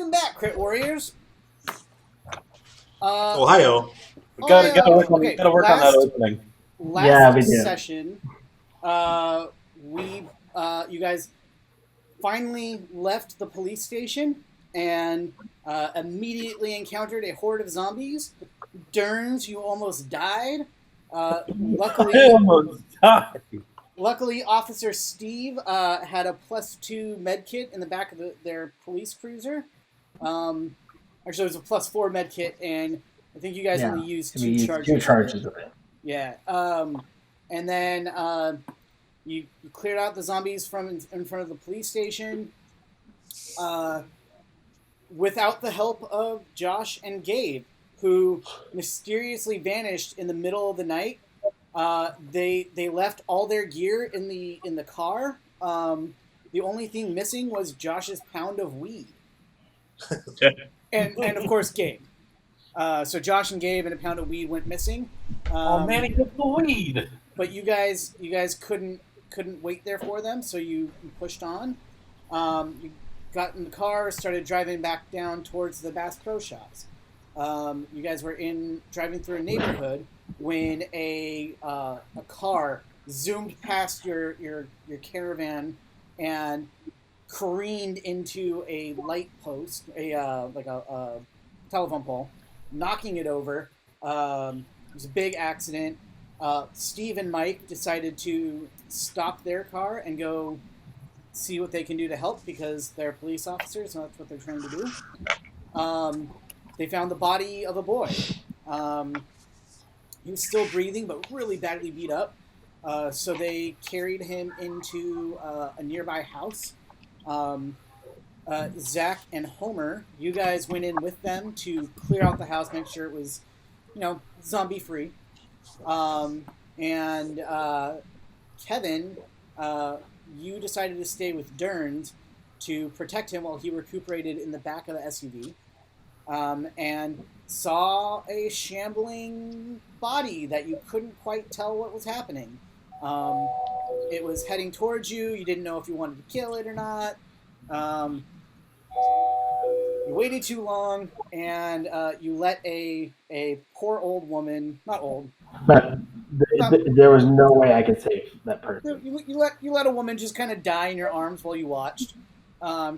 Welcome back, Crit Warriors. Ohio. We gotta work on, okay, gotta work on that opening. Last we do. session, you guys finally left the police station and immediately encountered a horde of zombies. Derns, you almost died. Luckily, I almost died. Luckily, Officer Steve had a +2 med kit in the back of their police cruiser. Actually, it was a +4 med kit, and I think you guys only used two charges of it. Yeah. And then you cleared out the zombies from in front of the police station without the help of Josh and Gabe, who mysteriously vanished in the middle of the night. They left all their gear in the car. The only thing missing was Josh's pound of weed, and of course Gabe. So Josh and Gabe and a pound of weed went missing. Oh man, he took the weed. But you guys couldn't wait there for them, so you pushed on. You got in the car, started driving back down towards the Bass Pro Shops. You guys were driving through a neighborhood when a car zoomed past your caravan and careened into a light post, like a telephone pole, knocking it over. It was a big accident. Steve and Mike decided to stop their car and go see what they can do to help because they're police officers and that's what they're trying to do. They found the body of a boy. He was still breathing, but really badly beat up. So they carried him into a nearby house. Zach and Homer, you guys went in with them to clear out the house, make sure it was, zombie free. And Kevin, you decided to stay with Derns to protect him while he recuperated in the back of the SUV. And saw a shambling body that you couldn't quite tell what was happening. It was heading towards you. You didn't know if you wanted to kill it or not. You waited too long, and you let a poor old woman, not old, but there was no way I could save that person. You let a woman just kind of die in your arms while you watched,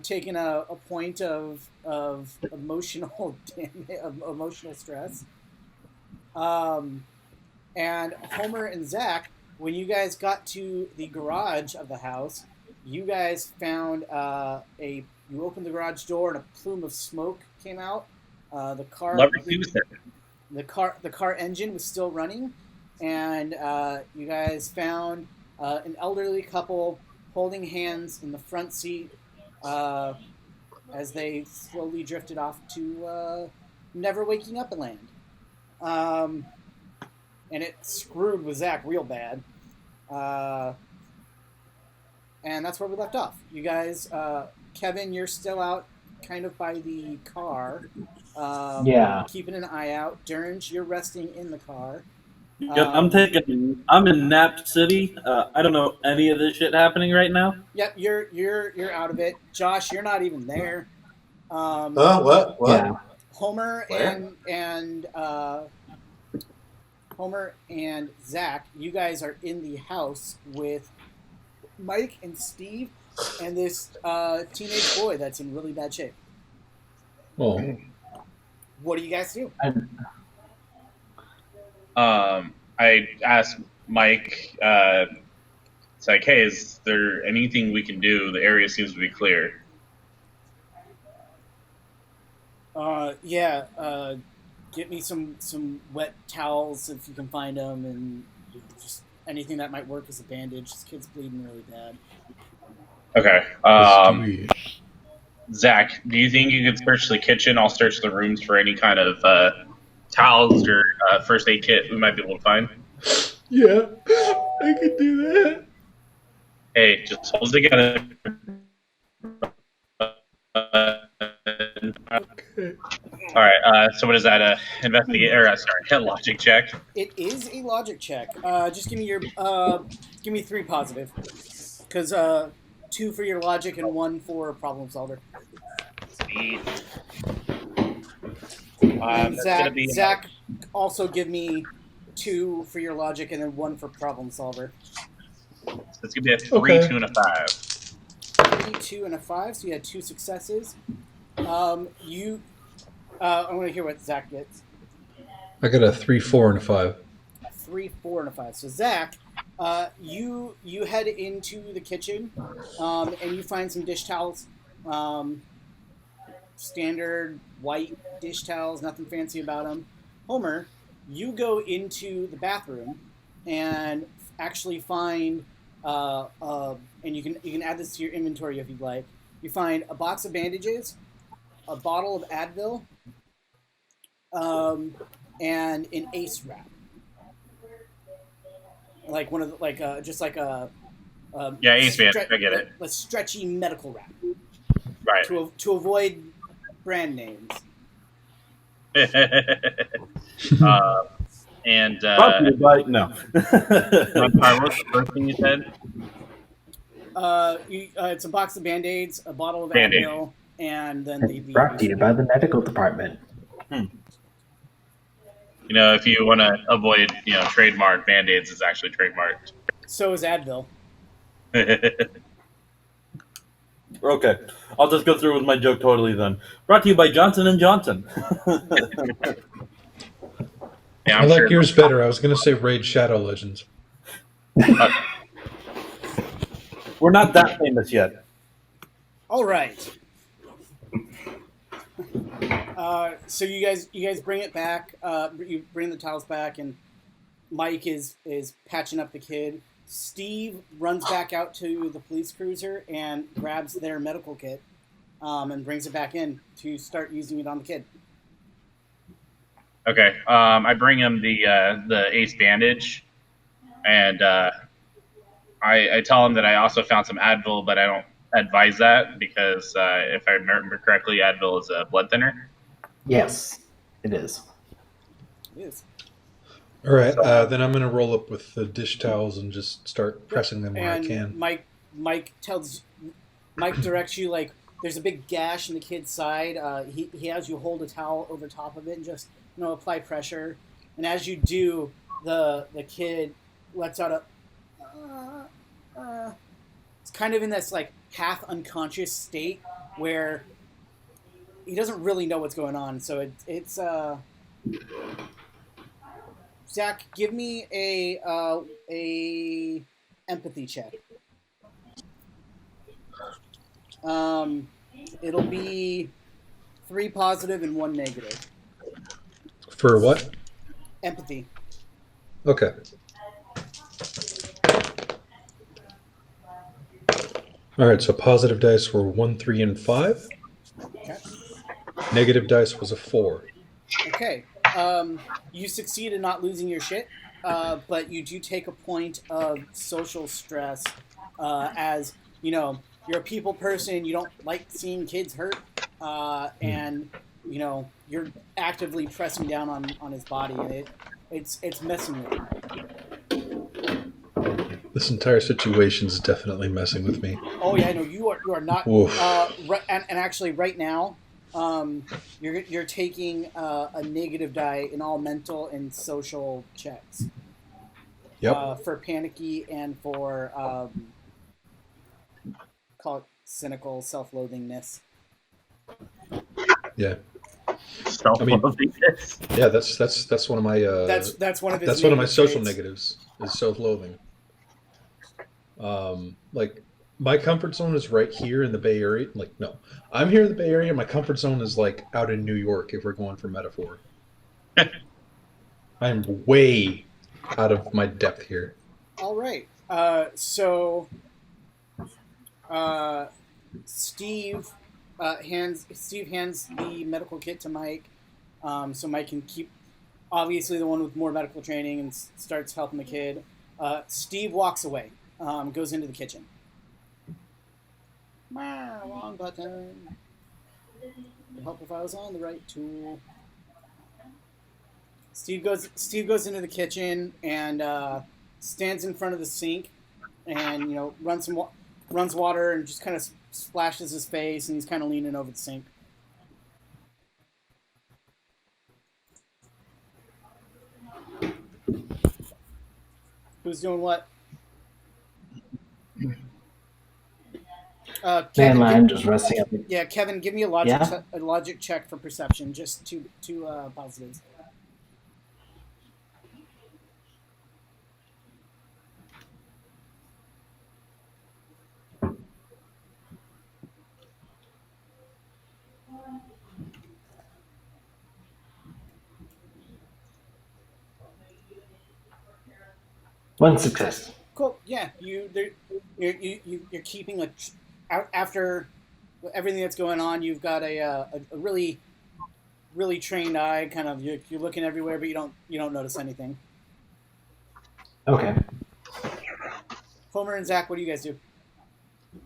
taking a point of emotional emotional stress. And Homer and Zach, when you guys got to the garage of the house, you guys found you opened the garage door and a plume of smoke came out. The car engine was still running, and you guys found an elderly couple holding hands in the front seat as they slowly drifted off to never waking up and land. And it screwed with Zach real bad. And that's where we left off. You guys, Kevin, you're still out kind of by the car. Keeping an eye out. Derns, you're resting in the car. Yep, I'm in Nap City. I don't know any of this shit happening right now. Yep, you're out of it. Josh, you're not even there. What? Yeah. Homer Where? Homer and Zach, you guys are in the house with Mike and Steve and this teenage boy that's in really bad shape. Oh. What do you guys do? I asked Mike, it's like, hey, is there anything we can do? The area seems to be clear. Get me some wet towels if you can find them, and just anything that might work as a bandage. This kid's bleeding really bad. Okay. Zach, do you think you could search the kitchen? I'll search the rooms for any kind of towels or first aid kit we might be able to find. Yeah, I could do that. Hey, just hold it together. Okay. All right. So what is that? Investigate or a logic check. It is a logic check. Just give me 3 positive, because 2 for your logic and 1 for problem solver. 8. And That's Zach, gonna be Zach, also give me 2 for your logic and then 1 for problem solver. It's gonna be a 3, Okay. 2, and a 5. 3, 2, and a 5. So you had 2 successes. I want to hear what Zach gets. I got a 3, 4, and a 5. 3, 4, and a 5. So Zach, you head into the kitchen, and you find some dish towels. Standard white dish towels, nothing fancy about them. Homer, you go into the bathroom and actually find, and you can add this to your inventory if you'd like. You find a box of bandages, a bottle of Advil, and an Ace wrap. Like one of the, just like a Yeah, Ace Band. I get it. A stretchy medical wrap Right. to avoid brand names. And Probably, but no. what's the first thing you said? It's a box of Band-Aids, a bottle of Band-Aid. Advil, and then the Brought to you by the medical department. You know, if you want to avoid, trademark, Band-Aids is actually trademarked. So is Advil. Okay, I'll just go through with my joke totally then. Brought to you by Johnson & Johnson. Yeah, I I'm like sure. yours better. I was going to say Raid Shadow Legends. We're not that famous yet. All right. So you guys bring it back. You bring the towels back, and Mike is patching up the kid. Steve runs back out to the police cruiser and grabs their medical kit, and brings it back in to start using it on the kid. Okay. I bring him the Ace bandage, and I tell him that I also found some Advil, but I don't advise that because if I remember correctly, Advil is a blood thinner. Yes, it is. It is. All right, then I'm going to roll up with the dish towels and just start pressing them where And I can. Mike directs you, like, there's a big gash in the kid's side. He has you hold a towel over top of it and just apply pressure. And as you do, the kid lets out a. It's kind of in this like half unconscious state where he doesn't really know what's going on. So it's Zach, give me a empathy check. It'll be 3 positive and 1 negative. For what? Empathy. Okay. All right, so positive dice were 1, 3, and 5. Okay. Negative dice was a 4. Okay. You succeed in not losing your shit, but you do take a point of social stress, as you're a people person. You don't like seeing kids hurt, and you're actively pressing down on his body, and it's messing with him. This entire situation is definitely messing with me. Oh yeah, no, you are not. Oof. And actually, right now, you're taking a negative die in all mental and social checks. Yep. For panicky and for call it cynical self-loathingness. Yeah. Self-loathingness. Yeah, that's one of my That's one of his. that's one of my negative social traits. negatives is self-loathing. Like my comfort zone is right here in the Bay Area. Like, no, I'm here in the Bay Area. My comfort zone is like out in New York, if we're going for metaphor. I'm way out of my depth here. All right. So Steve hands the medical kit to Mike, so Mike can keep, obviously the one with more medical training, and starts helping the kid. Steve walks away, goes into the kitchen. Wrong button. It'd help if I was on the right tool. Steve goes into the kitchen and stands in front of the sink, and runs water and just kind of splashes his face, and he's kind of leaning over the sink. Who's doing what? Man, Kevin, I'm just resting up. yeah, Kevin, give me a logic check for perception. Just two positives. One success. Cool. Yeah, you're keeping after everything that's going on. You've got a really trained eye. Kind of you're looking everywhere, but you don't notice anything. Okay. Homer and Zach, what do you guys do?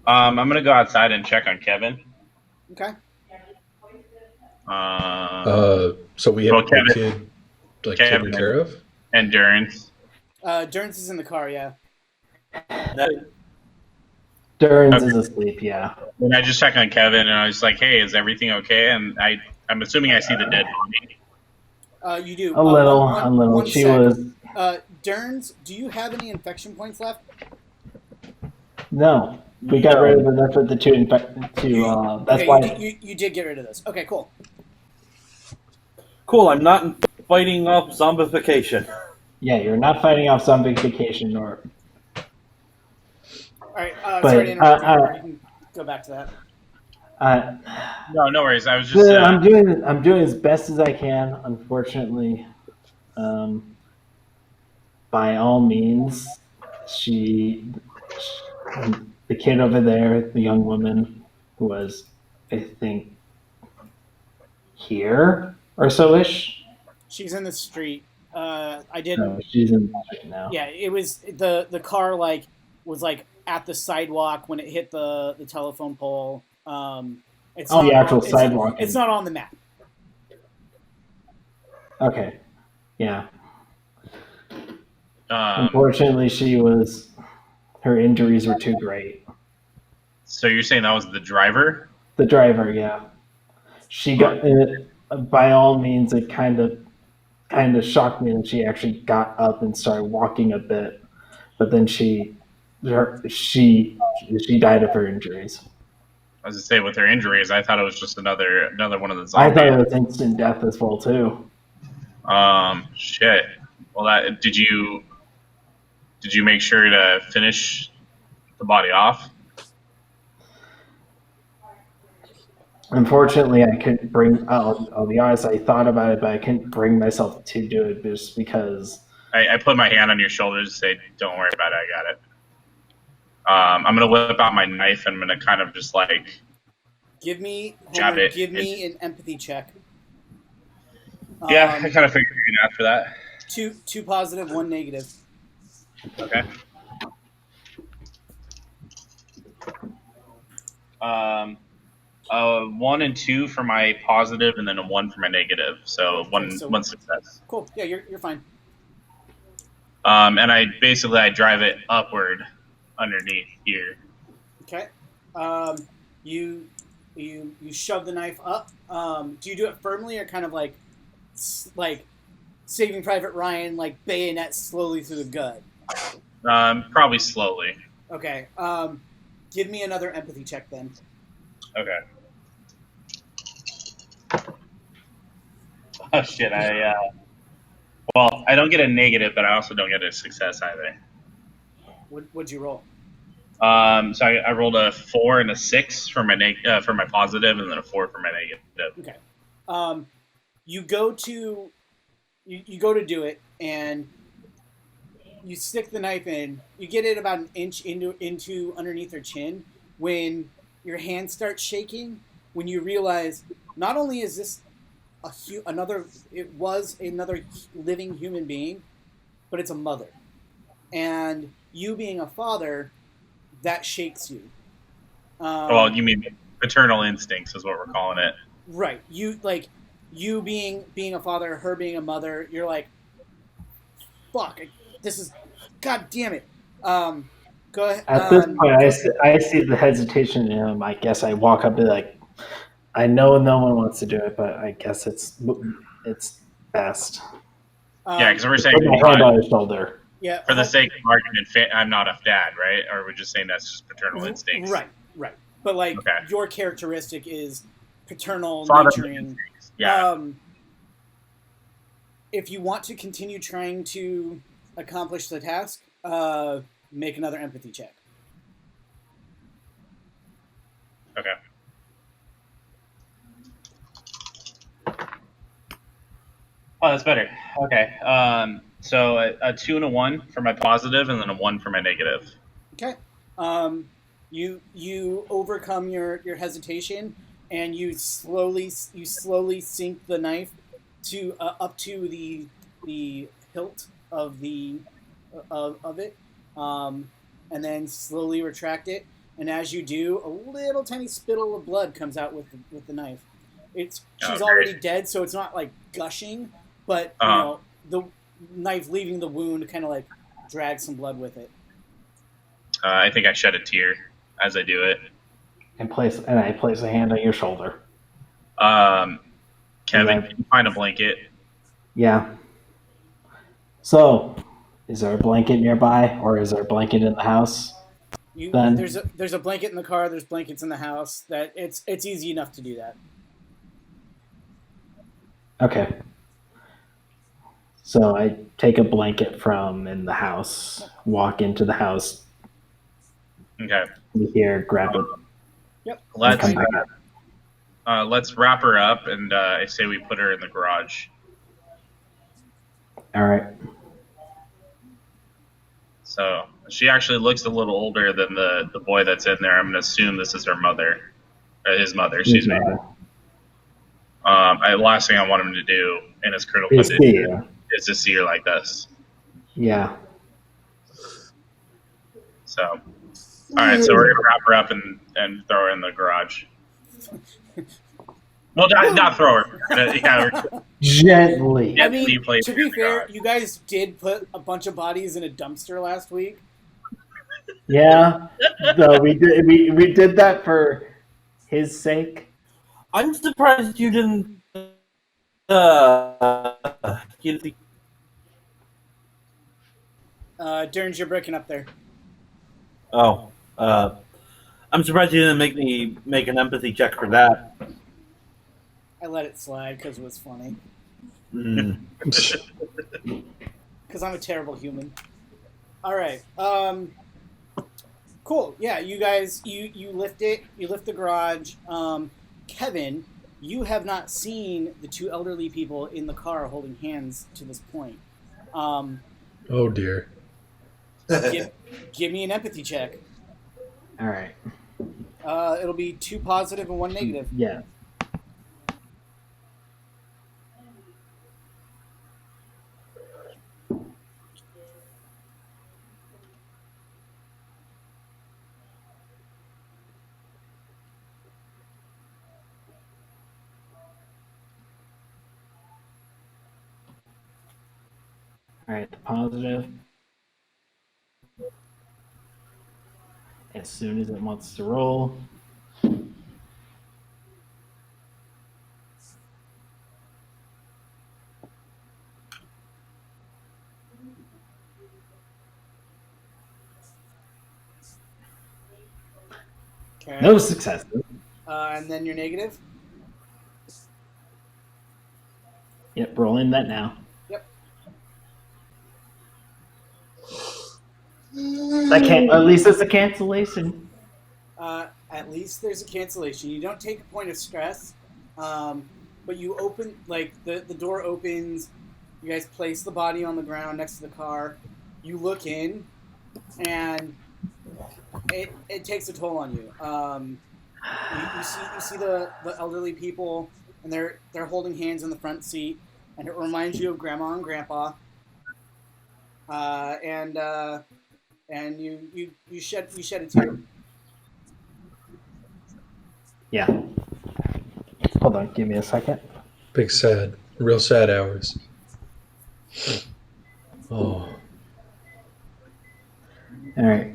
I'm gonna go outside and check on Kevin. Okay. So we have Well, the Kevin- kid like Kevin- taken care of. Endurance. Durance is in the car. Yeah. Durans is asleep, yeah. And I just check on Kevin, and I was like, "Hey, is everything okay?" And I'm assuming I see the dead body. You do. A little, one- a little. one She sec. was... Durance, do you have any infection points left? No. We got rid of enough of the two that's Okay, why... you did get rid of this. Okay, cool. Cool. I'm not fighting off zombification. Yeah, you're not fighting off zombification or... All right. But, Sorry to interrupt you. You can go back to that. No worries. I was just. I'm doing as best as I can. Unfortunately, by all means, the kid over there, the young woman who was, I think, here or so ish. She's in the street. I didn't. No, she's in the street now. Yeah, it was the car was at the sidewalk when it hit the telephone pole. It's Oh, not the actual it's- sidewalk. It's not on the map. Okay. Yeah. Um, Unfortunately, her injuries were too great. so you're saying that was the driver? The driver, yeah. She got by all means. It kind of shocked me that she actually got up and started walking a bit, but then she died of her injuries. I was to say with her injuries, I thought it was just another one of the I thought it zombies. was instant death as well too. Shit. Well, did you make sure to finish the body off? Unfortunately, I couldn't bring. I'll be honest. I thought about it, but I couldn't bring myself to do it just because. I put my hand on your shoulders and say, "Don't worry about it. I got it." I'm gonna whip out my knife and I'm gonna kind of just like Give me Jab it. an empathy check. I kind of figured you'd ask for that. Two positive, one negative. Okay. 1 and 2 for my positive, and then a 1 for my negative. So one success. Cool. Yeah, you're fine. And I drive it upward underneath here. Okay. You shove the knife up. Do you do it firmly or kind of like Saving Private Ryan, like bayonet slowly through the gut? Probably slowly. Okay. Give me another empathy check then. Okay. Oh shit! Well, I don't get a negative, but I also don't get a success either. What'd you roll? So I rolled a 4 and a 6 for my for my positive, and then a 4 for my negative. Okay. You go to do it, and you stick the knife in. You get it about an inch into underneath her chin. When your hand starts shaking, when you realize not only is this another living human being, but it's a mother, and you being a father, that shakes you. Well, you mean paternal instincts is what we're calling it. Right. You being a father, her being a mother, you're like, fuck, this is, god damn it. Go ahead. At this point, I see the hesitation in him. I guess I walk up and be like, I know no one wants to do it, but I guess it's best. Yeah, because we're saying Put my hand on his shoulder. Yeah. For the sake of argument, I'm not a dad, right? Or are we just saying that's just paternal instincts? Right. But like Okay. your characteristic is paternal, Father nurturing. instincts. Yeah. If you want to continue trying to accomplish the task, make another empathy check. Okay. Oh, that's better. Okay. So a 2 and a 1 for my positive, and then a 1 for my negative. Okay. You overcome your hesitation, and you slowly sink the knife to up to the hilt of of it, and then slowly retract it. And as you do, a little tiny spittle of blood comes out with the knife. She's already dead, so it's not like gushing, but you know, the knife leaving the wound kind of like drags some blood with it. I think I shed a tear as I do it. And I place a hand on your shoulder. Kevin, can you find a blanket? Yeah. So, is there a blanket nearby, or is there a blanket in the house? There's a blanket in the car. There's blankets in the house. That it's easy enough to do that. Okay. So I take a blanket from in the house, walk into the house. Okay. Here, grab it. Yep. Let's wrap her up, and I say we put her in the garage. All right. So she actually looks a little older than the boy that's in there. I'm going to assume this is her mother, or his mother. Excuse me. Last thing I want him to do in his critical condition is to see her like this. Yeah. So, all right. So we're going to wrap her up and throw her in the garage. Well, not throw her. Yeah, Gently. I mean, to be fair, you guys did put a bunch of bodies in a dumpster last week. Yeah. No, we did that for his sake. I'm surprised you didn't. Durns, you're breaking up there. Oh, I'm surprised you didn't make me make an empathy check for that. I let it slide because it was funny. Mm. Because I'm a terrible human. All right. Cool. Yeah, you guys, you lift it. You lift the garage. Kevin, you have not seen the two elderly people in the car holding hands to this point. Oh dear. Give me an empathy check. All right. It'll be 2 positive and 1 negative. Yeah. All right, the positive. As soon as it wants to roll. Okay. No successes. And then your negative. Yep, rolling that now. Yep. At least it's a cancellation. At least there's a cancellation. You don't take a point of stress, but you open, like, the door opens. You guys place the body on the ground next to the car. You look in, and it takes a toll on you. You see the elderly people, and they're holding hands in the front seat, and it reminds you of Grandma and Grandpa. And you shed a tear. Yeah. Hold on, give me a second. Big sad, real sad hours. Oh. All right.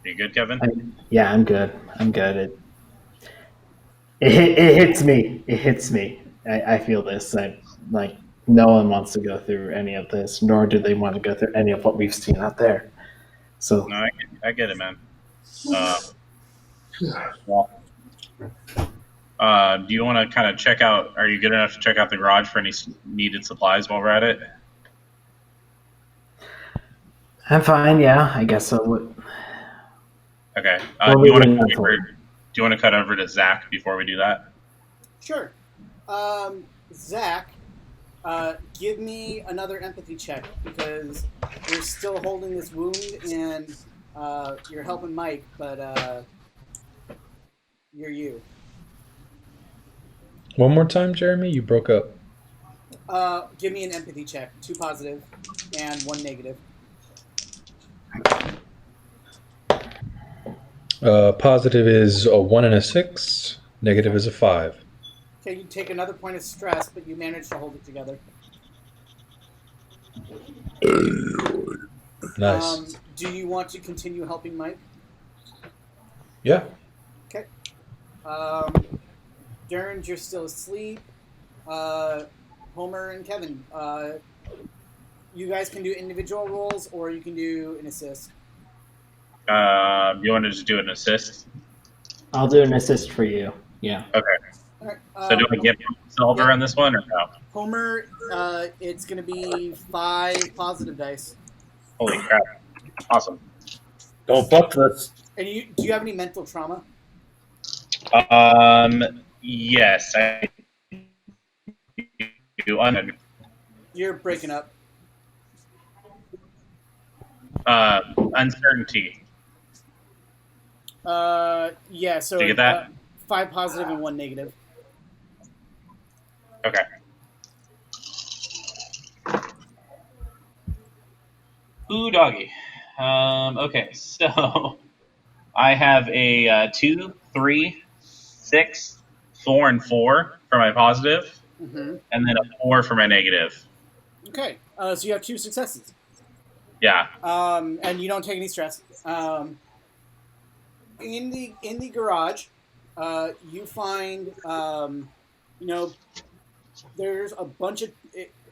You good, Kevin? Yeah, I'm good. It hits me. It hits me. I feel this. no one wants to go through any of this, nor do they want to go through any of what we've seen out there. So No, I get it, man. Well, do you want to kind of check out? Are you good enough to check out the garage for any needed supplies while we're at it? I'm fine. Yeah, I guess so. Okay. Well, Do you want we to didn't cut over to Zach before we do that? Sure. Zach, give me another empathy check because you're still holding this wound and you're helping Mike, but you're you. One more time, Jeremy. You broke up. Give me an empathy check. 2 positive and 1 negative. Positive is a 1 and a 6. Negative is a 5. Okay, you take another point of stress, but you manage to hold it together. Nice. Do you want to continue helping Mike? Yeah. Okay. Derns, you're still asleep. Homer and Kevin, you guys can do individual rolls, or you can do an assist. You want to just do an assist? I'll do an assist for you. Yeah. Okay. All right, So do I get silver yeah. on this one or no? Homer, it's going to be 5 positive dice. Holy crap! Awesome. Don't fuck this. And do you have any mental trauma? Yes, I do. You're breaking up. Uncertainty. Yeah. So Did you get that? 5 positive and 1 negative. Okay. Ooh, doggy. Okay, so I have a 2, 3, 6, 4, and 4 for my positive, Mm-hmm. and then a 4 for my negative. Okay. So you have 2 successes. Yeah. And you don't take any stress. In the garage, you find there's a bunch of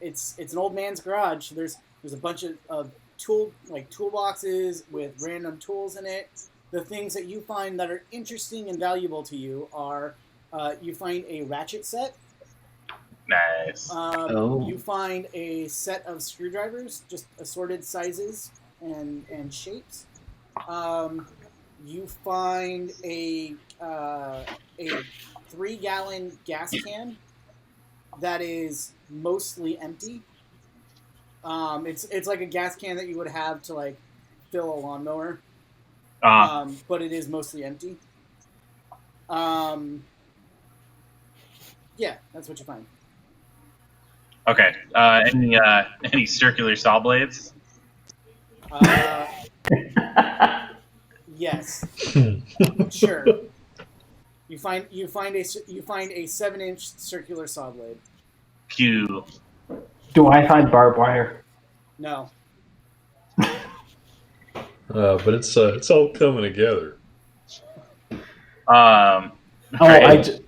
it's an old man's garage. There's a bunch of toolboxes with random tools in it. The things that you find that are interesting and valuable to you are you find a ratchet set. Nice. You find a set of screwdrivers, just assorted sizes and shapes. You find a 3-gallon gas can that is mostly empty. It's like a gas can that you would have to like fill a lawnmower, but it is mostly empty. Yeah, that's what you find. Okay. Any circular saw blades? Yes. Sure. You find a 7-inch circular saw blade. Pew. Do I find barbed wire? No. But it's all coming together. Great.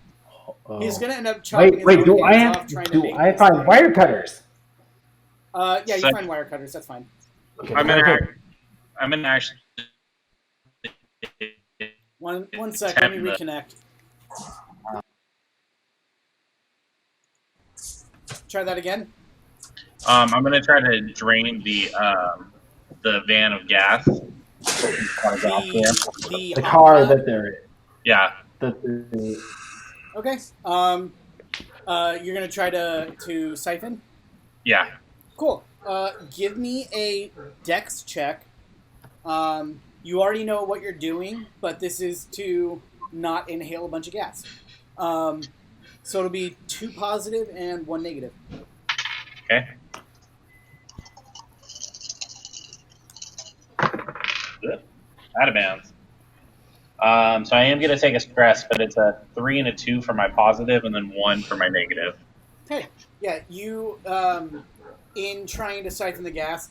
He's gonna end up chopping his own hands off trying to make I this find thing. wire cutters? Yeah, you So- find wire cutters. That's fine. Okay, I'm gonna actually. One sec. Let me reconnect. Try that again. I'm gonna try to drain the van of gas. The the car that they're in. Yeah. Okay. You're gonna try to siphon. Yeah. Cool. Give me a dex check. You already know what you're doing, but this is to not inhale a bunch of gas. So it'll be 2 positive and 1 negative. Okay. Good. Out of bounds. So I am going to take a stress, but it's a 3 and a 2 for my positive, and then 1 for my negative. Okay. Yeah, you, in trying to siphon the gas,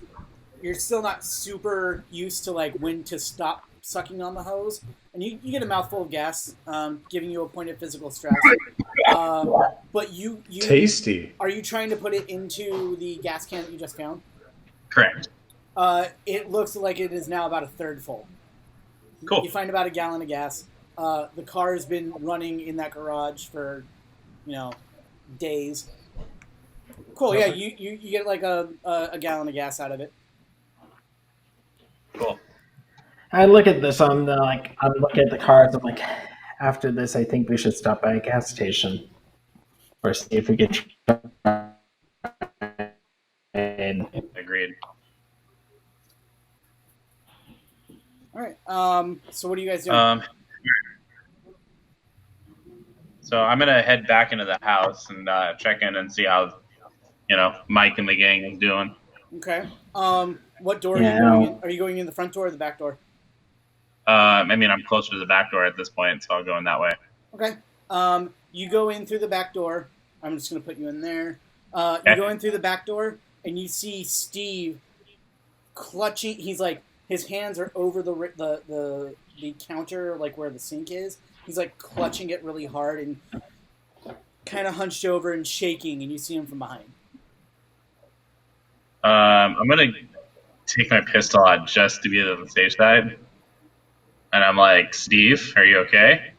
you're still not super used to, like, when to stop sucking on the hose. And you get a mouthful of gas, giving you a point of physical stress. But you Tasty. are you trying to put it into the gas can that you just found? Correct. It looks like it is now about a third full. Cool. You find about a gallon of gas. The car has been running in that garage for, days. Cool. Yeah, you get like a gallon of gas out of it. Cool. I look at this. I'm looking at the cars. I'm like, after this, I think we should stop by a gas station or see if we can. And Agreed. All right. So what are you guys doing? So I'm gonna head back into the house and check in and see how, Mike and the gang is doing. Okay. What door are Yeah, you going I in? Are you going in the front door or the back door? I mean, I'm closer to the back door at this point, so I'll go in that way. Okay. You go in through the back door. I'm just going to put you in there. You Okay. go in through the back door, and you see Steve clutching. He's like, his hands are over the counter, like where the sink is. He's like clutching it really hard and kind of hunched over and shaking, and you see him from behind. I'm gonna take my pistol out just to be on the safe side, and I'm like, Steve, are you okay?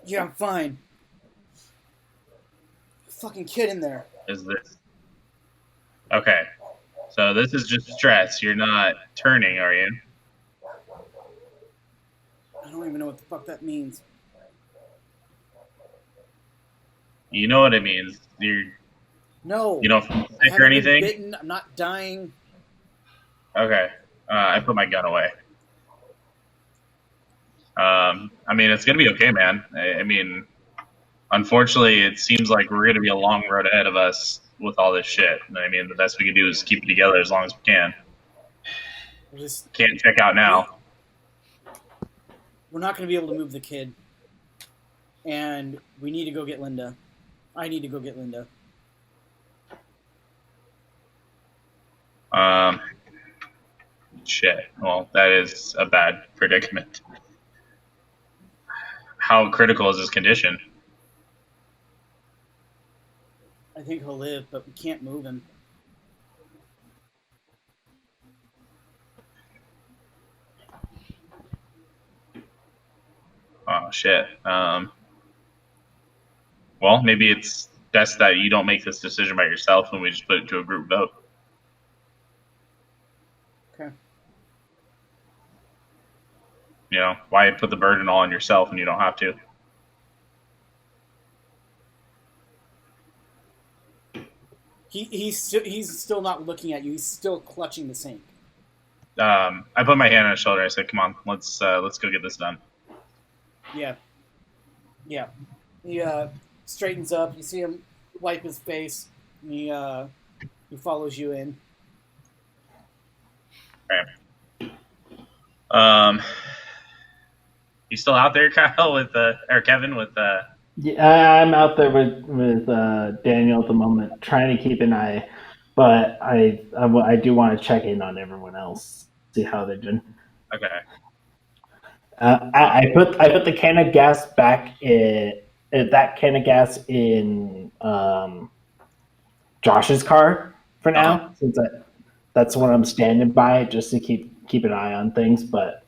Yeah, I'm fine. Fucking kid in there. Is this okay? So this is just stress. You're not turning, are you? I don't even know what the fuck that means. You know what it means. You No. don't feel I sick or haven't been anything. bitten. I'm not dying. Okay. I put my gun away. I mean, it's gonna be okay, man. I mean, unfortunately, it seems like we're gonna be a long road ahead of us with all this shit. I mean, the best we can do is keep it together as long as we can. We're just Can't check out now. we're not going to be able to move the kid, and we need to go get Linda. I need to go get Linda. Shit. Well, that is a bad predicament. How critical is this condition? I think he'll live, but we can't move him. Oh shit. Well, maybe it's best that you don't make this decision by yourself, and we just put it to a group vote. Okay. Why put the burden all on yourself when you don't have to? He's still not looking at you. He's still clutching the sink. I put my hand on his shoulder. I said, "Come on, let's go get this done." Yeah. Yeah. He straightens up. You see him wipe his face. And he follows you in. Okay. You still out there, Kyle, or Kevin, with yeah, I'm out there with Daniel at the moment, trying to keep an eye, but I do want to check in on everyone else, see how they're doing. Okay. I put the can of gas back in that can of gas in Josh's car for now, since that's what I'm standing by, just to keep an eye on things. But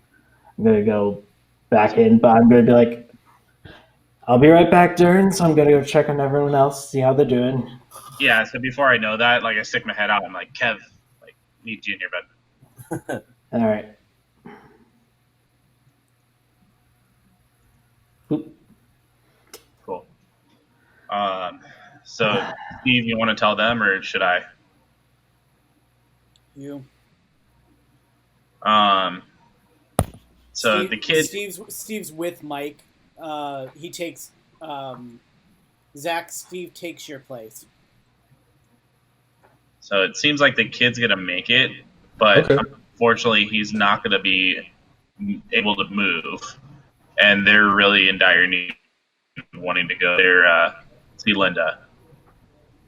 I'm gonna go back in, but I'm gonna be like, I'll be right back, Dern. So I'm gonna go check on everyone else, see how they're doing. Yeah. So before I know that, like, I stick my head out. I'm like, Kev, like, need you in your bed. All right. Cool. So, Steve, you want to tell them, or should I? You. So Steve, the kid. Steve's with Mike. He takes Zach. Steve takes your place. So it seems like the kid's gonna make it, but Okay. unfortunately, he's not gonna be able to move, and they're really in dire need of wanting to go there see Linda.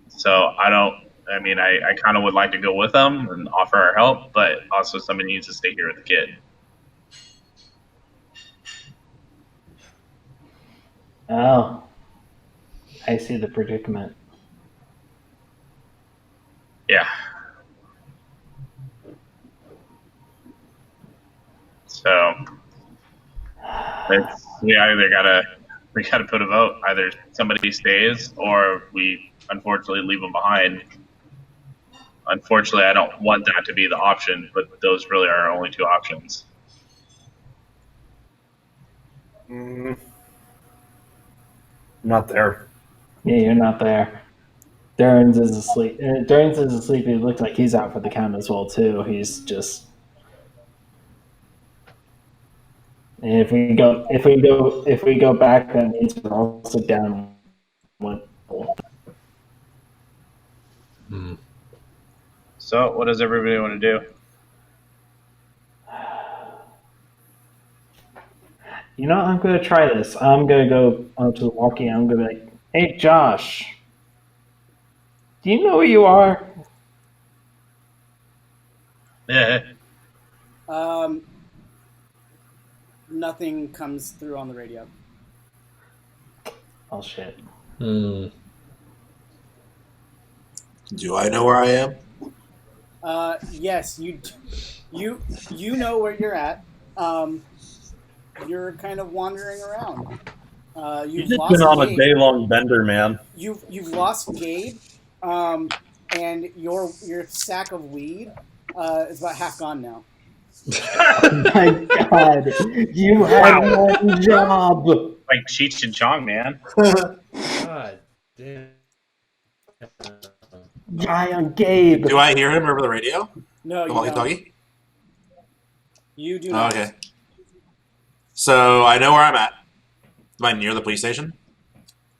So I mean, I kind of would like to go with them and offer our help, but also somebody needs to stay here with the kid. Oh, I see the predicament. Yeah. So we gotta put a vote. Either somebody stays or we unfortunately leave them behind. Unfortunately, I don't want that to be the option, but those really are our only two options. Not there. Yeah, you're not there. Durans is asleep. Durans is asleep. He looks like he's out for the count as well too. He's just. And if we go back, that means we're also down one. Hmm. So, what does everybody want to do? You know, I'm gonna try this. I'm gonna go onto the walkie. I'm gonna be like, "Hey, Josh, do you know where you are?" Nothing comes through on the radio. Oh shit! Hmm. Do I know where I am? Yes, you know where you're at. You're kind of wandering around. You've just been on a day-long bender, man. You've lost Gabe, and your sack of weed is about half gone now. Oh my god! You had one job. Like Cheech and Chong, man. God damn. Giant Gabe. Do I hear him over the radio? No, The you don't. walkie-talkie? You do Oh, not. okay. So I know where I'm at. Am I near the police station?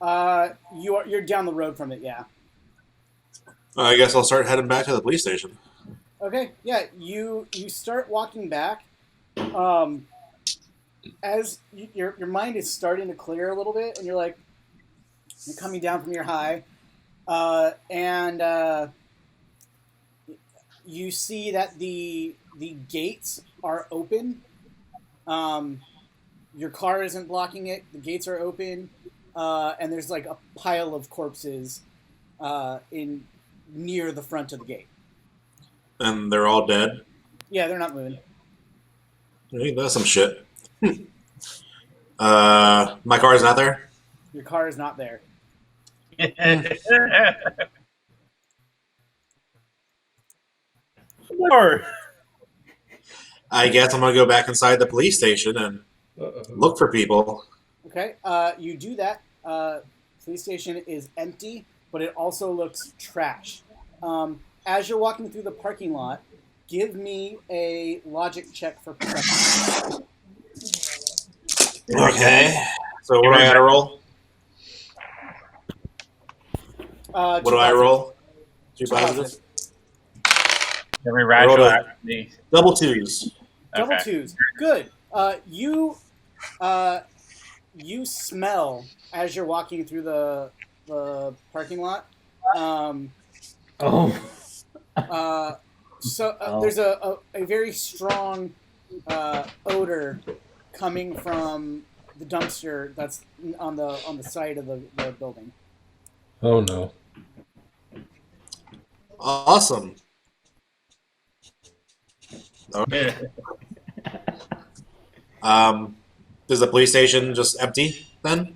You're down the road from it. Yeah. I guess I'll start heading back to the police station. Okay, yeah, you start walking back. As your mind is starting to clear a little bit, and you're coming down from your high, and you see that the gates are open. Your car isn't blocking it. The gates are open, and there's like a pile of corpses in near the front of the gate. And they're all dead. Yeah, they're not moving. Hey, that's some shit. My car's not there? Your car is not there. Or I guess I'm going to go back inside the police station and Uh-oh. look for people. Okay, you do that. Police station is empty, but it also looks trash. As you're walking through the parking lot, give me a logic check for perception. Okay. So what do I got to roll? What do I roll? Two positive? Every rational Roll act. Double twos. Double Okay. twos. Good. You smell as you're walking through the parking lot. Oh. There's a very strong odor coming from the dumpster that's on the side of the building. Oh no. Awesome. Okay. Is the police station just empty then?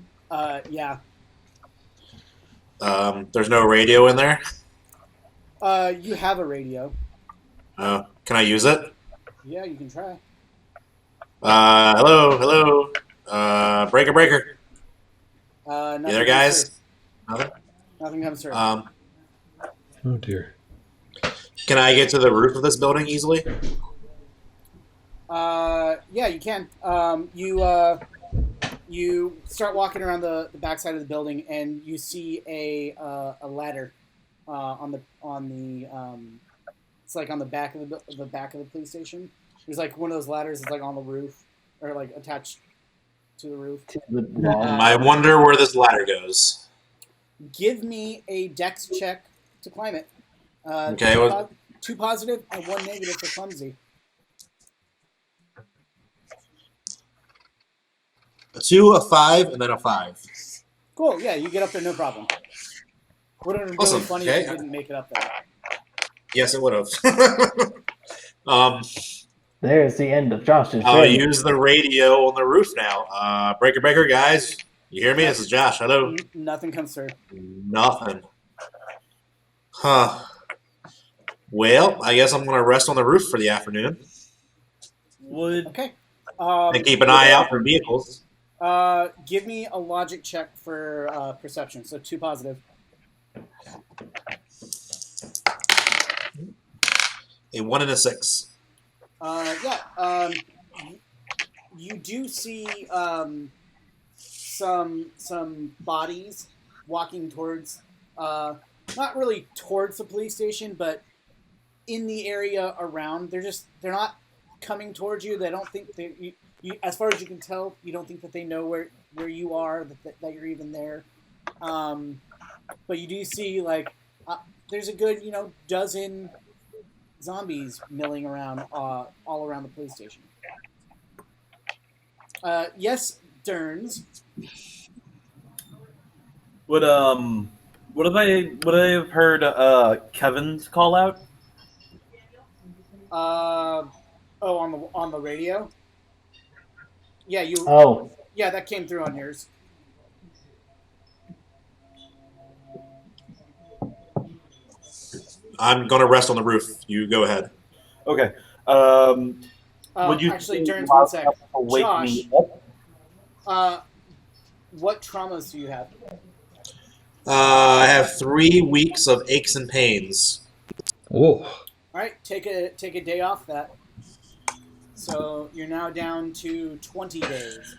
Yeah. There's no radio in there? You have a radio. Can I use it? Yeah, you can try. Hello. Breaker. Nothing You there, comes guys? through. Nothing? Nothing comes through. Oh dear. Can I get to the roof of this building easily? Yeah, you can. You start walking around the backside of the building, and you see a ladder on the it's like on the back of the back of the police station. There's like one of those ladders that's like on the roof or like attached to the roof. I wonder where this ladder goes. Give me a dex check to climb it. Okay, two positive and one negative for clumsy. A 2, a 5, and then a 5. Cool. Yeah, you get up there, no problem. Would have been really Awesome. funny Okay. if you didn't make it up there. Yes, it would have. There's the end of Josh's I'll journey. use the radio on the roof now. Breaker, breaker, guys. You hear me? This is Josh. Hello. Nothing comes through. Nothing. Huh. Well, I guess I'm going to rest on the roof for the afternoon Would Okay. and keep an eye out for vehicles. Give me a logic check for perception. So 2 positive. A 1 and a 6. You do see some bodies walking towards, not really towards the police station, but in the area around. They're not coming towards you. They don't think you, as far as you can tell, you don't think that they know where you are, that you're even there. But you do see there's a good dozen zombies milling around all around the police station. Yes, Derns. would I have heard Kevin's call out? On the radio. Yeah, Oh, Yeah, that came through on yours. I'm going to rest on the roof. You go ahead. Okay. Would you Actually, think Derns, loud one sec. enough to wake Josh. me up? What traumas do you have? I have 3 weeks of aches and pains. Oh, All right, take a day off that. So you're now down to 20 days.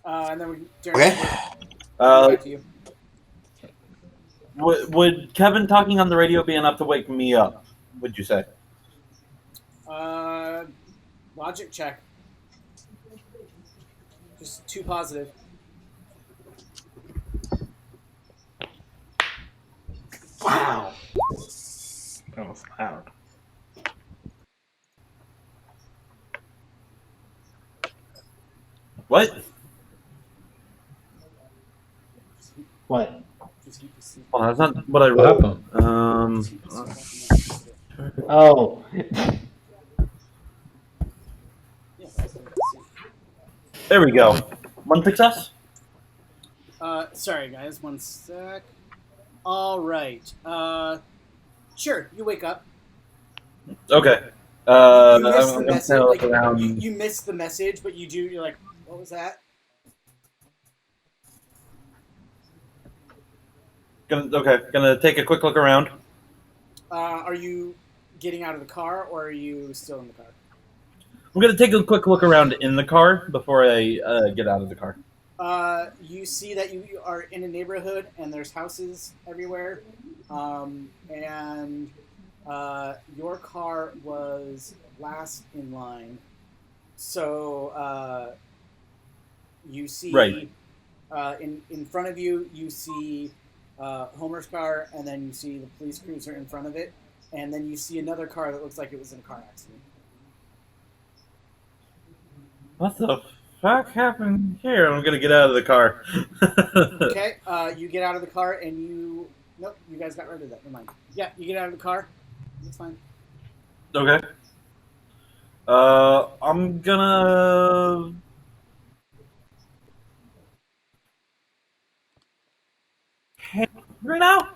And then Okay. back to you. Would Kevin talking on the radio be enough to wake me up? Would you say? Logic check. Just 2 positive. wow. That was loud. What? What? Just keep the seat. Well, that's not what I what wrote. happened? Keep the seat back in the- Oh. Yeah, that's what I see. There we go. 1 success. Sorry guys, 1 sec. All right. Sure, you wake up. Okay. You missed the I'm message. gonna Like, look around. you missed the message, but you're like, what was that? Gonna take a quick look around. Are you getting out of the car, or are you still in the car? I'm gonna take a quick look around in the car before I get out of the car. You see that you are in a neighborhood, and there's houses everywhere, and your car was last in line. So you see, Right. in front of you, you see Homer's car, and then you see the police cruiser in front of it, and then you see another car that looks like it was in a car accident. What the fuck happened here? I'm gonna get out of the car. Okay, you get out of the car, and nope, you guys got rid of that. Never mind. Yeah, you get out of the car. It's fine. Okay. I'm gonna. Hey, right now.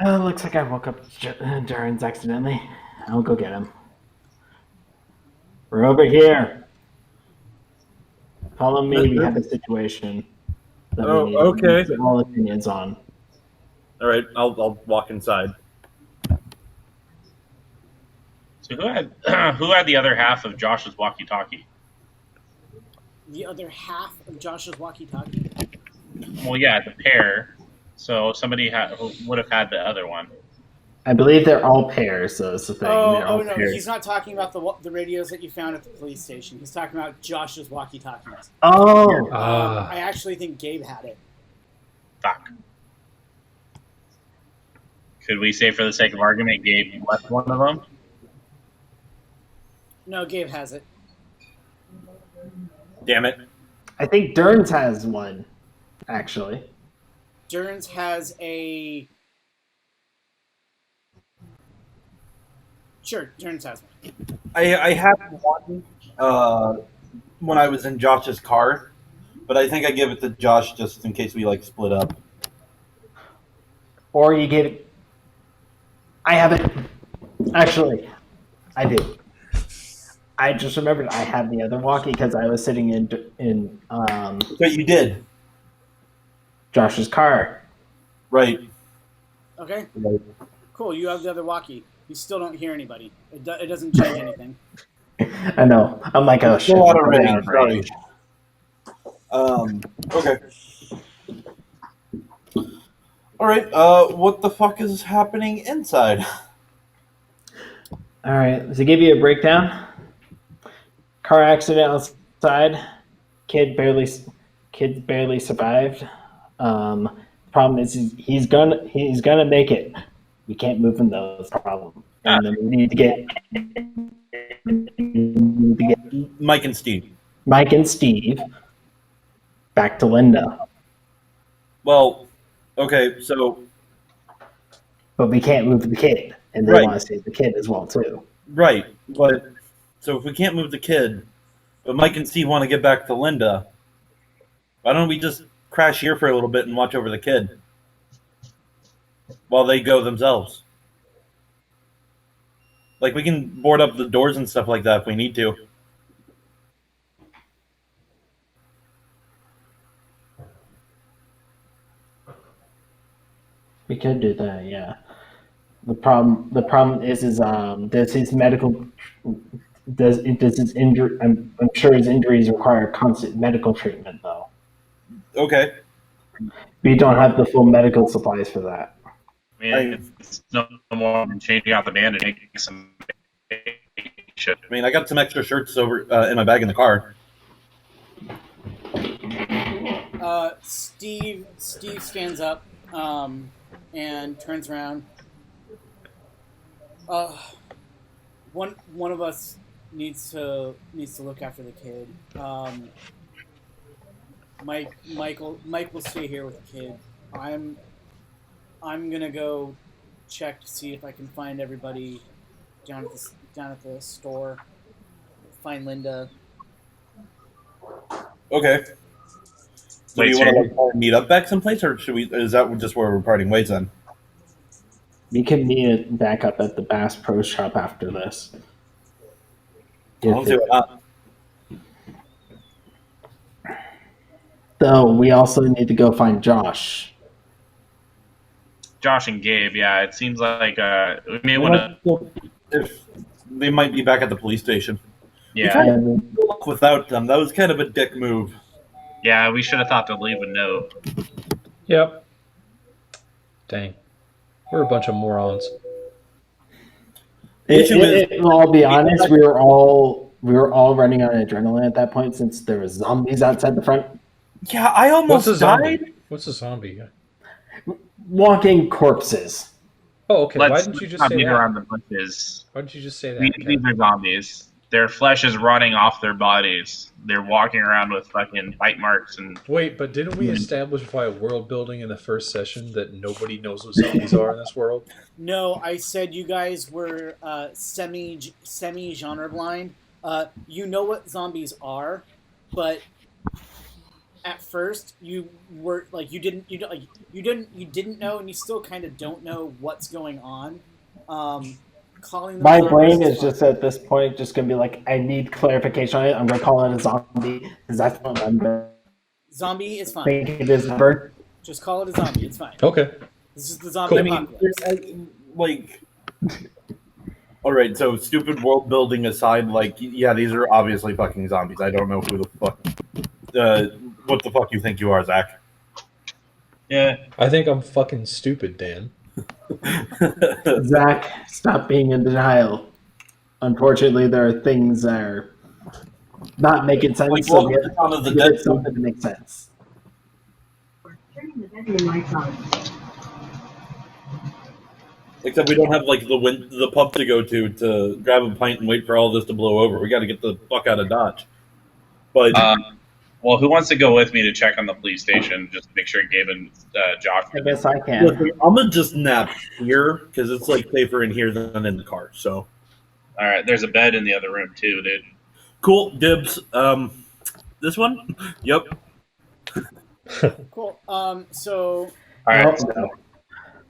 Oh, looks like I woke up Durans accidentally. I'll go get him. We're over here. Follow me. We have a situation that Oh, we need okay. to get all opinions on. All right, I'll walk inside. So who had who had the other half of Josh's walkie-talkie? The other half of Josh's walkie-talkie. Well, yeah, the pair. So somebody would have had the other one. I believe they're all pairs, so it's the thing. They're all Oh no, pairs. he's not talking about the radios that you found at the police station. He's talking about Josh's walkie-talkies. Oh, I actually think Gabe had it. Fuck. Could we say, for the sake of argument, Gabe left one of them? No, Gabe has it. Damn it. I think Derns has one, actually. Derns has a. Sure, Derns has one. I had one when I was in Josh's car, but I think I give it to Josh just in case we like split up. Or you gave it. I have it. Actually, I do. I just remembered I had the other walkie because I was sitting in But you did. Josh's car. Right. Okay, Right. cool. You have the other walkie. You still don't hear anybody. It doesn't change anything. I know. I'm like, oh shit. Still out of I'm range. out of range. Sorry. Okay. All right. What the fuck is happening inside? All right. To give you a breakdown, car accident outside. Kid barely survived. Problem is he's gonna make it. We can't move him though. That's the problem. And then we need to get Mike and Steve. Mike and Steve back to Linda. Well, okay, so But we can't move the kid. And they Right. want to save the kid as well too. right, but so if we can't move the kid, but Mike and Steve want to get back to Linda, why don't we just crash here for a little bit and watch over the kid while they go themselves? Like we can board up the doors and stuff like that if we need to. We could do that, yeah. The problem is does his medical does his injury I'm sure his injuries require constant medical treatment though. Okay. We don't have the full medical supplies for that. I mean, it's no more than changing out the bandage and making some shit. I mean, I got some extra shirts over in my bag in the car. Steve stands up and turns around. One of us needs to look after the kid. Mike will stay here with the kid. I'm gonna go check to see if I can find everybody down at the store. Find Linda. Okay. So Wait, do you so want to meet up back someplace, or should we? Is that just where we're parting ways then? We can meet back up at the Bass Pro Shop after this. I don't see why not. Though we also need to go find Josh. Josh and Gabe, yeah, it seems like we may want to. If they might be back at the police station. Yeah, And Without them, that was kind of a dick move. yeah, we should have thought to leave a note. Yep. Dang. We're a bunch of morons. I'll be honest, we were all running on adrenaline at that point since there was zombies outside the front. Yeah, I almost What's a zombie? died. What's a zombie? Walking corpses. Oh, okay. Why Let's didn't you just not say beat that? around the bushes. Why didn't you just say that? These are zombies. Their flesh is rotting off their bodies. They're walking around with fucking bite marks and. Wait, but didn't we establish via world building in the first session that nobody knows what zombies are in this world? No, I said you guys were semi genre blind. You know what zombies are, but at first you were like you didn't know, and you still kind of don't know what's going on. Calling them My zombies brain is fine. just at this point just gonna be like, I need clarification on it. I'm gonna call it a zombie because that's what I'm Zombie is fine. think it is. Number. Just call it a zombie. It's fine. Okay. This is the zombie Cool. I mean, apocalypse. all right. So stupid world building aside, yeah, these are obviously fucking zombies. I don't know who the fuck, what the fuck you think you are, Zach. Yeah. I think I'm fucking stupid, Dan. Zach, stop being in denial. Unfortunately, there are things that are not making sense. Like, So welcome we to have Dawn of the to give it Dead. something to make sense. Turning the bedroom lights on. Except we don't have like the pub to go to grab a pint and wait for all this to blow over. We got to get the fuck out of Dodge. But Well, who wants to go with me to check on the police station? Just to make sure Gabe and Josh. I guess I can. listen, I'm gonna just nap here because it's like safer in here than in the car. So All right, there's a bed in the other room too, dude. cool, dibs. This one. Yep. Cool. So All right, No.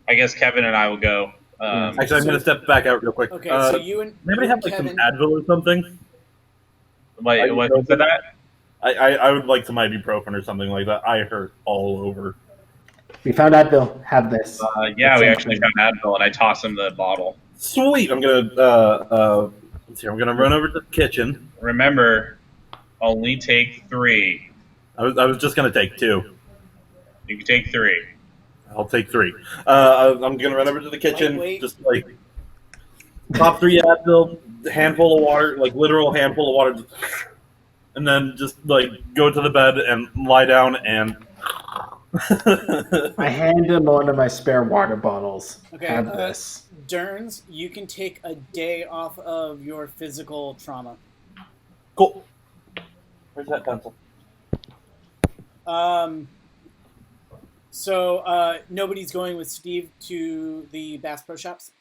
I guess Kevin and I will go. Actually, I'm gonna step back out real quick. okay, so you and Maybe have like Kevin, some Advil or something. Wait, what who said that? I would like some ibuprofen or something like that. I hurt all over. We found out they'll have this. Yeah, we actually found Advil, and I tossed him the bottle. Sweet. I'm gonna let's see. I'm gonna run over to the kitchen. Remember, only take 3. I was just gonna take 2. You can take 3. I'll take 3. I'm gonna run over to the kitchen. Lightweight. Just like pop 3 Advil, handful of water, like literal handful of water, and then just like go to the bed and lie down and. I hand him one of my spare water bottles. Okay, Have this. Derns, you can take a day off of your physical trauma. Cool. Where's that pencil? So nobody's going with Steve to the Bass Pro Shops?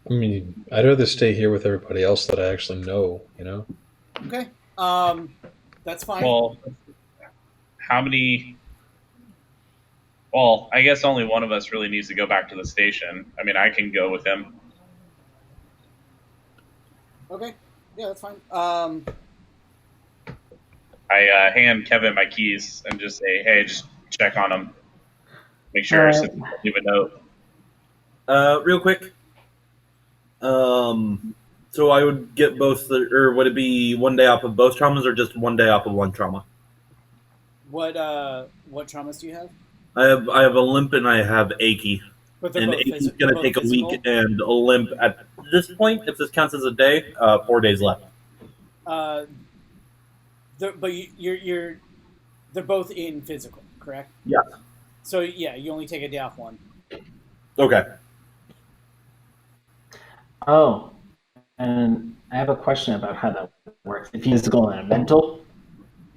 I mean, I'd rather stay here with everybody else that I actually know, you know? Okay. That's fine. Well, how many? Well, I guess only one of us really needs to go back to the station. I mean, I can go with him. Okay. Yeah, that's fine. I hand Kevin my keys and just say, "Hey, just check on him. Make sure Alright. leave a note." Real quick. So I would get both, or would it be one day off of both traumas, or just one day off of one trauma? What traumas do you have? I have a limp and I have achy, But they're and both achy's they're gonna both take a physical? week, and a limp at this point, if this counts as a day, 4 days left. But they're both in physical, correct? Yeah. So yeah, you only take a day off one. Okay. Oh, and I have a question about how that works. If you physical and mental,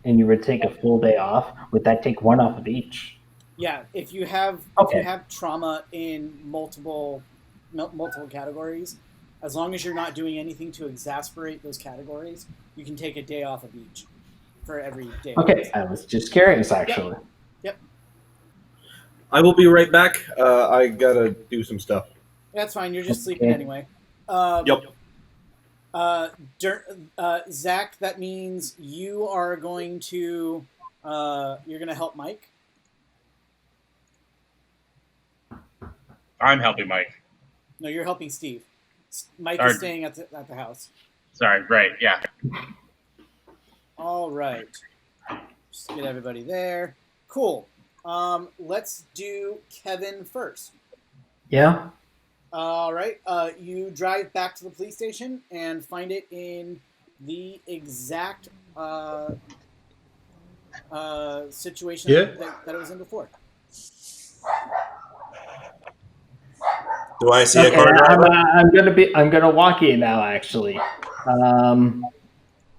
and you would take a full day off, would that take one off of each? Yeah, if you have Okay. trauma in multiple categories, as long as you're not doing anything to exasperate those categories, you can take a day off of each for every day. Okay, I was just curious, actually. I will be right back. I gotta do some stuff. That's fine. You're just sleeping Okay. anyway. Yep. Zach, that means you are going to you're going to help Mike. I'm helping Mike. No, you're helping Steve. Mike Sorry. is staying at the house. Sorry, right? Yeah. All right. Just get everybody there. Cool. Let's do Kevin first. Yeah? All right. You drive back to the police station and find it in the exact situation Yeah. that it was in before. Do I see a Okay, car driver? I'm gonna walk you now, actually.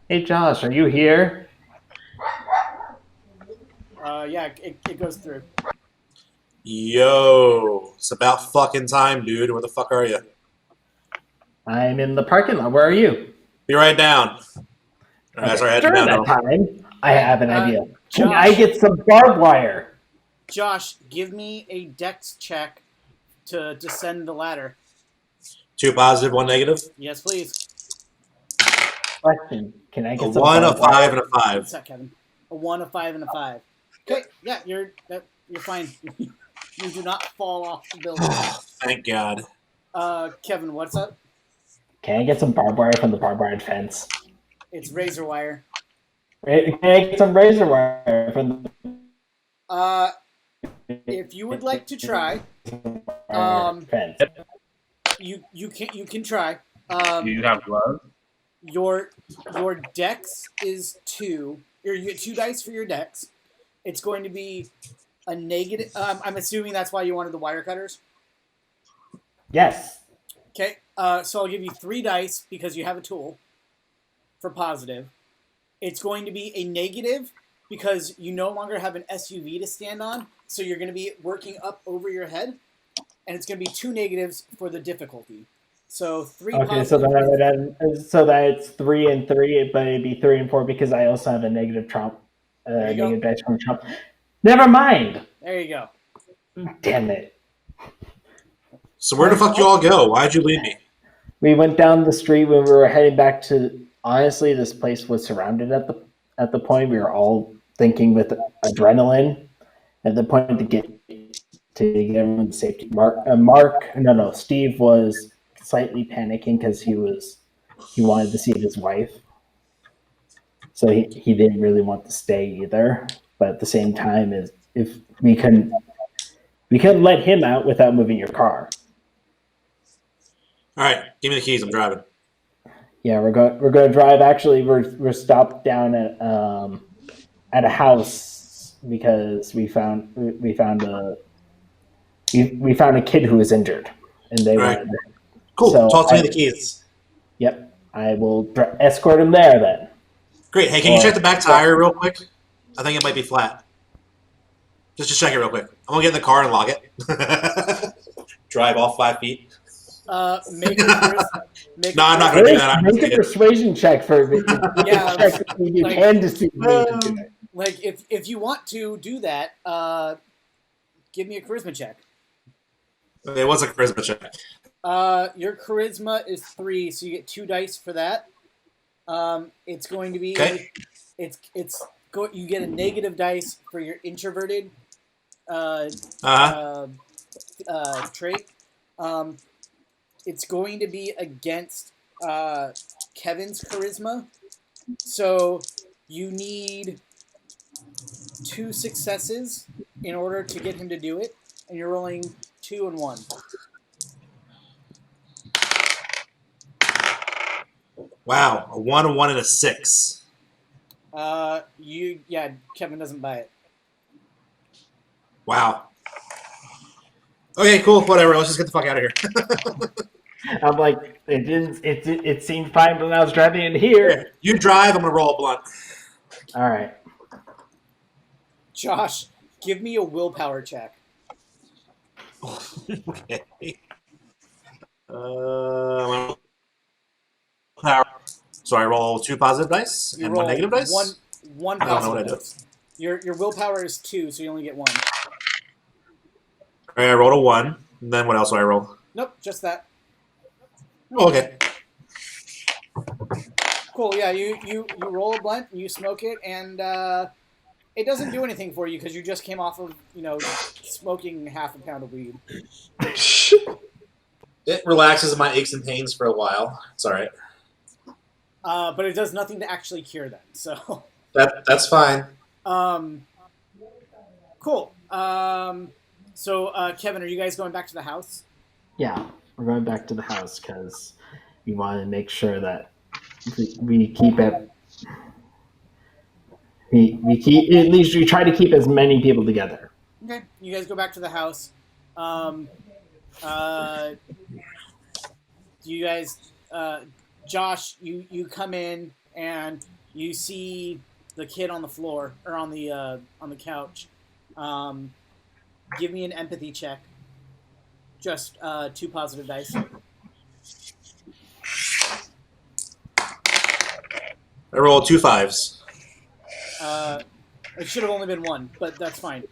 Hey, Josh, are you here? Yeah, it goes through. Yo, it's about fucking time, dude. Where the fuck are you? I'm in the parking lot. Where are you? Be right down. That's our head During down. that time, I have an idea. Can Josh. I get some barbed wire? Josh, give me a dex check to descend the ladder. 2 positive, 1 negative. Yes, please. Question. Can I A get some 1, a barbed wire? 5, and a What's 5. that, Kevin? A 1, a 5, and a 5. Okay, yeah, you're fine. You do not fall off the building. Thank God. Kevin, what's up? Can I get some barbed wire from the barbed wire fence? It's razor wire. Can I get some razor wire from the If you would like to try, fence? you can try. Do you have gloves? Your dex is 2. You get 2 dice for your dex. It's going to be a negative. I'm assuming that's why you wanted the wire cutters. Yes. Okay, so I'll give you 3 dice because you have a tool for positive. It's going to be a negative because you no longer have an SUV to stand on, so you're going to be working up over your head, and it's going to be 2 negatives for the difficulty. So 3 Okay, positive. so that it's 3 and 3, but it'd be 3 and 4 because I also have a negative trump, There you go. negative dice from trump. Never mind. There you go. Damn it. So where the fuck you all go? Why'd you leave me? We went down the street when we were heading back to. Honestly, this place was surrounded at the point. We were all thinking with adrenaline at the point to get everyone to safety. Steve was slightly panicking because he wanted to see his wife, so he didn't really want to stay either. But at the same time, if we couldn't let him out without moving your car. All right, give me the keys. I'm driving. Yeah, we're going to drive. Actually, we're stopped down at a house because we found a kid who was injured, and they Right. wanted. Cool. So Talk to me the keys. Yep, I will escort him there then. Great. Hey, can you check the back tire real quick? I think it might be flat. Just check it real quick. I'm gonna get in the car and lock it. Drive all 5 feet. Make No, I'm not gonna do that. I'm Make just a kidding. persuasion check for me. Yeah, Check if you like- can deceive me to do it. Like, if you want to do that, give me a charisma check. It was a charisma check. Your charisma is 3, so you get 2 dice for that. It's going to be Okay. you get a negative dice for your introverted Uh-huh. trait. It's going to be against Kevin's charisma, so you need 2 successes in order to get him to do it, and you're rolling 2 and 1. Wow, a 1, a 1, and a 6. Kevin doesn't buy it. Wow. Okay, cool. Whatever. Let's just get the fuck out of here. I'm like, it seemed fine when I was driving in here. You drive. I'm gonna roll a blunt. All right. Josh, give me a willpower check. Okay. So I roll 2 positive dice You and roll 1 negative dice. One I don't know what I positive do. dice. Your willpower is 2, so you only get 1. All right, I rolled a 1. And then what else do I roll? Nope, just that. Oh, okay. Cool. Yeah, you roll a blunt, you smoke it, and it doesn't do anything for you because you just came off of smoking half a pound of weed. It relaxes my aches and pains for a while. It's all right. But it does nothing to actually cure them. So. That's fine. Cool. So Kevin, are you guys going back to the house? Yeah, we're going back to the house because we want to make sure that we keep it. We keep at least we try to keep as many people together. Okay. You guys go back to the house. You guys, Josh, you come in and you see the kid on the floor or on the couch. Give me an empathy check. Just 2 positive dice. I rolled 2 5s. It should have only been 1, but that's fine.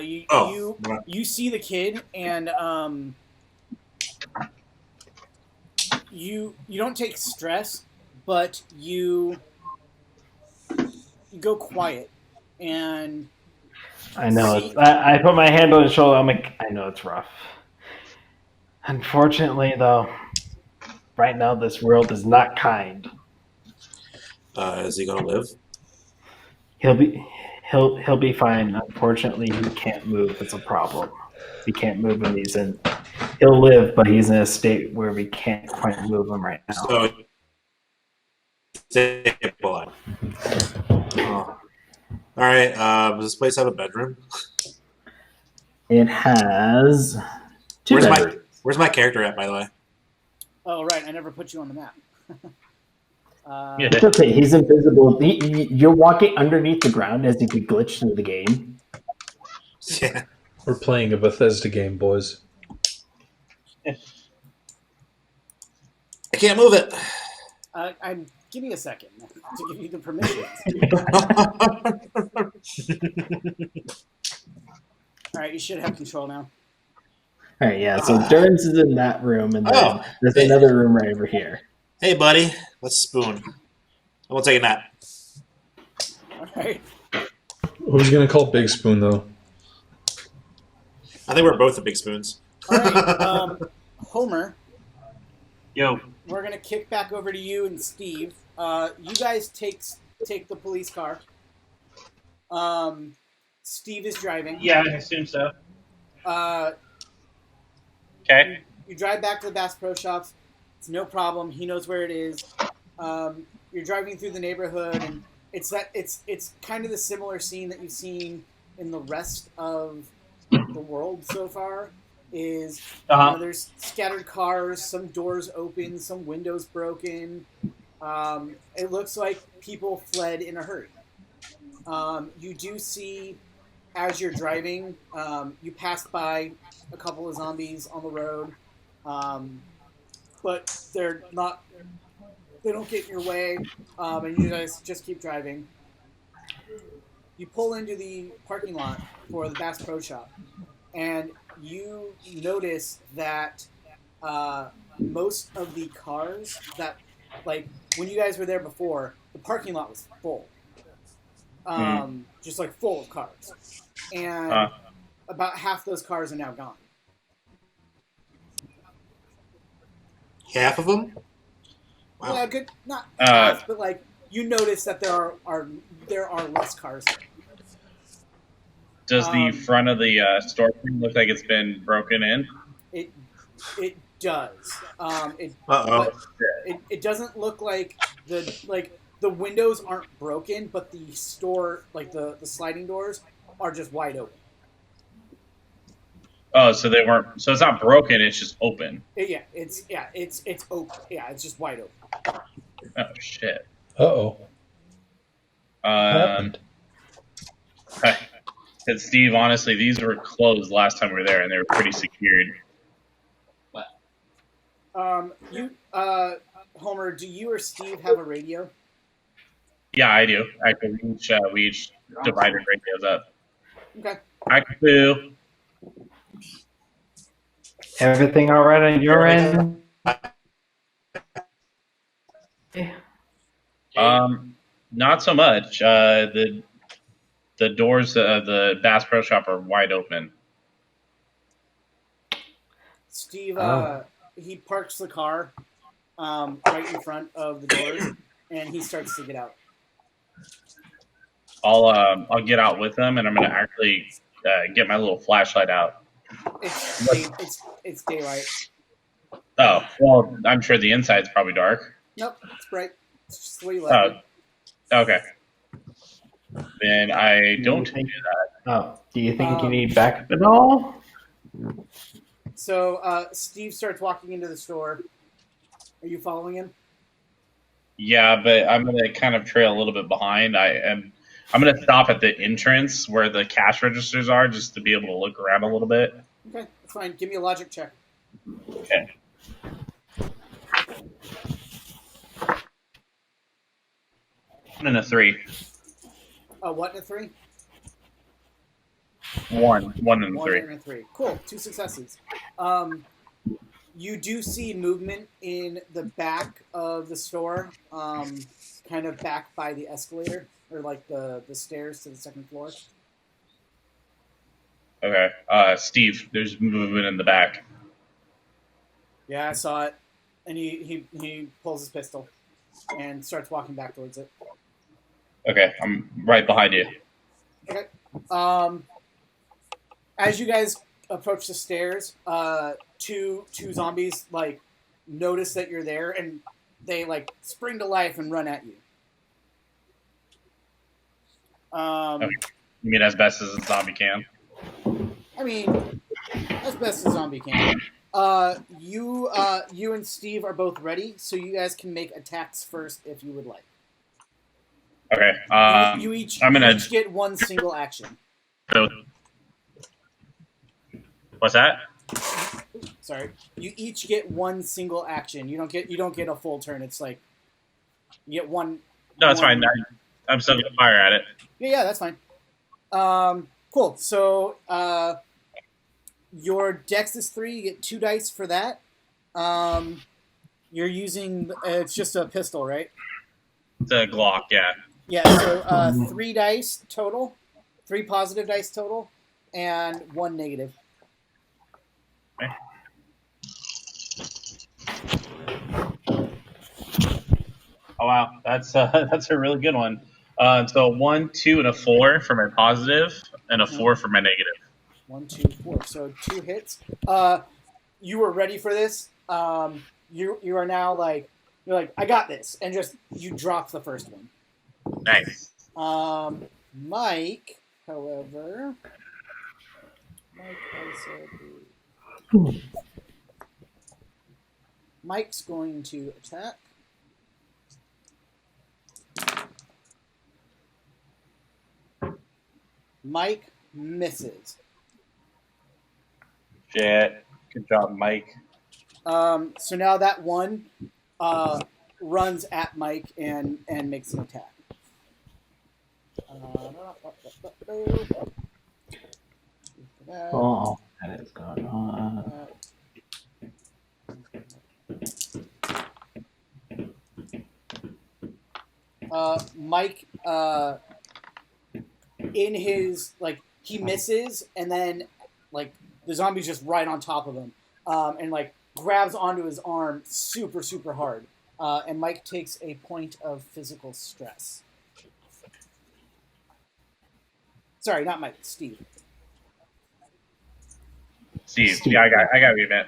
You see the kid and you don't take stress, but you go quiet and I know. I put my hand on his shoulder. I'm like, I know it's rough. Unfortunately, though, right now this world is not kind. Is he gonna live? He'll be fine. Unfortunately, he can't move. It's a problem. He can't move when he's in. He'll live, but he's in a state where we can't quite move him right now. So, stable. Oh. All right. Does this place have a bedroom? It has Two Where's bedrooms. Where's my character at, by the way? Oh, right. I never put you on the map. Yeah. It's okay. He's invisible. You're walking underneath the ground as if you glitch through the game. Yeah. We're playing a Bethesda game, boys. I can't move it. Give me a second to give you the permissions. All right, you should have control now. All right, yeah. So Durns is in that room, and then Oh, there's hey. another room right over here. Hey, buddy. Let's spoon. I'm gonna take a nap. All right. Who's gonna call Big Spoon though? I think we're both the big spoons. All right. Homer, Yo. we're gonna kick back over to you and Steve. You guys take the police car. Steve is driving. Yeah, I assume so. Okay. You drive back to the Bass Pro Shops. It's no problem. He knows where it is. You're driving through the neighborhood, and it's kind of the similar scene that you've seen in the rest of the world so far. Is there's scattered cars, some doors open, some windows broken. It looks like people fled in a hurry. You do see, as you're driving, you pass by a couple of zombies on the road, but they're not. They don't get in your way, and you guys just keep driving. You pull into the parking lot for the Bass Pro Shop, and you notice that most of the cars that, like, when you guys were there before, the parking lot was full. Just like full of cars. And about half those cars are now gone. Half of them? Wow. Yeah, good. Not half, but like you notice that there are less cars there. Does the front of the storefront look like it's been broken in? It does. Uh-oh. It doesn't look like the windows aren't broken, but the store, like the sliding doors, are just wide open. Oh, so they weren't. So it's not broken. It's just open. It's open. Yeah, it's just wide open. Oh shit. Uh-oh. What happened? Said Steve, honestly, these were closed last time we were there, and they were pretty secured. Homer, do you or Steve have a radio? Yeah, I do. Actually, we each divided radios up. Okay. I do. Everything all right on your end? Not so much. The doors of the Bass Pro Shop are wide open. Steve, he parks the car right in front of the doors, and he starts to get out. I'll get out with them, and I'm gonna actually get my little flashlight out. It's daylight. Oh, well, I'm sure the inside's probably dark. Nope, it's bright. It's just the way you left it. Okay. Then I don't do that. Oh, do you think you need backup at all? So Steve starts walking into the store. Are you following him? Yeah, but I'm gonna kind of trail a little bit behind. I'm gonna stop at the entrance where the cash registers are, just to be able to look around a little bit. Okay, that's fine. Give me a logic check. Okay. One and a 3. What and a 3? One and a 3. One and a 3. Cool. 2 successes. You do see movement in the back of the store, kind of back by the escalator, or like the stairs to the second floor. Okay. Steve, there's movement in the back. Yeah, I saw it. And he pulls his pistol and starts walking back towards it. Okay, I'm right behind you. Okay. As you guys approach the stairs, two zombies like notice that you're there, and they like spring to life and run at you. Okay. You mean as best as a zombie can? I mean, as best as zombie can. You and Steve are both ready, so you guys can make attacks first if you would like. Okay. You each get one single action. So, what's that? Sorry, you each get one single action. You don't get a full turn. It's like you get one. No, it's one, fine. I'm still gonna fire at it. Yeah, that's fine. Cool. So, your Dex is 3. You get 2 dice for that. You're using it's just a pistol, right? It's a Glock, yeah. Yeah. So 3 dice total, 3 positive dice total, and 1 negative. Okay. Oh wow, that's a really good one. So 1, 2, and a 4 for my positive, and a 4 for my negative. 1, 2, 4. So 2 hits. You were ready for this. You are now you're like, I got this, and just you drop the first one. Nice. Mike, however, Mike's going to attack. Mike misses. Shit. Good job, Mike. So now that one runs at Mike and makes an attack. Oh, that is going on. Mike, in his he misses, and then the zombie's just right on top of him, and grabs onto his arm super super hard, and Mike takes a point of physical stress. Sorry, not Mike. Steve. Steve. Yeah, I got you, man.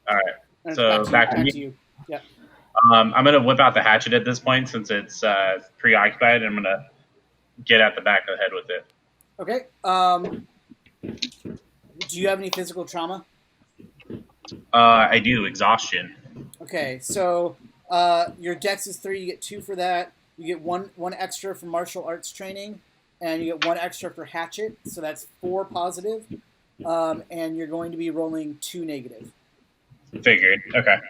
All right. So back to you. Yeah. I'm gonna whip out the hatchet at this point since it's preoccupied, and I'm gonna get at the back of the head with it. Okay. Do you have any physical trauma? I do. Exhaustion. Okay, so your Dex is 3. You get 2 for that. You get one extra for martial arts training, and you get 1 extra for hatchet. So that's 4 positive, and you're going to be rolling 2 negative. Figured. Okay.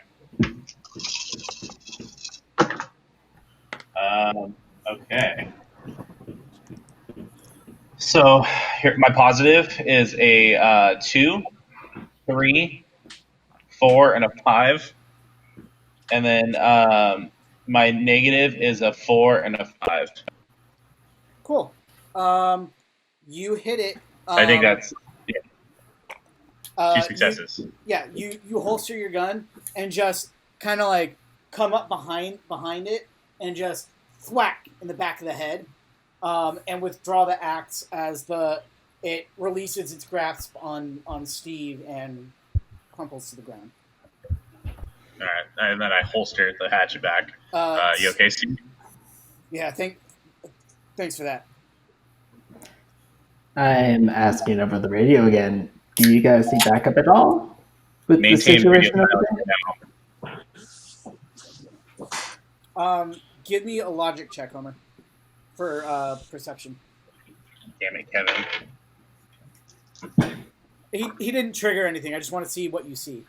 Okay. So here, my positive is a 2, 3, 4, and a 5, and then my negative is a 4 and a 5. Cool. You hit it. I think that's 2 successes. You holster your gun and just kind of come up behind it and just thwack in the back of the head, and withdraw the axe as it releases its grasp on Steve and crumples to the ground. All right, and then I holster the hatchet back. You okay, Steve? Yeah, thanks for that. I'm asking over the radio again. Do you guys need backup at all with the Maintain situation radio over there? Give me a logic check, Homer, for perception. Damn it, Kevin. He didn't trigger anything. I just want to see what you see.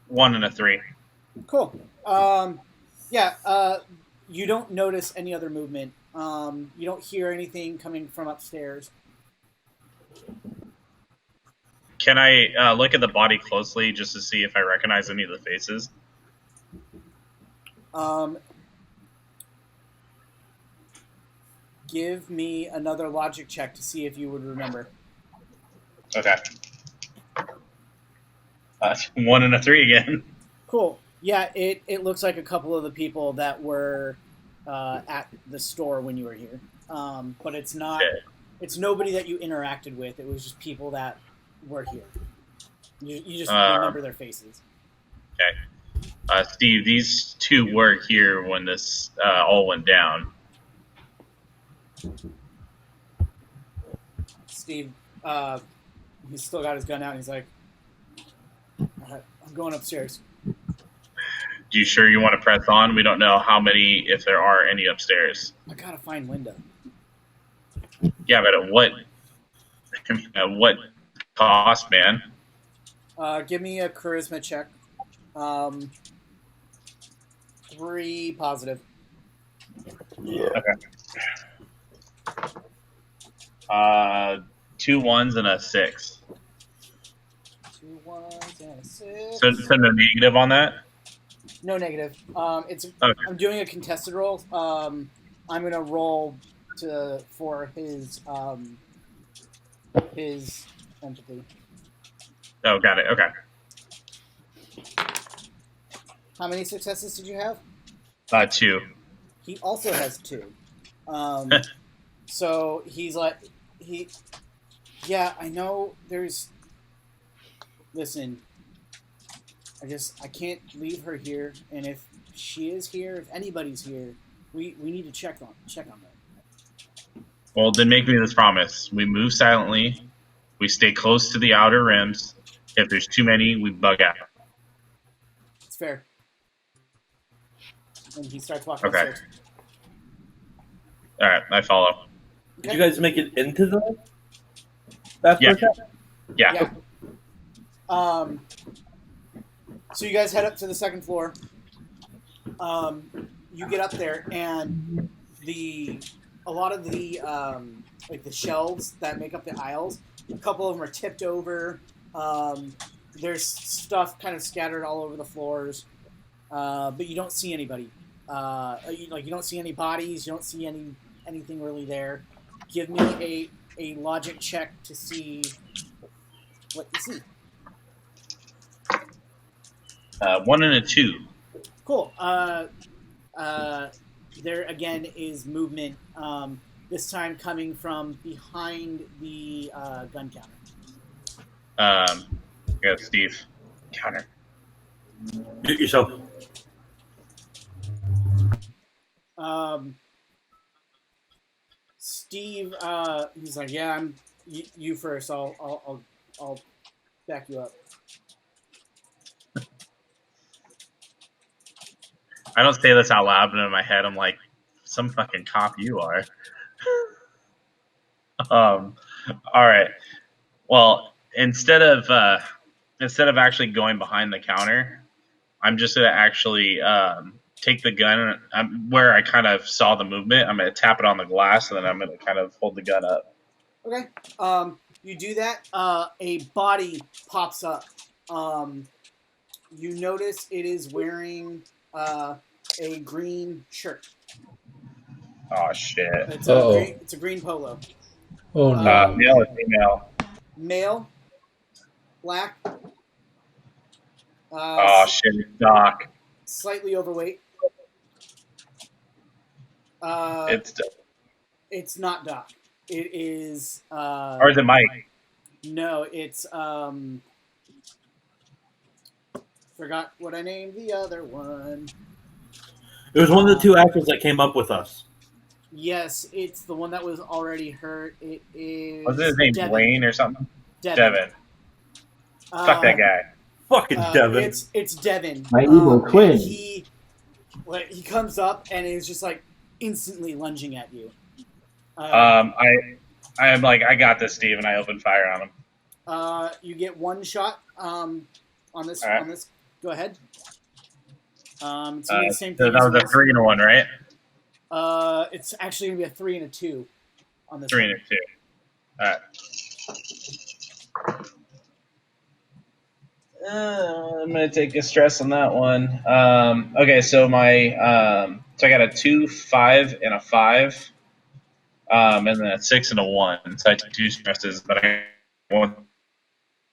1 and a 3. Cool. You don't notice any other movement. You don't hear anything coming from upstairs. Can I look at the body closely just to see if I recognize any of the faces? Give me another logic check to see if you would remember. Okay. 1 and a 3 again. Cool. Yeah, it looks like a couple of the people that were at the store when you were here. But it's not. Okay. It's nobody that you interacted with. It was just people that were here. You just remember their faces. Okay. Steve, these 2 were here when this all went down. Steve, he's still got his gun out. And he's like, "All right, I'm going upstairs." You sure you want to press on? We don't know how many, if there are any upstairs. I gotta find Linda. Yeah, but at what? At what cost, man? Give me a charisma check. 3 positive. Okay. 2 1s and a 6. 2 1s and a 6. So no negative on that. No negative. It's. Okay. I'm doing a contested roll. I'm gonna roll for his empathy. Oh, got it. Okay. How many successes did you have? 2. He also has 2. So he's like, yeah, I know there's, listen, I can't leave her here. And if she is here, if anybody's here, we need to check on her. Well, then make me this promise. We move silently. We stay close to the outer rims. If there's too many, we bug out. It's fair. And he starts walking Okay. upstairs. All right, I follow. Did you guys make it into the bathroom? Yeah. So you guys head up to the second floor. You get up there, and a lot of the like the shelves that make up the aisles, a couple of them are tipped over. There's stuff kind of scattered all over the floors, but you don't see anybody. You don't see any bodies. You don't see anything really there. Give me a logic check to see what you see. 1 and a 2. Cool. There again is movement. This time coming from behind the gun counter. Yeah, Steve. Counter. Do it yourself. Steve, he's like, yeah, you first. I'll back you up. I don't say this out loud, but in my head, I'm like, some fucking cop you are. All right. Well, instead of actually going behind the counter, I'm just gonna actually take the gun where I kind of saw the movement. I'm gonna tap it on the glass, and then I'm gonna kind of hold the gun up. Okay. You do that. A body pops up. You notice it is wearing a green shirt. Oh shit. It's a green polo. Oh no. Male or female? Male. Black. Oh shit, it's Doc. Slightly overweight. It's not Doc. It is. Or is it Mike? No, it's. Forgot what I named the other one. It was one of the 2 actors that came up with us. Yes, it's the one that was already hurt. It is. Was his name Devin. Blaine or something? Devin. Fuck that guy. Fucking Devin. It's Devin. My evil twin. He comes up and is just like instantly lunging at you. I am like, I got this, Steve, and I open fire on him. You get 1 shot on this. All right. On this, go ahead. It's gonna be the same So thing. that was a 3 and a 1, right? It's actually gonna be a 3 and a 2 on this. 3 and a 2. All right. I'm gonna take a stress on that one. Okay, so my so I got a 2, 5, and a 5, and then a 6 and a 1. So I took 2 stresses, but I got 1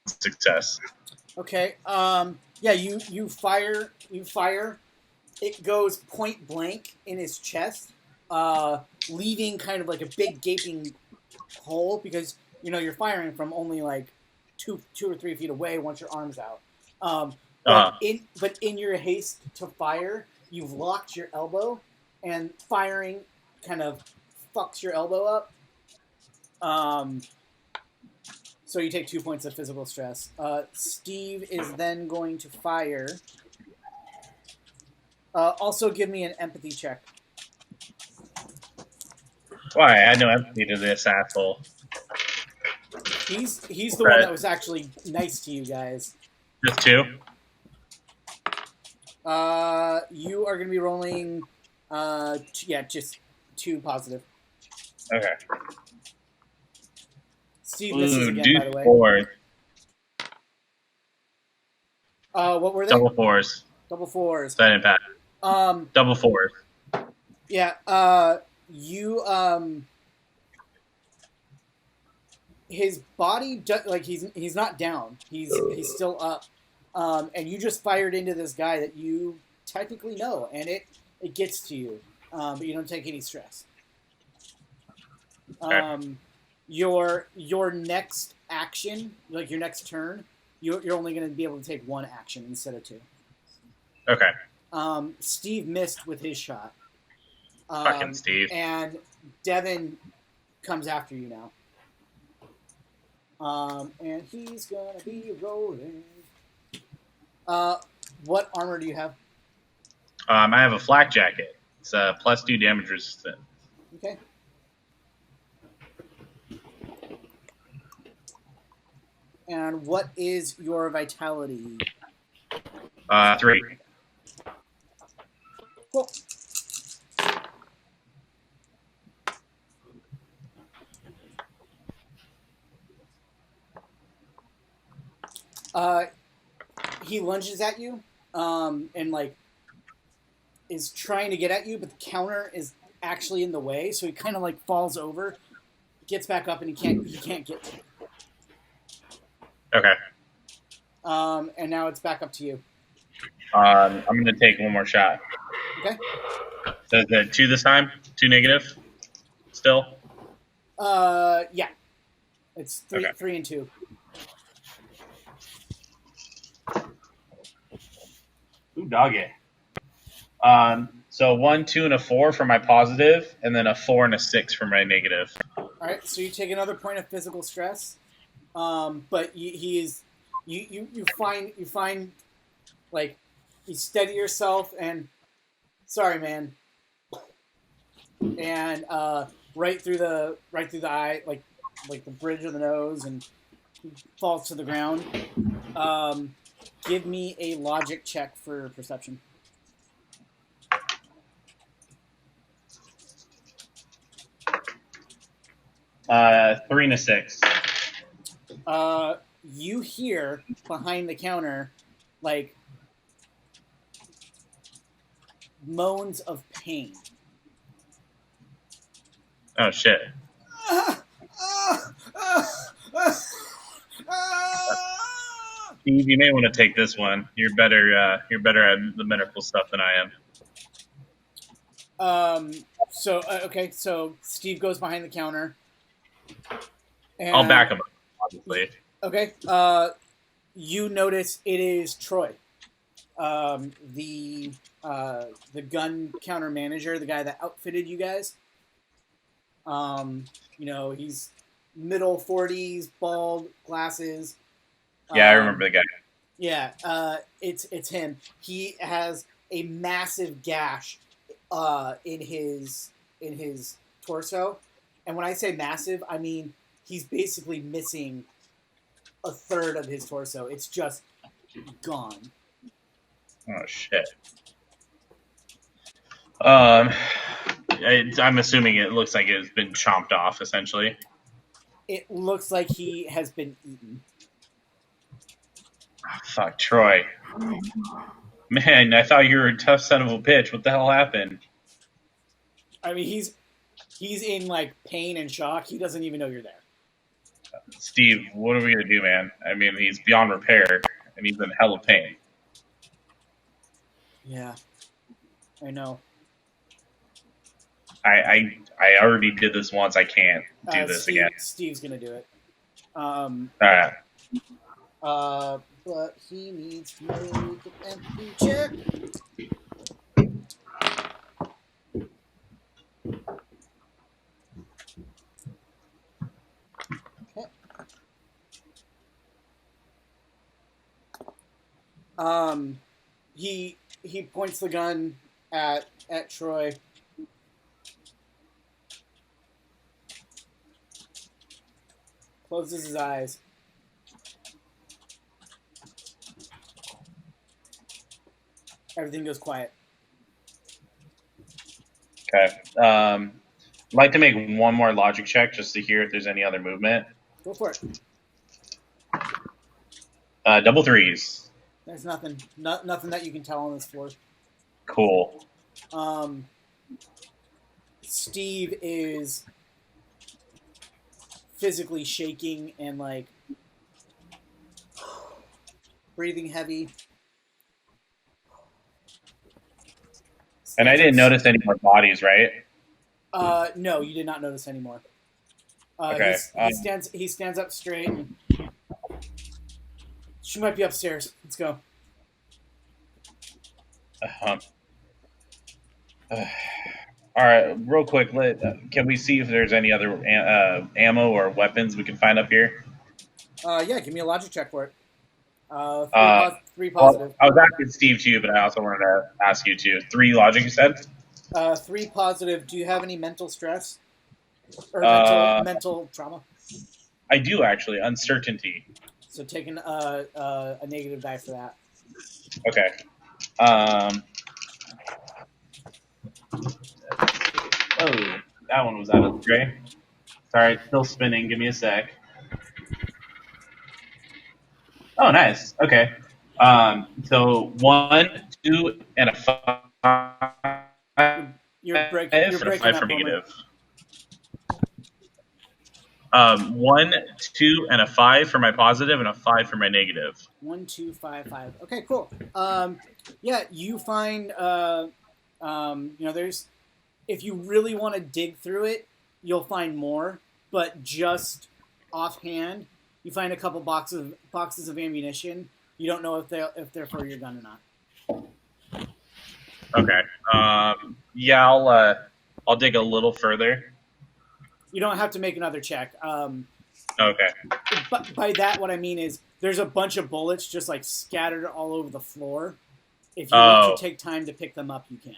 success. Okay. Yeah. You fire. It goes point blank in his chest, leaving kind of like a big gaping hole because you're firing from only like two or 3 feet away once your arm's out. But in your haste to fire, you've locked your elbow, and firing kind of fucks your elbow up. So you take 2 points of physical stress. Steve is then going to fire. Also, give me an empathy check. Why? I had no empathy to this asshole. He's the one that was actually nice to you guys. Just 2? You are going to be rolling. Just 2 positive. Okay. Steve misses again, by the way. 4. What were they? Double 4s. Double 4s. That impact. Double 4s. Yeah. You his body like he's not down. He's still up. And you just fired into this guy that you technically know, and it gets to you, but you don't take any stress. Okay. Your next action, like your next turn, you're only going to be able to take 1 action instead of 2. Okay. Steve missed with his shot. Fucking Steve. And Devin comes after you now. And he's going to be rolling. What armor do you have? I have a flak jacket. It's +2 damage resistant. Okay. And what is your vitality? 3. Cool. He lunges at you, and like is trying to get at you, but the counter is actually in the way, so he kind of like falls over, gets back up, and he can't get to you. Okay. And now it's back up to you. I'm going to take 1 more shot. Okay. So is that 2 this time? 2 negative? Still? Yeah. It's 3, Okay. 3 and 2. Ooh, doggy. So 1, 2, and a 4 for my positive, and then a 4 and a 6 for my negative. All right, so you take another point of physical stress, but you find like you steady yourself and sorry, man, and right through the eye, like the bridge of the nose, and he falls to the ground. Give me a logic check for perception. 3 and a 6. You hear behind the counter, like, moans of pain. Oh shit! Steve, you may want to take this one. You're better at the medical stuff than I am. Okay. So Steve goes behind the counter. And, I'll back him up, obviously. Okay. You notice it is Troy, the gun counter manager, the guy that outfitted you guys. He's middle 40s, bald, glasses. Yeah, I remember the guy. Yeah, it's him. He has a massive gash in his torso, and when I say massive, I mean he's basically missing a third of his torso. It's just gone. Oh shit. I'm assuming it looks like it's been chomped off, essentially. It looks like he has been eaten. Oh, fuck, Troy. Man, I thought you were a tough son of a bitch. What the hell happened? I mean, he's in like pain and shock. He doesn't even know you're there. Steve, what are we gonna do, man? I mean, he's beyond repair, and he's in hell of pain. Yeah, I know. I already did this once. I can't do this again. Steve's gonna do it. Alright. But he needs to make an empathy check. Okay. He points the gun at Troy. Closes his eyes. Everything goes quiet. Okay. I'd like to make one more logic check just to hear if there's any other movement. Go for it. Double threes. There's nothing. Nothing that you can tell on this floor. Cool. Steve is physically shaking and like breathing heavy. And I didn't notice any more bodies, right? No, you did not notice anymore. Okay. He stands up straight. And she might be upstairs. Let's go. All right, real quick. Can we see if there's any other ammo or weapons we can find up here? Yeah, give me a logic check for it. Three Well, positive. I was asking Steve too, but I also wanted to ask you too. 3 logic, you said? 3 positive. Do you have any mental stress or mental trauma? I do actually. Uncertainty. So taking a negative die for that. Okay. Oh, that one was out of the tray. Sorry, it's still spinning. Give me a sec. Oh, nice. Okay. So 1, 2, and a 5. You're breaking And a 5 up for on me. negative. 1, 2, and a 5 for my positive, and a 5 for my negative. 1, 2, 5, 5. Okay, cool. Yeah, you find there's if you really want to dig through it, you'll find more. But just offhand, you find a couple boxes of ammunition. You don't know if they're for your gun or not. Okay. Yeah, I'll dig a little further. You don't have to make another check. Okay. But by that, what I mean is there's a bunch of bullets just like scattered all over the floor. If you want to take time to pick them up, you can.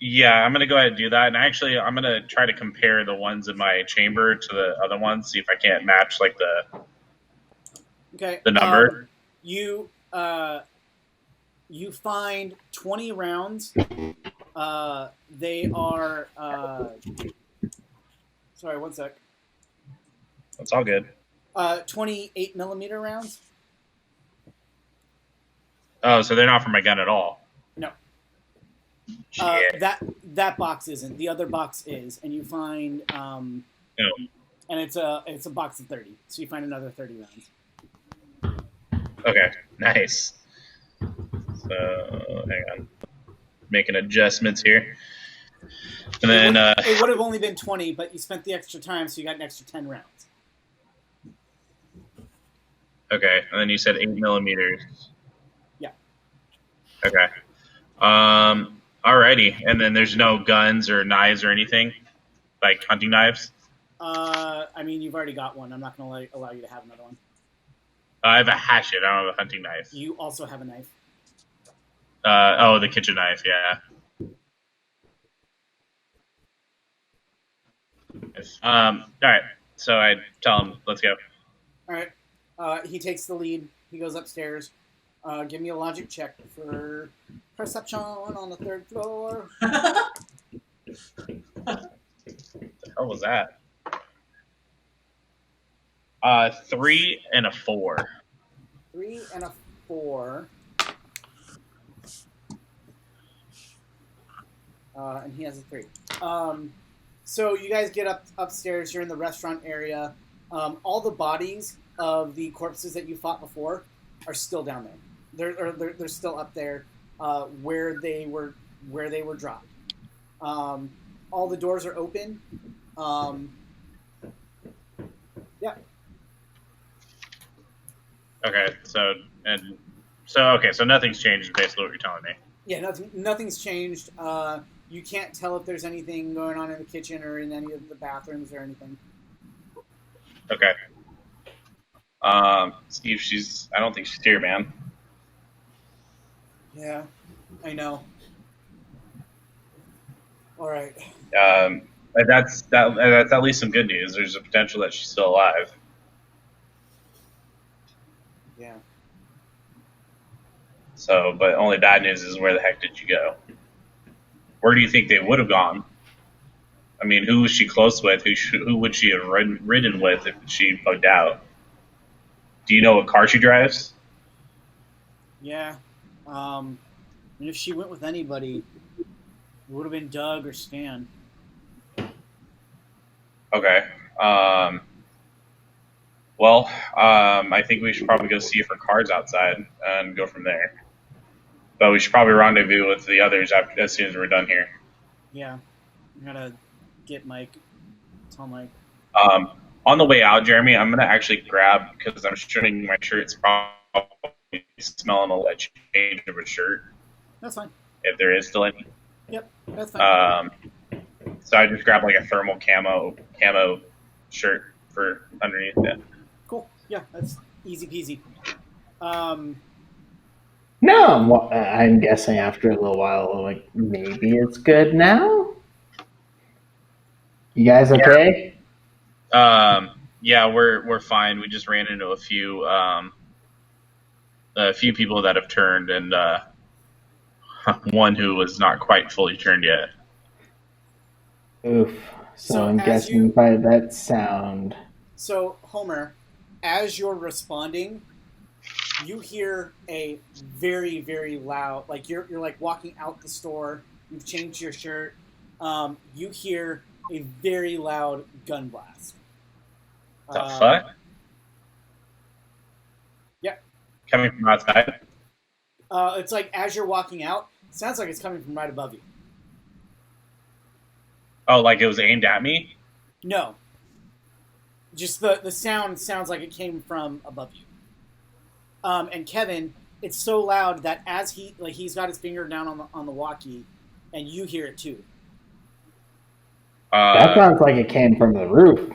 Yeah, I'm gonna go ahead and do that, and actually, I'm gonna try to compare the ones in my chamber to the other ones, see if I can't match like the number. You find 20 rounds. They are. Sorry, one sec. That's all good. 28 millimeter rounds. Oh, so they're not for my gun at all. No. Shit. That box isn't. The other box is, and you find and it's a box of 30. So you find another 30 rounds. Okay, nice. So hang on, making adjustments here, and then it would have only been 20, but you spent the extra time, so you got an extra 10 rounds. okay, and then you said 8 millimeters. Yeah. Okay. Alrighty, and then there's no guns or knives or anything, like hunting knives. I mean, you've already got one. I'm not going to allow you to have another one. I have a hatchet. I don't have a hunting knife. You also have a knife. The kitchen knife. Yeah. All right. So I tell him, let's go. All right. He takes the lead. He goes upstairs. Give me a logic check for perception on the 3rd floor. What the hell was that? 3 and a 4. 3 and a 4. And he has a 3. So you guys get upstairs. You're in the restaurant area. All the bodies of the corpses that you fought before are still down there. They're still up there where they were dropped. All the doors are open. Yeah. Okay. So nothing's changed. Is basically what you're telling me. Yeah. Nothing's changed. You can't tell if there's anything going on in the kitchen or in any of the bathrooms or anything. Okay. Steve, I don't think she's here, man. Yeah, I know. All right. But that's at least some good news. There's a potential that she's still alive. Yeah. So, but only bad news is where the heck did you go? Where do you think they would have gone? I mean, who was she close with? Who would she have ridden with if she bugged out? Do you know what car she drives? Yeah. And if she went with anybody, it would have been Doug or Stan. Okay. I think we should probably go see if her car's outside and go from there. But we should probably rendezvous with the others as soon as we're done here. Yeah. I gotta get Mike. Tell Mike. On the way out, Jeremy, I'm gonna actually grab because I'm shirting my shirt. It's probably smelling a change of a shirt That's fine. if there is still any. Yep, that's fine. So I just grabbed like a thermal camo shirt for underneath it. Cool. Yeah, that's easy peasy. No, I'm guessing after a little while, like maybe it's good now. You guys okay? Yeah, we're fine. We just ran into a few people that have turned, and one who was not quite fully turned yet. Oof. So I'm as guessing by that sound. So Homer, as you're responding, you hear a very, very loud, like you're like walking out the store. You've changed your shirt. You hear a very loud gun blast. The fuck? Yeah. Coming from outside? It's like as you're walking out, it sounds like it's coming from right above you. Oh, like it was aimed at me? No. Just the sound sounds like it came from above you. And Kevin, it's so loud that as he's got his finger down on the walkie, and you hear it too. That sounds like it came from the roof.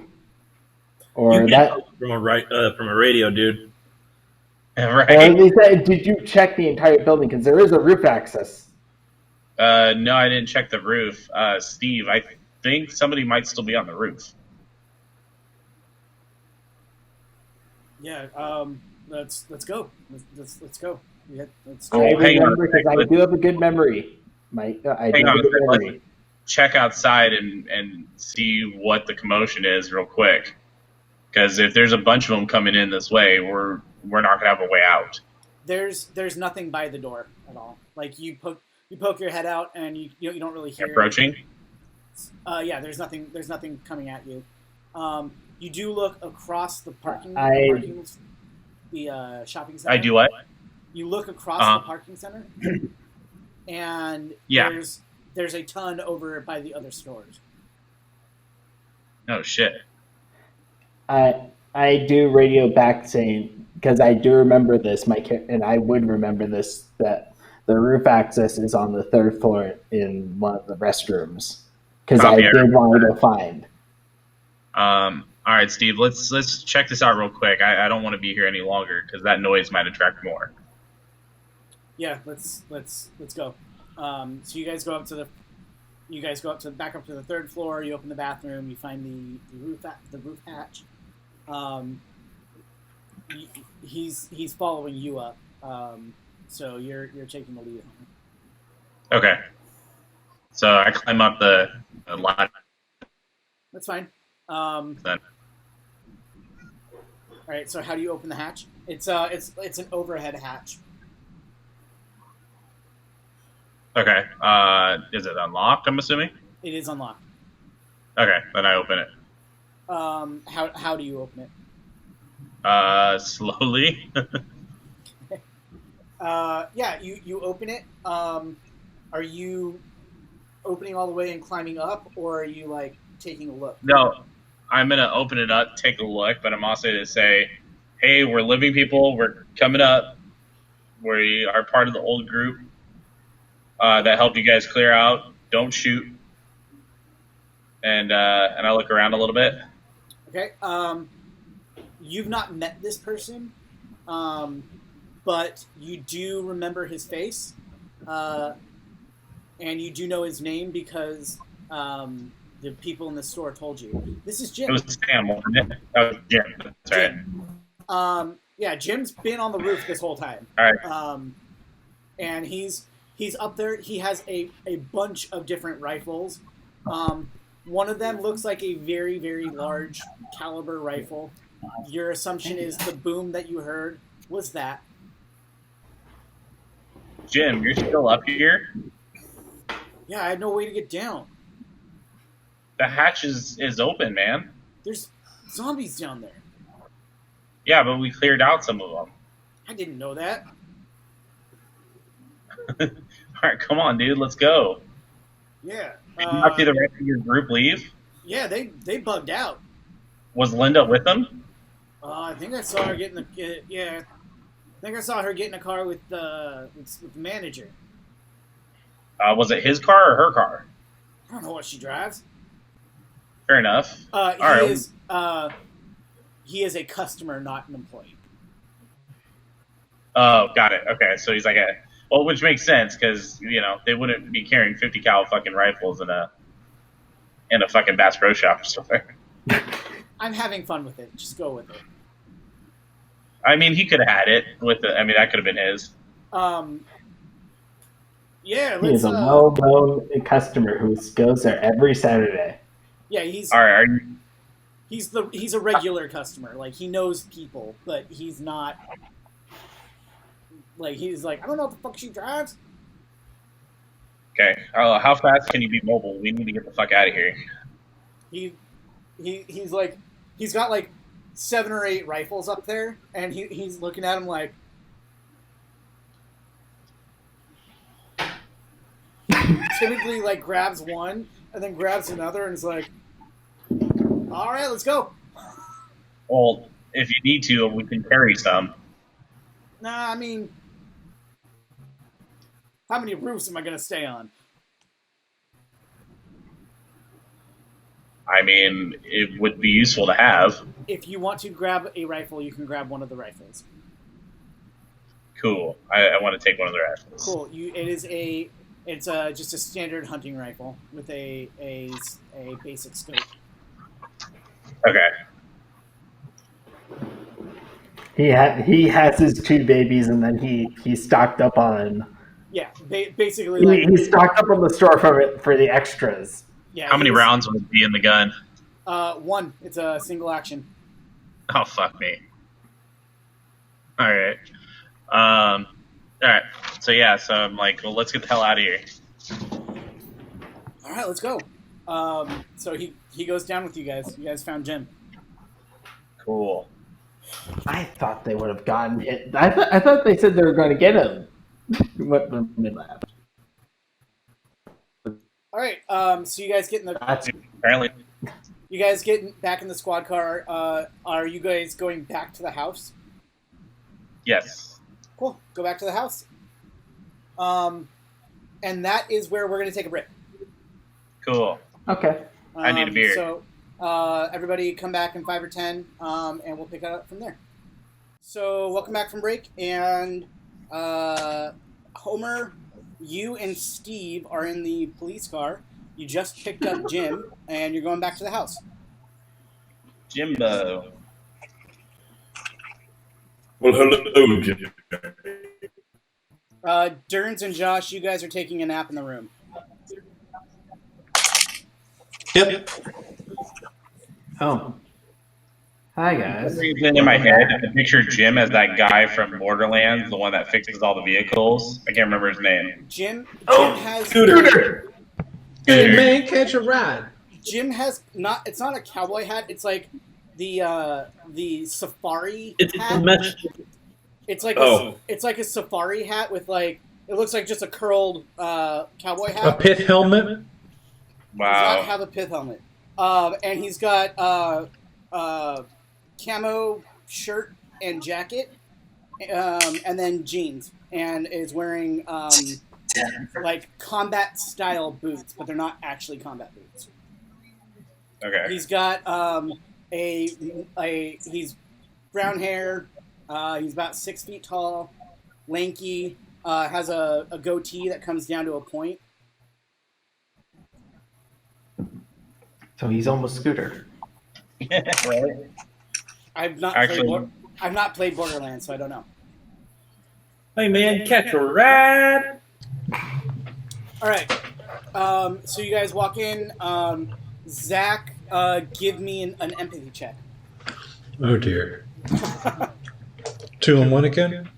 Or You that from a radio, dude. Right. or they said, did you check the entire building? Because there is a roof access. No, I didn't check the roof. Steve, I think somebody might still be on the roof. Yeah. Let's go. Let's go. Yeah, let's Oh, I hang on a remember because sec. I do have a good memory. I do Hang have on a a good sec. memory. Check outside and see what the commotion is real quick. Because if there's a bunch of them coming in this way, we're not gonna have a way out. There's nothing by the door at all. Like you poke your head out and you don't really hear Approaching. Yeah, there's nothing coming at you. You do look across the shopping center. I do what? You look across the parking center, and Yeah. there's a ton over by the other stores. Oh shit. I do radio back saying, because I do remember this, and I would remember this, that the roof access is on the third floor in one of the restrooms. Because I did want to go find. All right, Steve. Let's check this out real quick. I don't want to be here any longer because that noise might attract more. Yeah, let's go. So you guys go up to back up to the third floor. You open the bathroom. You find the roof hatch. He's following you up. So you're taking the lead. Okay. So I climb up the ladder. That's fine. Then. All right. So how do you open the hatch? It's an overhead hatch. Okay. Is it unlocked? I'm assuming. It is unlocked. Okay. Then I open it. How do you open it? Slowly. Yeah. You open it. Are you opening all the way and climbing up, or are you like taking a look? No, I'm gonna open it up, take a look, but I'm also gonna say, "Hey, we're living people. We're coming up. We are part of the old group that helped you guys clear out. Don't shoot." And I look around a little bit. Okay. You've not met this person, but you do remember his face. and you do know his name because the people in the store told you. This is Jim. It was Sam, wasn't it? That was Jim. That's right. Yeah, Jim's been on the roof this whole time. All right. And he's up there. He has a bunch of different rifles. One of them looks like a very, very large caliber rifle. Your assumption is the boom that you heard was that. Jim, you're still up here? Yeah, I had no way to get down. The hatch is open, man. There's zombies down there. Yeah, but we cleared out some of them. I didn't know that. All right, come on, dude. Let's go. Yeah. Did you not see the rest of your group leave? Yeah, they bugged out. Was Linda with them? I think I saw her get in the yeah. I think I saw her get in a car with the manager. Was it his car or her car? I don't know what she drives. Fair enough. He is a customer, not an employee. Oh, got it. Okay, so he's like which makes sense because they wouldn't be carrying 50 cal fucking rifles in a fucking Bass Pro Shop or something. I'm having fun with it. Just go with it. I mean, he could have had it with the. I mean, that could have been his. Yeah, He is a well-known customer who goes there every Saturday. Yeah, he's All right. he's a regular customer. Like, he knows people, but he's not. Like, he's like, I don't know what the fuck she drives. Okay. How fast can you be mobile? We need to get the fuck out of here. He's like, he's got like 7 or 8 rifles up there, and he's looking at him like. Typically, like, grabs one and then grabs another and is like, all right, let's go. Well, if you need to, we can carry some. Nah, I mean, how many roofs am I going to stay on? I mean, it would be useful to have. If you want to grab a rifle, you can grab one of the rifles. Cool. I want to take one of the rifles. Cool. It's just a standard hunting rifle with a basic scope. Okay. He has his 2 babies, and then he stocked up on. Yeah, basically. Like, he stocked up on the store for the extras. Yeah. How many rounds would be in the gun? 1. It's a single action. Oh, fuck me. All right. All right. So I'm like, well, let's get the hell out of here. All right, let's go. So he goes down with you guys. You guys found Jim. Cool. I thought they would have gotten it. I thought they said they were going to get him. When they left. All right. So you guys get in the. Apparently. You guys get back in the squad car. Are you guys going back to the house? Yes. Cool. Go back to the house. And that is where we're going to take a break. Cool. Okay. I need a beer. So everybody come back in 5 or 10, and we'll pick it up from there. So welcome back from break, and Homer, you and Steve are in the police car. You just picked up Jim, and you're going back to the house. Jimbo. Well, hello, Jim. Durns and Josh, you guys are taking a nap in the room. Yep. Oh. Hi, guys. In my head, I picture Jim as that guy from Borderlands, the one that fixes all the vehicles. I can't remember his name. Jim has Scooter. Hey man, catch a ride. Jim has not. It's not a cowboy hat. It's like the safari It's hat. a mesh. It's like Oh. it's like a safari hat with like it looks like just a curled cowboy hat. A pith helmet. Does Wow. not have a pith helmet. And he's got camo shirt and jacket, and then jeans, and is wearing like combat style boots, but they're not actually combat boots. Okay. He's got he's brown hair. He's about 6 feet tall, lanky. has a goatee that comes down to a point. So he's almost Scooter. Right. I've not played Borderlands, so I don't know. Hey man, catch a ride. All right. So you guys walk in. Zach, give me an empathy check. Oh dear. 2 and 1 again?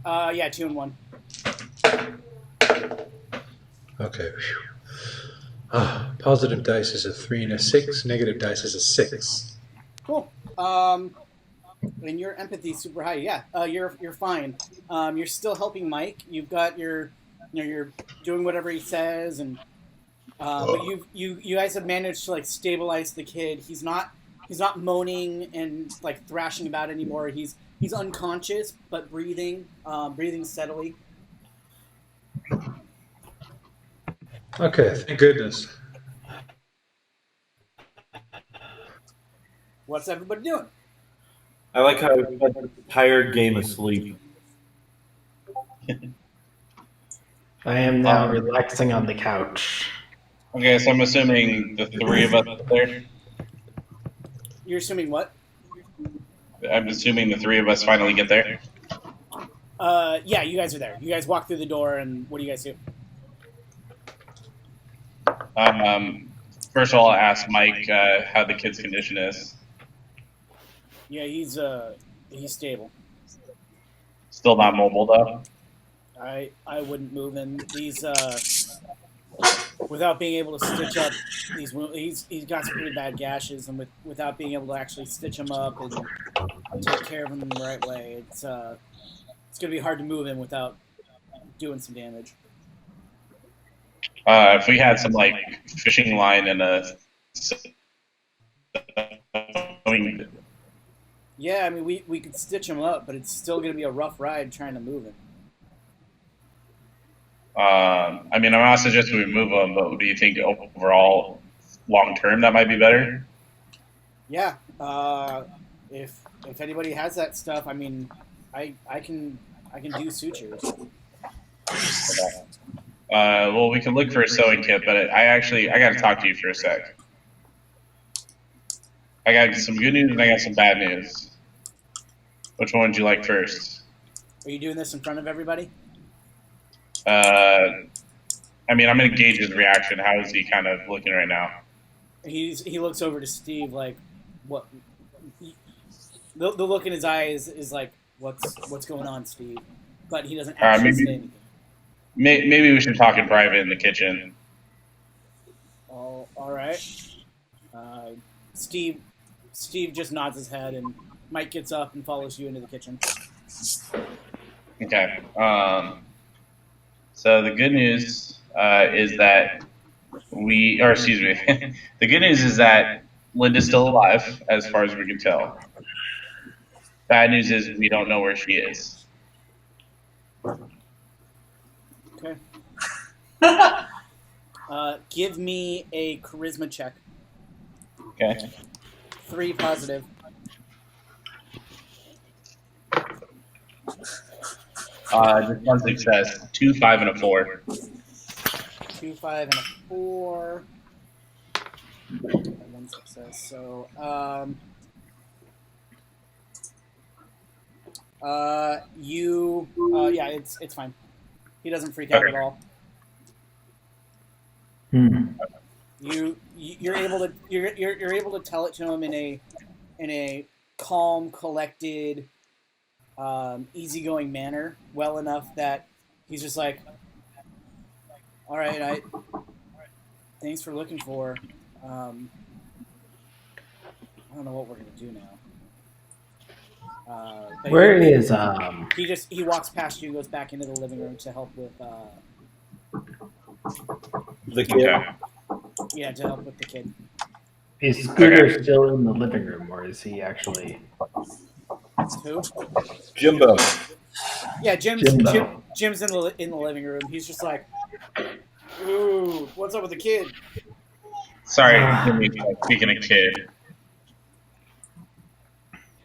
Yeah, 2 and 1. Okay. Positive dice is a 3 and a 6. Negative dice is a 6. Cool. And your empathy is super high. Yeah, you're fine. You're still helping Mike. You've got you're doing whatever he says, and but you guys have managed to like stabilize the kid. He's not moaning and like thrashing about anymore. He's unconscious but breathing steadily. Okay, thank goodness. What's everybody doing? I like how it's a tired game of sleep. I am now relaxing on the couch. Okay, so I'm assuming the 3 of us are there. You're assuming what? I'm assuming the 3 of us finally get there. Yeah, you guys are there. You guys walk through the door, and what do you guys do? First of all, I'll ask Mike how the kid's condition is. Yeah, he's stable. Still not mobile though. I wouldn't move him. He's without being able to stitch up these wounds. He's got some pretty bad gashes, and without being able to actually stitch them up and take care of him the right way, it's gonna be hard to move him without doing some damage. If we had some like fishing line and a Yeah, I mean we could stitch him up, but it's still gonna be a rough ride trying to move him. I mean, I'm not suggesting we move them, but do you think overall, long term, that might be better? Yeah, if anybody has that stuff, I mean, I can do sutures. Well, we can look for a sewing kit, but I got to talk to you for a sec. I got some good news and I got some bad news. Which one would you like first? Are you doing this in front of everybody? I mean, I'm going to gauge his reaction. How is he kind of looking right now? He looks over to Steve like, what? The look in his eyes is like, what's going on, Steve? But he doesn't actually say anything. Maybe we should talk in private in the kitchen. All right. Steve just nods his head, and Mike gets up and follows you into the kitchen. Okay. So the good news is that the good news is that Linda's still alive, as far as we can tell. Bad news is we don't know where she is. Okay. Give me a charisma check. Okay. 3 positive. Just one success. 2, 5, and a 4. 2, 5, and a 4. 1 success. So, yeah, it's fine. He doesn't freak out at all. You're able to tell it to him in a calm, collected, easygoing manner, well enough that he's just like, all right, thanks for looking for. I don't know what we're gonna do now. Where is he walks past you, goes back into the living room to help with The kid. yeah, to help with the kid. Is Scooter still in the living room, or is he actually? Who? Jimbo. Yeah, Jim's Jimbo. Jim's in the living room. He's just like, ooh, what's up with the kid? Sorry, speaking of kid.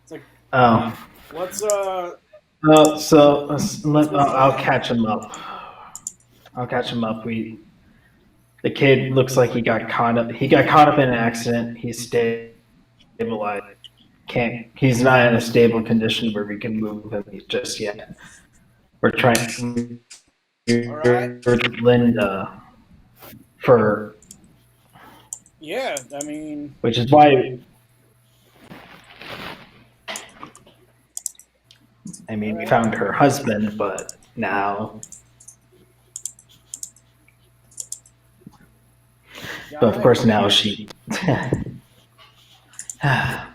It's like, Oh, what's I'll catch him up. I'll catch him up. The kid looks like he got caught up. He got caught up in an accident. He's stabilized. He's not in a stable condition where we can move him just yet. We're trying. Alright. Linda for. Yeah, I mean, Which is why. I mean, we found her husband, but now. But of course, now she. I'm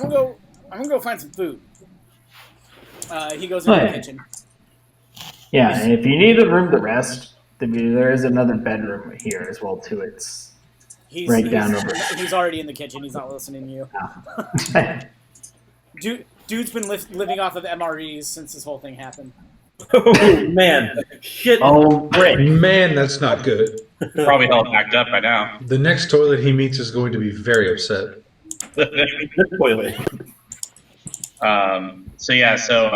gonna go find some food. He goes into the kitchen. Yeah, and if you need a room to rest, there is another bedroom here as well too. It's down over. He's already in the kitchen. He's not listening to you. Dude's been living off of MREs since this whole thing happened. Oh man, shit! Oh, Man, that's not good. Probably all backed up by now. The next toilet he meets is going to be very upset. Toilet. So yeah, so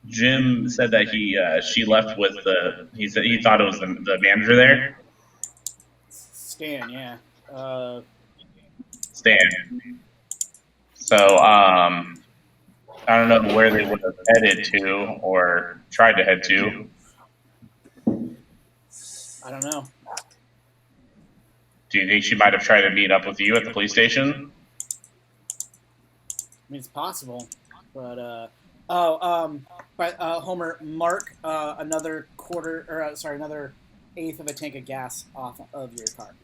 Jim said that she left with he said he thought it was the manager there. Stan, yeah. Stan. So I don't know where they would have headed to or tried to head to. I don't know. Do you think she might have tried to meet up with you at the police station? I mean, it's possible, but Homer, mark another another eighth of a tank of gas off of your car.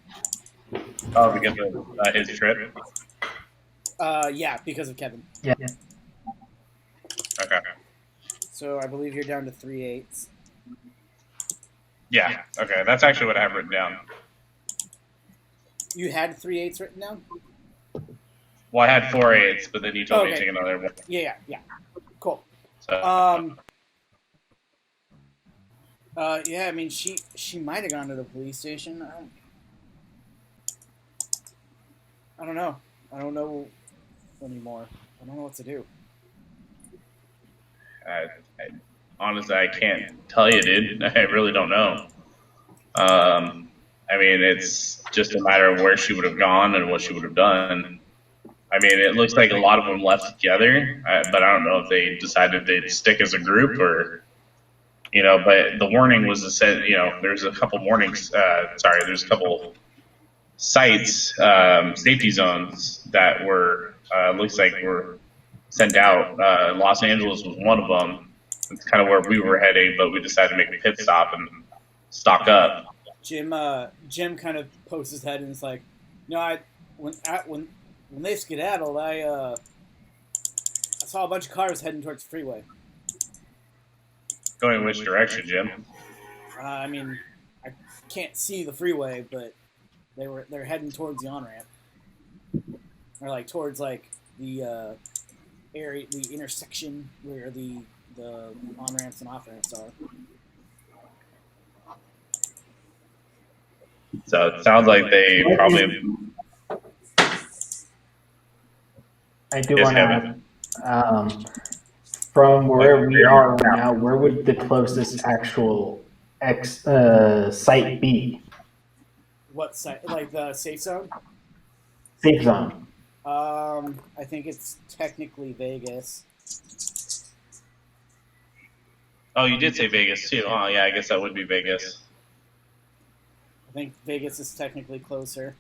Oh, because of his trip. Yeah, because of Kevin. Yeah. Okay. So I believe you're down to 3/8. Yeah. Okay, that's actually what I have written down. You had 3/8 written down? Well, I had 4/8, but then you told me to Okay. take another one. Yeah. Cool. So, Yeah, I mean, she might have gone to the police station. I don't know. I don't know anymore. I don't know what to do. honestly, I can't tell you, dude. I really don't know. I mean, it's just a matter of where she would have gone and what she would have done. I mean, it looks like a lot of them left together, but I don't know if they decided they'd stick as a group or, but the warning was to say, there's a couple warnings, there's a couple sites, safety zones that were, looks like were sent out. Los Angeles was one of them. It's kind of where we were heading, but we decided to make a pit stop and stock up. Jim kind of pokes his head and is like, when they skedaddled, I saw a bunch of cars heading towards the freeway. Going which direction, Jim? I mean, I can't see the freeway, but they're heading towards the on ramp, or like towards like the area, the intersection where the on ramps and off ramps are. So it sounds like they probably. I do Yes, want Kevin. to from where we are right now, where would the closest actual site be? What site? Like the safe zone? Safe zone. I think it's technically Vegas. Oh, you did say Vegas too. Oh, yeah, I guess that would be Vegas. I think Vegas is technically closer.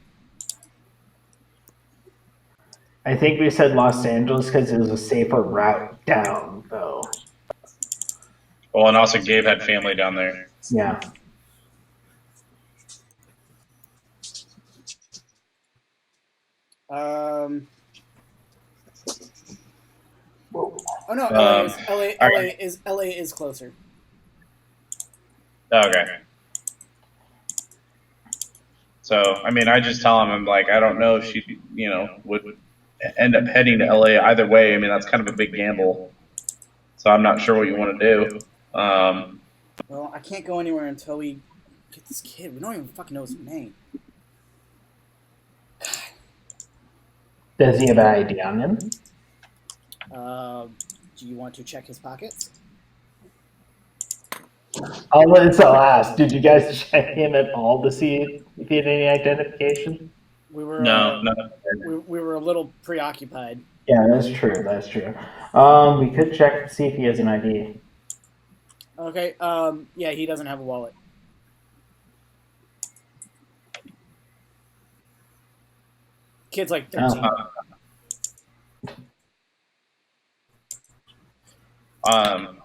I think we said Los Angeles because it was a safer route down, though. Well, and also Gabe had family down there. Yeah. Oh no, LA is closer. Okay. So, I mean, I just tell him, I'm like, I don't know if she, would end up heading to LA either way. I mean, that's kind of a big gamble. So I'm not sure what you want to do. Well, I can't go anywhere until we Get this kid. We don't even fucking know his name. Does he have an ID on him? Do you want to check his pockets? I'll ask. Did you guys check him at all to see if he had any identification? We were No. we were a little preoccupied. Yeah, that's true. That's true. We could check to see if he has an ID. Okay. Yeah, he doesn't have a wallet. Kid's like 13.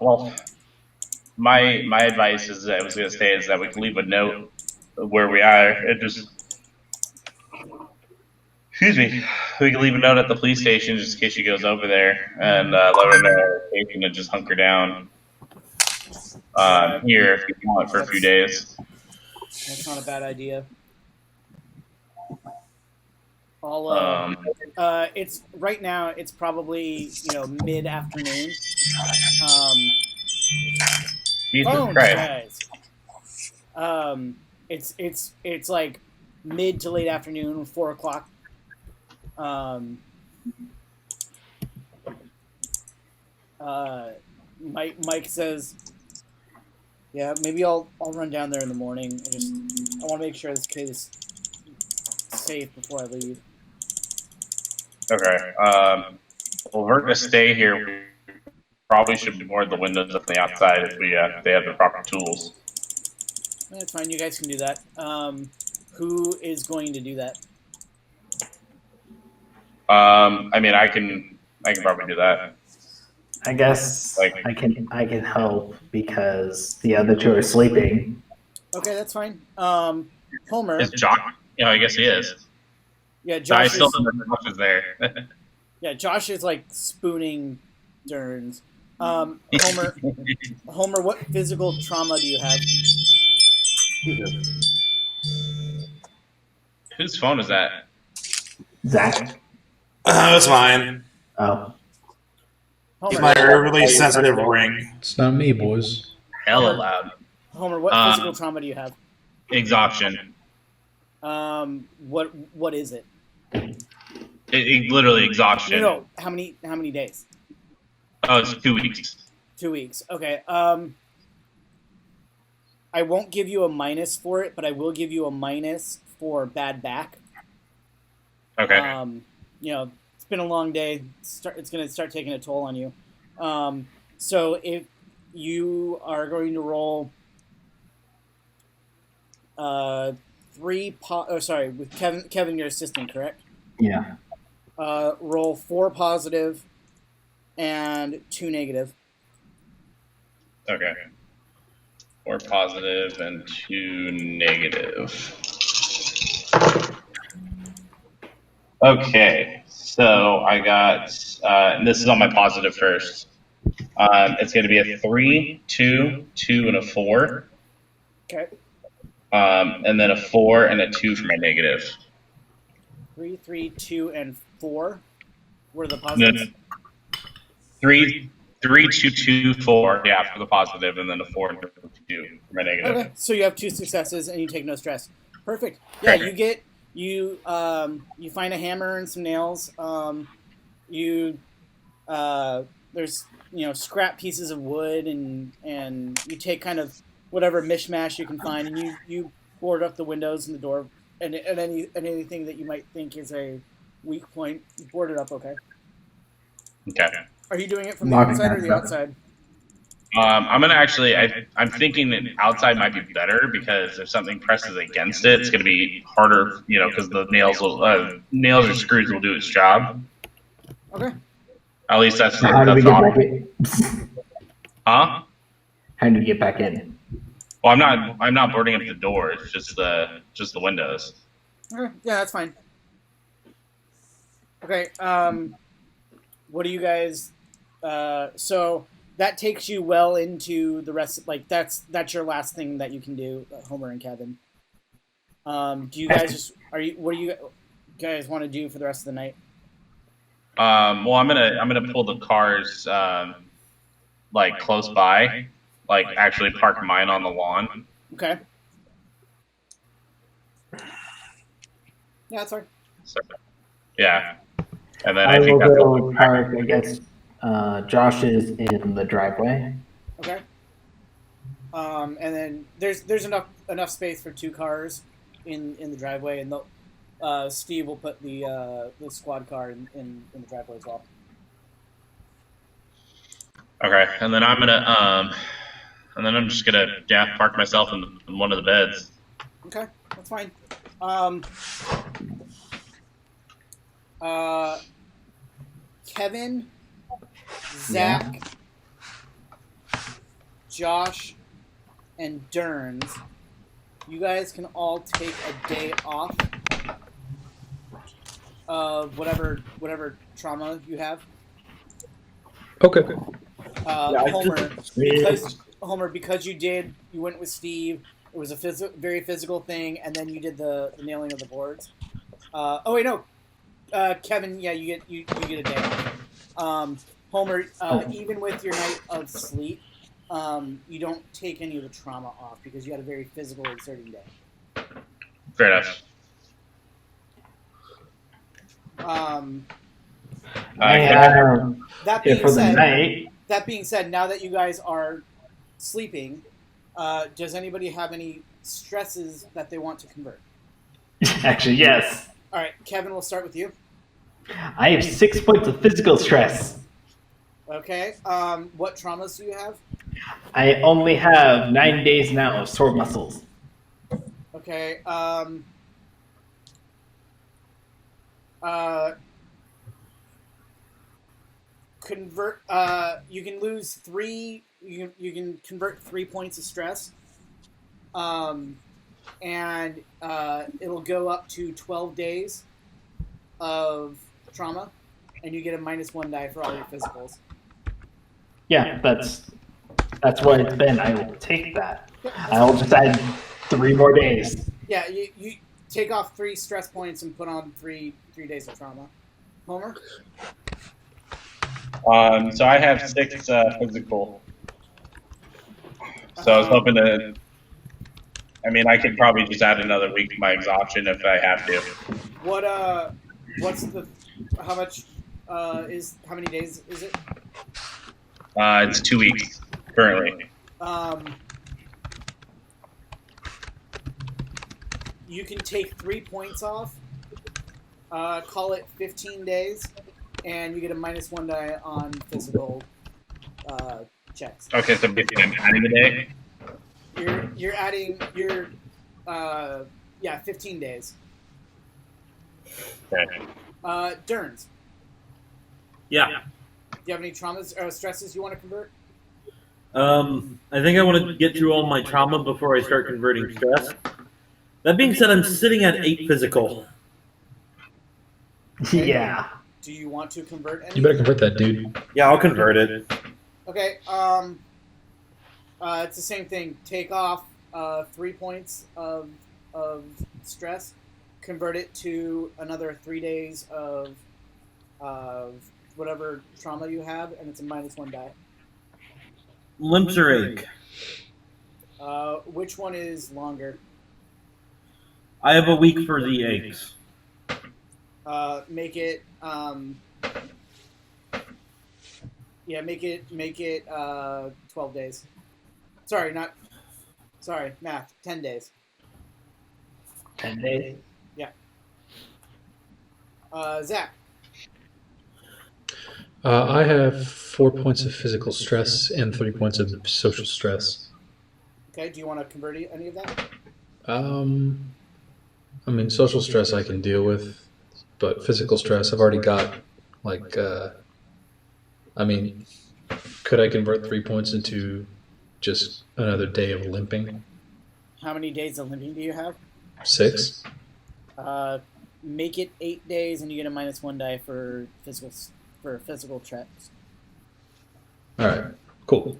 Well, my advice is that I was going to say is that we can leave a note where we are. It just, excuse me, we can leave a note at the police station just in case she goes over there and let her know our location and just hunker down here if you want for a few days. That's not a bad idea. I'll, it's right now. It's probably mid-afternoon. Jesus Phones, Christ. guys. It's like mid to late afternoon, 4 o'clock. Mike says, "Yeah, maybe I'll run down there in the morning. I want to make sure this kid is safe before I leave." Okay. Well, we're going to stay here. We probably should board the windows up on the outside if they have the proper tools. That's fine. You guys can do that. Who is going to do that? I mean, I can probably do that. I guess I can help because the other two are sleeping. Okay, that's fine. Homer. Is Josh? Yeah, I guess he is. Yeah, I Josh still is. don't know if Josh is there. Yeah, Josh is like spooning Derns. Homer, what physical trauma do you have? Whose phone is that? Zach. That's mine. Oh. Homer, My overly sensitive ring. It's not me, boys. Hella loud. Homer, what physical trauma do you have? Exhaustion. What is it? It literally exhaustion. No. How many days? Oh, it's 2 weeks. 2 weeks. Okay. I won't give you a minus for it, but I will give you a minus for bad back. Okay. It's been a long day. It's going to start taking a toll on you. So if you are going to roll with Kevin, your assistant, correct? Yeah. Roll 4 positive and 2 negative. Okay. 4 positive and 2 negative. Okay, so I got, this is on my positive first. It's going to be a 3, 2, 2, and a 4. Okay. And then a 4 and a 2 for my negative. 3, 3, 2, and 4. What are the No, positives? 3, 2, 2, 4. Yeah, for the positive, and then a 4 and 2 for my negative. Okay, so you have 2 successes and you take no stress. Perfect. Yeah, Perfect. you find a hammer and some nails. There's scrap pieces of wood and you take kind of whatever mishmash you can find and you board up the windows and the door and anything that you might think is a weak point. You board it up. Okay. Okay. Are you doing it from the inside or the outside? I'm gonna actually. I'm thinking that outside might be better because if something presses against it, it's gonna be harder. Because the nails or screws will do its job. Okay. At least that's So how do we get back all. in? Huh? How do we get back in? Well, I'm not boarding up the doors. Just the windows. Okay. Yeah, that's fine. Okay. What do you guys? So that takes you well into the rest. That's your last thing that you can do, Homer and Kevin. Do you guys what do you guys want to do for the rest of the night? Well, I'm gonna pull the cars close by, actually park mine on the lawn. Okay. Yeah, that's right. So, yeah. And then I I think will that's go park. I guess Josh is in the driveway. Okay. And then there's enough space for 2 cars in the driveway, and Steve will put the squad car in the driveway as well. okay. And then I'm just gonna park myself in one of the beds. Okay, that's fine. Kevin, Zach, Josh, and Derns, you guys can all take a day off of whatever trauma you have. Okay. Homer, because you went with Steve. It was a very physical thing, and then you did the nailing of the boards. Oh wait, no, Kevin. Yeah, you get a day off. Homer, even with your night of sleep, you don't take any of the trauma off because you had a very physical exerting day. Fair enough. That being said, now that you guys are sleeping, does anybody have any stresses that they want to convert? Actually, yes. All right, Kevin, we'll start with you. I have 6 points of physical stress. Okay. What traumas do you have? I only have 9 days now of sore muscles. Okay. Convert. You can lose 3. You can convert 3 points of stress. And it'll go up to 12 days of trauma, and you get a -1 die for all your physicals. Yeah, that's what it's been. I will take that. I'll just add 3 more days. Yeah, you take off 3 stress points and put on 3 days of trauma. Homer? So I have 6 physical. So I was hoping to. I mean, I could probably just add another week to my exhaustion if I have to. How many days is it? It's 2 weeks currently. You can take 3 points off. Call it 15 days, and you get a -1 die on physical checks. Okay, so basically I'm adding the day. You're adding 15 days. Okay. Derns, Yeah. do you have any traumas or stresses you want to convert? I think I want to get through all my trauma before I start converting stress. That being said, I'm sitting at 8 physical. Yeah. Do you want to convert any? You better convert that, dude. Yeah, I'll convert it. Okay. It's the same thing. Take off 3 points of stress. Convert it to another 3 days of whatever trauma you have, and it's a -1 die. Limps or ache? Which one is longer? I have a week for the aches. Make it. Make it 12 days. Sorry, math. 10 days. 10 days? Yeah. Zach. I have 4 points of physical stress and 3 points of social stress. Okay, do you want to convert any of that? I mean, social stress I can deal with, but physical stress I've already got. Could I convert 3 points into just another day of limping? How many days of limping do you have? 6? Make it 8 days, and you get a -1 die for physical checks. All right, cool.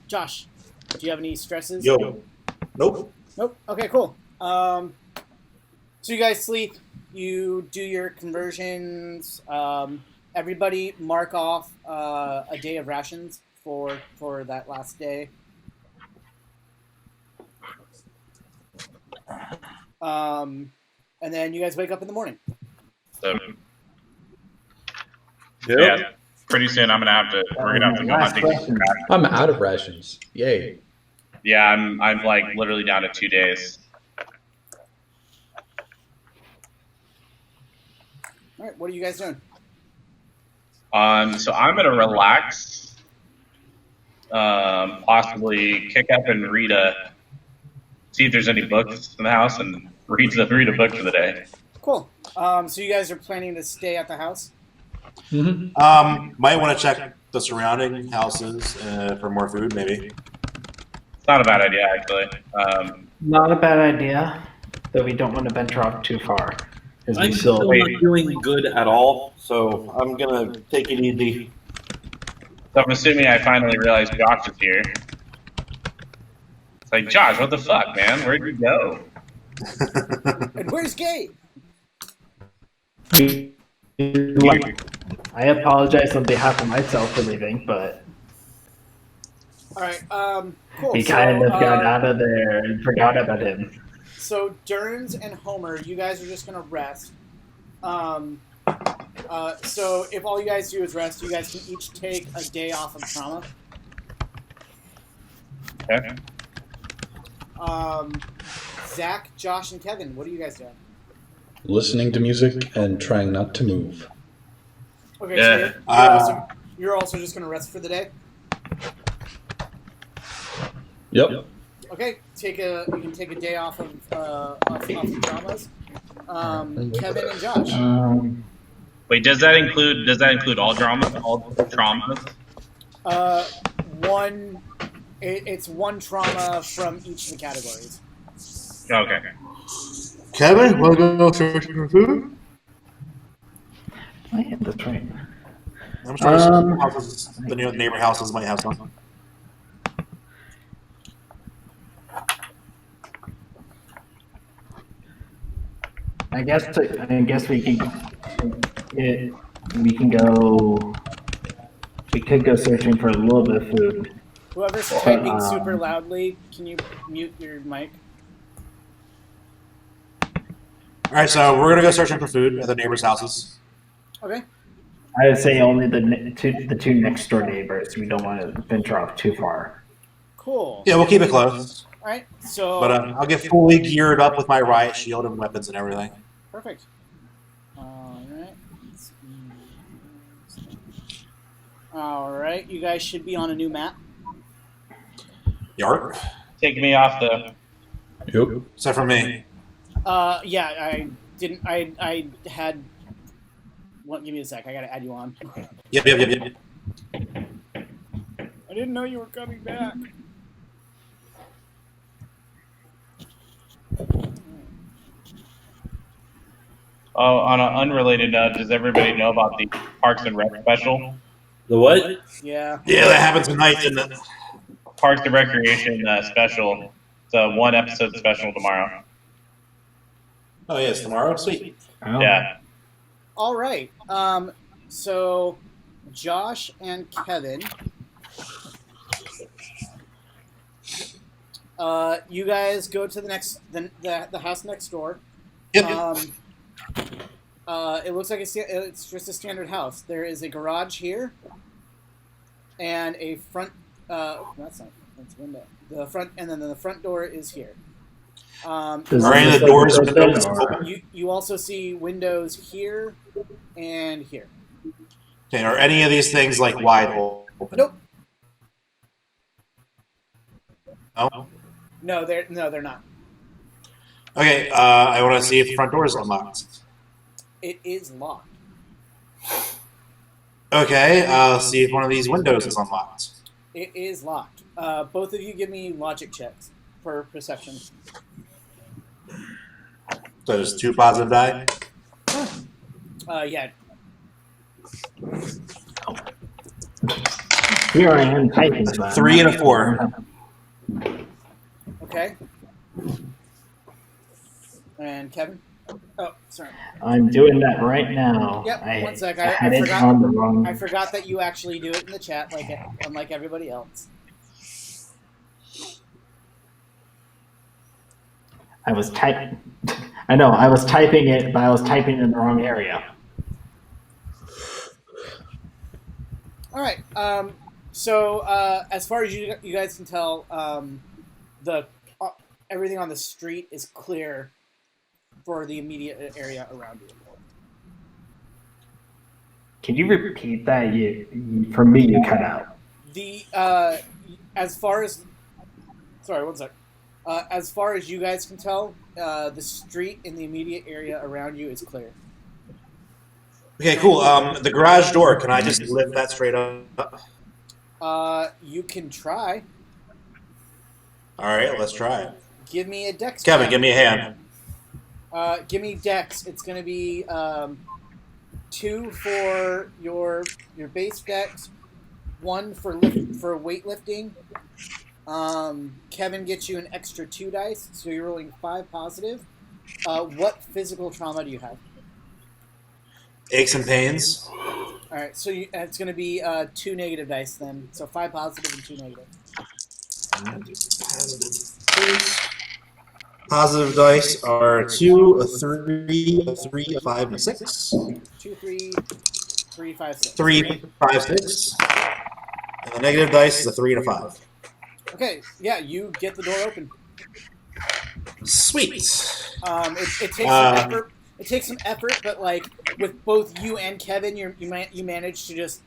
Josh, do you have any stresses? Yo. Nope. Nope. Okay, cool. So you guys sleep. You do your conversions. Everybody mark off a day of rations for that last day. and then you guys wake up in the morning. So yeah, pretty soon we're gonna have to go Last hunting. question. I'm out of rations. Yay. Yeah, I'm like literally down to 2 days. All right, what are you guys doing? So I'm gonna relax, possibly kick up and see if there's any books in the house and read a book for the day. Cool. So you guys are planning to stay at the house? Mm-hmm. Might want to check the surrounding houses for more food, maybe. It's not a bad idea, actually. Not a bad idea, though we don't want to venture off too far. Because we I'm still still not doing good at all, so I'm gonna take it easy. So I'm assuming I finally realized Josh is here. It's like, Josh, what the fuck, man? Where'd you go? And where's Gabe? I apologize on behalf of myself for leaving, but All right. Cool. we kind of got out of there and forgot about him. So Durns and Homer, you guys are just gonna rest. So if all you guys do is rest, you guys can each take a day off of trauma. Okay. Zach, Josh, and Kevin, what are you guys doing? Listening to music and trying not to move. Okay, Yeah. so you're also just gonna rest for the day. Yep. Okay, you can take a day off of traumas. Kevin and Josh. Wait, does that include all drama? All traumas? It's one trauma from each of the categories. Okay. Kevin, want to go searching for food? I have that's right. I'm sure some houses, the neighbor houses might have some. I guess we can go. We could go searching for a little bit of food. Whoever's typing super loudly, can you mute your mic? All right, so we're gonna go searching for food at the neighbors' houses. Okay. I would say only the two next door neighbors. We don't want to venture off too far. Cool. Yeah, we'll keep it close. All right. So. But I'll get fully geared up with my riot shield and weapons and everything. Perfect. All right. All right. You guys should be on a new map. Yarp. Take me off the. Yep. Except for me. Yeah, I didn't. I had. Well, give me a sec. I gotta add you on. Yep. I didn't know you were coming back. Oh, on an unrelated note, does everybody know about the Parks and Rec special? The what? Yeah. Yeah, that happens tonight, didn't it? Parks and Recreation special. It's a 1 episode special tomorrow. Oh, yeah, it's tomorrow? Sweet. Oh. Yeah. All right. So Josh and Kevin, you guys go to the house next door. Yep. It looks like it's just a standard house. There is a garage here, and a front. That's a window. The front, and then the front door is here. Are any of the doors and windows open? You also see windows here and here. Okay, are any of these things like wide open? Nope. No? No, they're not. Okay, I want to see if the front door is unlocked. It is locked. Okay, let's see if one of these windows is unlocked. It is locked. Both of you give me logic checks for perception. So there's 2 positive die. Yeah. Here I am typing. But 3 and a 4. Okay. And Kevin? Oh, sorry. I'm doing that right now. Yep, one sec. I I had it forgot. on the wrong. I forgot that you actually do it in the chat, unlike everybody else. I was I know. I was typing it, but I was typing it in the wrong area. All right. So as far as you guys can tell, the everything on the street is clear for the immediate area around you. Can you repeat that? For me, you cut out. The as far as sorry, one sec. As far as you guys can tell, the street in the immediate area around you is clear. Okay, cool. The garage door, can I just lift that straight up? You can try. All right, let's try it. Give me a dex. Kevin, check. give me a hand. Give me dex. It's going to be 2 for your base dex, 1 for weightlifting. Kevin gets you an extra 2 dice, so you're rolling 5 positive. What physical trauma do you have? Aches and pains. All right, so it's going to be 2 negative dice then. So 5 positive and 2 negative. Positive dice are 2, a 3, a 3, a 5, and a 6. 2, 3, 3, 5, 6. 3, 5, 6. And the negative dice is a 3 and a 5. Okay, yeah, you get the door open. Sweet. It takes some effort. It takes some effort, but like with both you and Kevin, you manage to just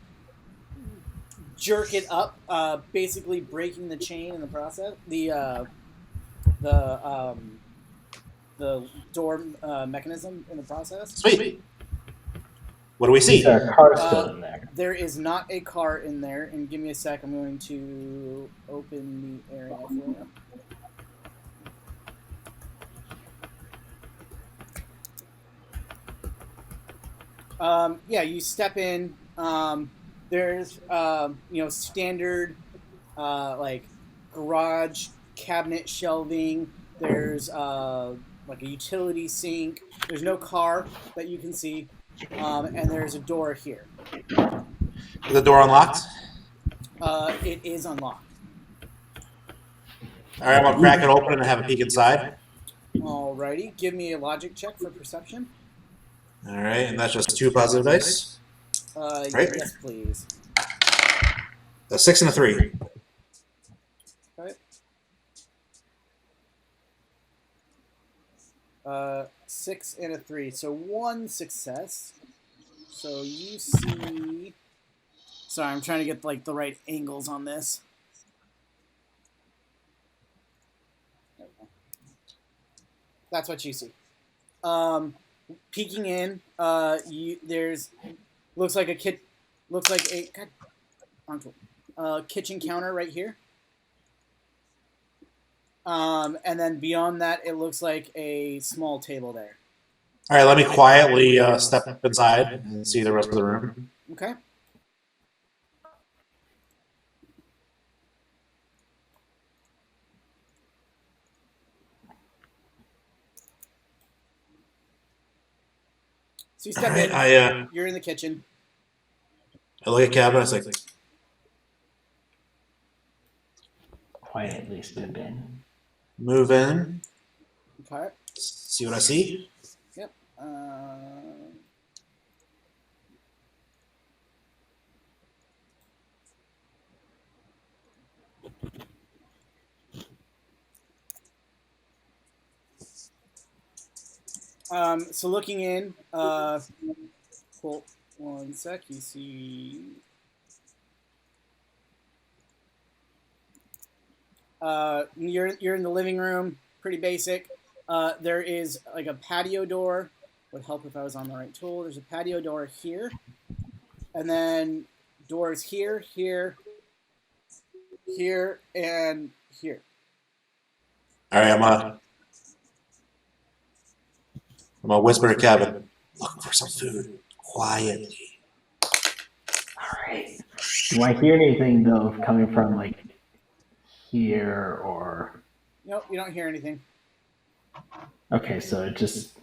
jerk it up, basically breaking the chain in the process. The door mechanism in the process. Sweet. What do we see? Is there a car still in there? There is not a car in there, and give me a sec. I'm going to open the area for you. Yeah, you step in. There's standard like garage cabinet shelving. There's like a utility sink. There's no car that you can see, and there's a door here. Is the door unlocked? It is unlocked. All right, I'm gonna crack it open and have a peek inside. Alrighty, give me a logic check for perception. All right, and that's just 2 positive dice. Right. Yes, please. A 6 and a 3. Okay. 6 and a 3, so 1 success. So you see. Sorry, I'm trying to get like the right angles on this. There we go. That's what you see. Peeking in, there's looks like a kitchen counter right here. And then beyond that, it looks like a small table there. All right, let me quietly step up inside and see the rest of the room. Okay. So you step in. You're in the kitchen. I look at Kevin. I was like, Quietly step in. move in. Okay. See what I see. Yep. So looking in, hold 1 sec. You see. You're in the living room. Pretty basic. There is like a patio door. Would help if I was on the right tool. There's a patio door here, and then doors here, here, here, and here. All right, I'm gonna whisper to Kevin, looking for some food quietly. All right. Do I hear anything though coming from like here or? Nope, you don't hear anything. Okay, so it just.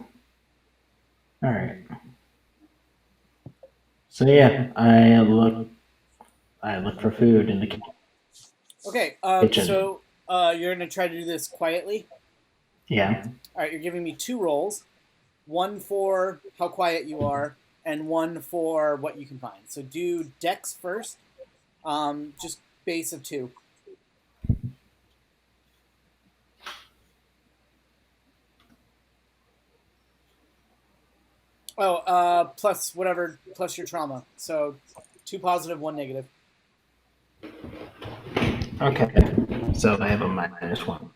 All right. So yeah, I look for food in the kitchen. Okay, Kitchen. so you're gonna try to do this quietly. Yeah. All right, you're giving me 2 rolls. one for how quiet you are, and one for what you can find. So do Dex first. Just base of 2. Oh, plus whatever, plus your trauma. So 2 positive, 1 negative. Okay. So I have a -1.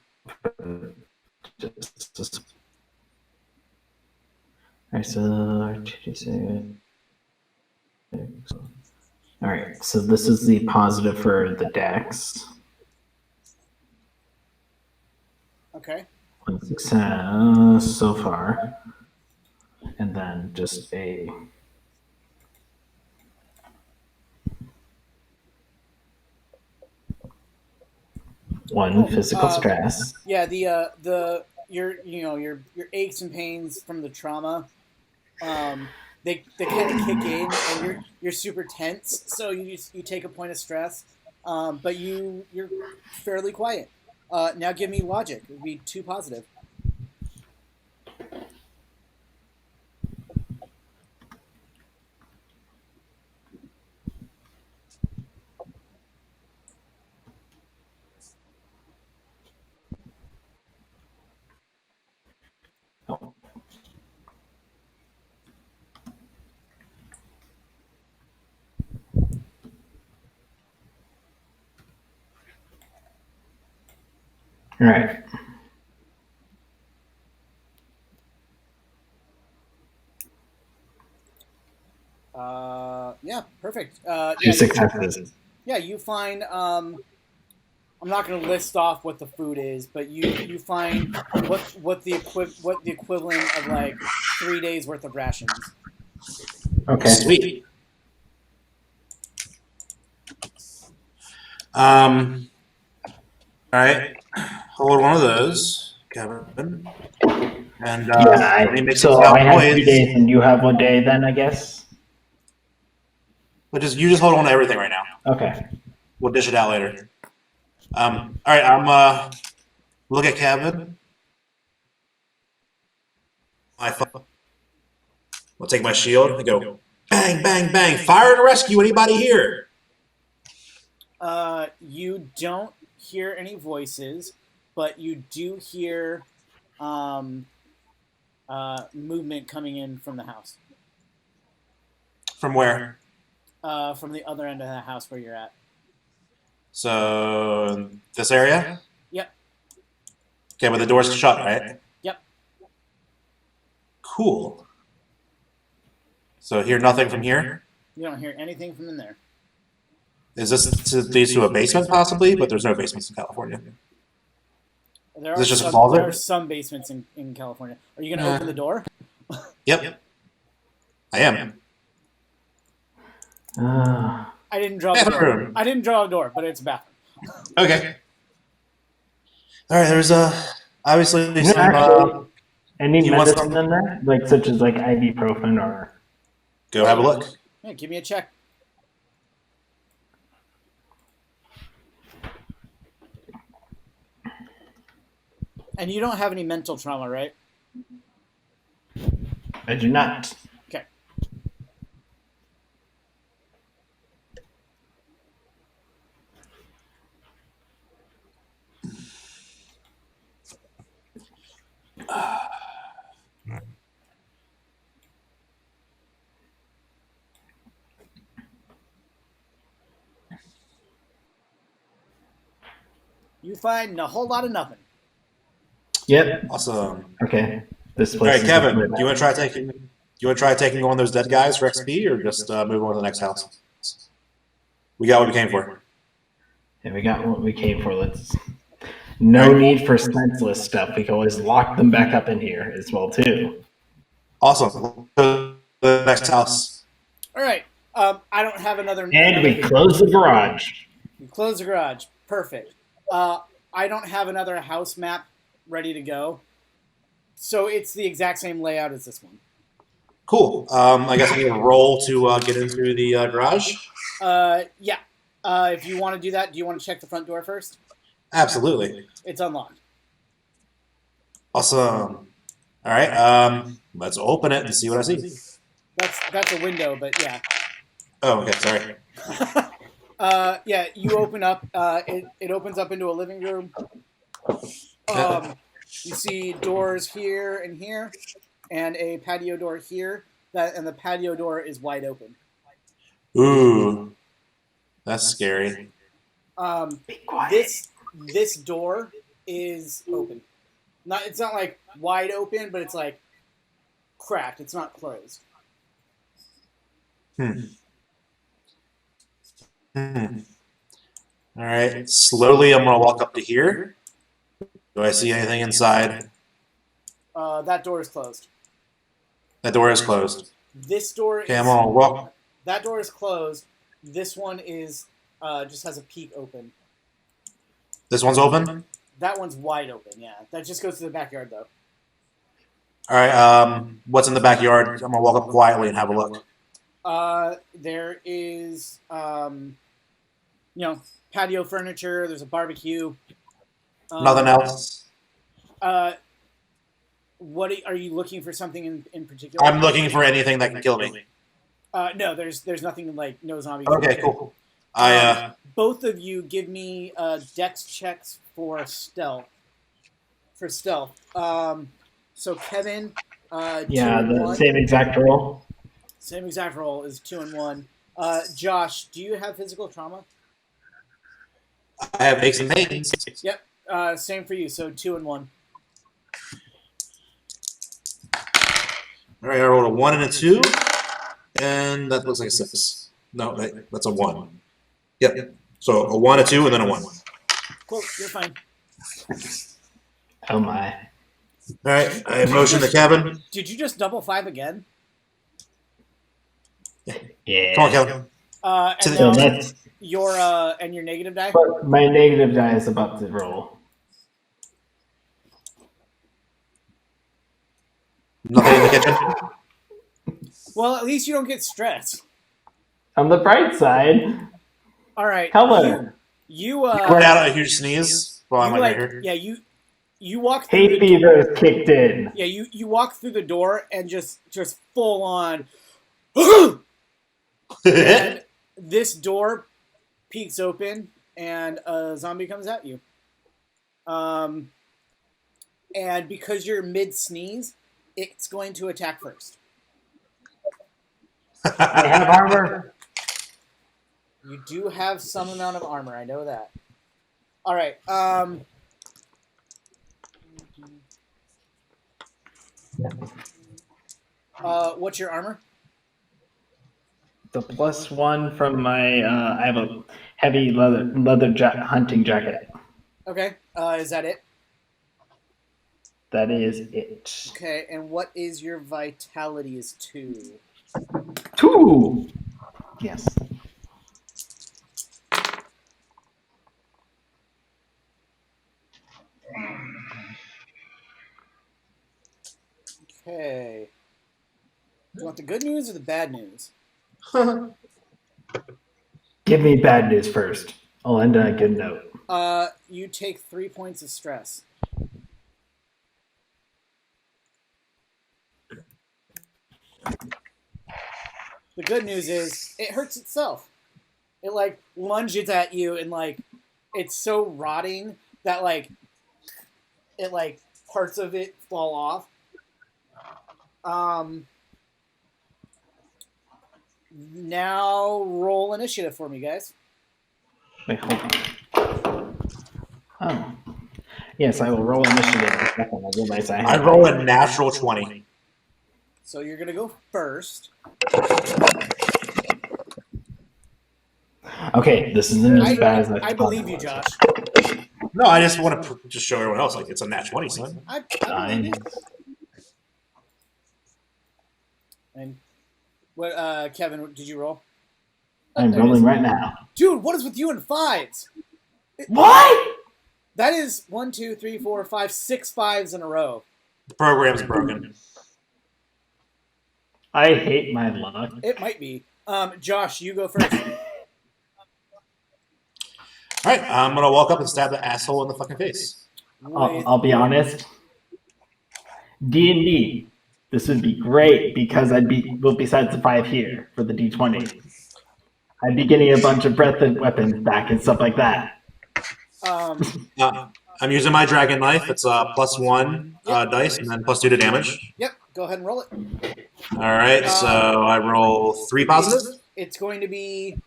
Alright, so RTD6. Alright, so this is the positive for the Dex. Okay. 1 success so far. And then just a one physical stress. Yeah, your aches and pains from the trauma, they kind of kick in, and you're super tense. So you take a point of stress, but you're fairly quiet. Now give me logic. It would be 2 positive. Oh. All right. Yeah, perfect. 2 successes. Yeah, you find. I'm not going to list off what the food is, but you find what the equivalent of like 3 days worth of rations. Okay. Sweet. All right. Hold one of those, Kevin. And let me make so some I have noise. 3 days, and you have 1 day. Then I guess. But you just hold on to everything right now. Okay. We'll dish it out later. All right. I'm look at Kevin. My phone. We'll take my shield and go bang, bang, bang. Fire and rescue. Anybody here? You don't hear any voices, but you do hear movement coming in from the house. From where? From the other end of the house where you're at. So this area? Yep. Okay, but the door's shut, right? Yep. Cool. So hear nothing from here? You don't hear anything from in there. Is this leads to a basement possibly? But there's no basements in California. There Is are this just a some, closet? there are some basements in California. Are you going to open the door? Yep. I am. I didn't draw the door. Bathroom. I didn't draw a door, but it's a bathroom. Okay. All right. There's obviously No, some. actually, any you want medicine some? in there, like such as like ibuprofen or. Go have a look. Yeah, give me a check. And you don't have any mental trauma, right? I do not. Okay. You find a whole lot of nothing. Yep. Awesome. Okay. This All place. right, is Kevin. really Do you want to try taking? You want to try taking on those dead guys for XP, or just move on to the next house? We got what we came for. Yeah, we got what we came for. Let's. No need for senseless stuff. We can always lock them back up in here as well too. Awesome. The next house. All right. I don't have another. And we close the garage. You close the garage. Perfect. I don't have another house map ready to go. So it's the exact same layout as this one. Cool. I guess I'm going to roll to get into the garage. Yeah. If you want to do that, do you want to check the front door first? Absolutely. It's unlocked. Awesome. All All right. Let's open it and see what I see. That's a window, but yeah. Oh, okay. Sorry. Yeah, you open up. It opens up into a living room. You see doors here and here, and a patio door here. And the patio door is wide open. Ooh, that's scary. This door is open. It's not like wide open, but it's like cracked. It's not closed. All right. Slowly, I'm gonna walk up to here. Do I see anything inside? That door is closed. That door is closed. This door. Okay, I'm gonna walk. That door is closed. This one is just has a peek open. This one's open. That one's wide open. Yeah, that just goes to the backyard though. All right. What's in the backyard? I'm gonna walk up quietly and have a look. There is patio furniture. There's a barbecue. Nothing else. What are you looking for? Something in particular? I'm looking for anything that can kill me. No, there's nothing like no zombies. Okay, cool. Both of you give me dex checks for stealth. So Kevin, 2 and the 1. same exact roll. Same exact roll is 2 and 1. Josh, do you have physical trauma? I have aches and pains. Yep. Same for you. So 2 and 1. All right, I rolled a 1 and a 2, and that looks like a 6. No, that's a 1. Yep. So a 1, a 2, and then a 1. Cool. You're fine. Oh my. All right, I motion the cabin. Did you just double 5 again? Yeah. Come on, Kevin. And So now that's your negative die. but my negative die is about to roll. Nothing in the kitchen. Well, at least you don't get stressed. On the bright side, All right. hello. You Let out a huge sneeze while I'm you right here. yeah, you walk through Hay the fever is kicked in. Yeah, you walk through the door and just full on and this door peeks open and a zombie comes at you. And because you're mid sneeze, it's going to attack first. I have armor. You do have some amount of armor, I know that. All right. What's your armor? The +1 from my I have a heavy leather hunting jacket. Okay. Is that it? That is it. Okay. And what is your vitality? Is 2. 2. Yes. Okay. Do you want the good news or the bad news? Give me bad news first. I'll end on a good note. You take 3 points of stress. The good news is it hurts itself. It like lunges at you and like it's so rotting that like it like parts of it fall off. Now roll initiative for me, guys. Wait, hold on. Yes, I will roll initiative. I realize I I have. roll a natural 20. So you're gonna go first. Okay, this isn't as bad as I believe you, Josh. No, I just want to just show everyone else like it's a nat 20, son. I believe you. And what, Kevin? Did you roll? I'm There it rolling is. right now. Dude, what is with you and 5s? What? That is 1, 2, 3, 4, 5, 6 5s in a row. The program's broken. I hate my luck. It might be. Josh, you go first. All right, I'm gonna walk up and stab the asshole in the fucking face. I'll be honest. D&D. This would be great because I'd be besides the 5 here for the D20. I'd be getting a bunch of breath and weapons back and stuff like that. I'm using my dragon knife. It's +1 dice and then +2 to damage. Yep. Go ahead and roll it. All right, so I roll 3 positive. It's going to be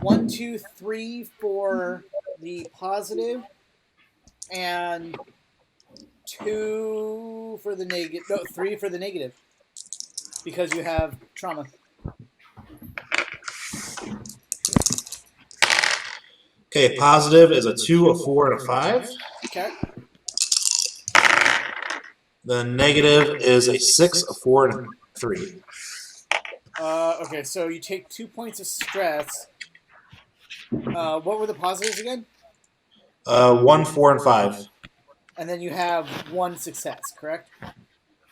1, 2, 3 for the positive, and 2 for the negative. No, 3 for the negative, because you have trauma. Okay, positive is a 2, a 4, and a 5. Okay. The negative is a 6, a 4, and a 3. Okay, so you take 2 points of stress. What were the positives again? 1, 4, and 5. And then you have 1 success, correct?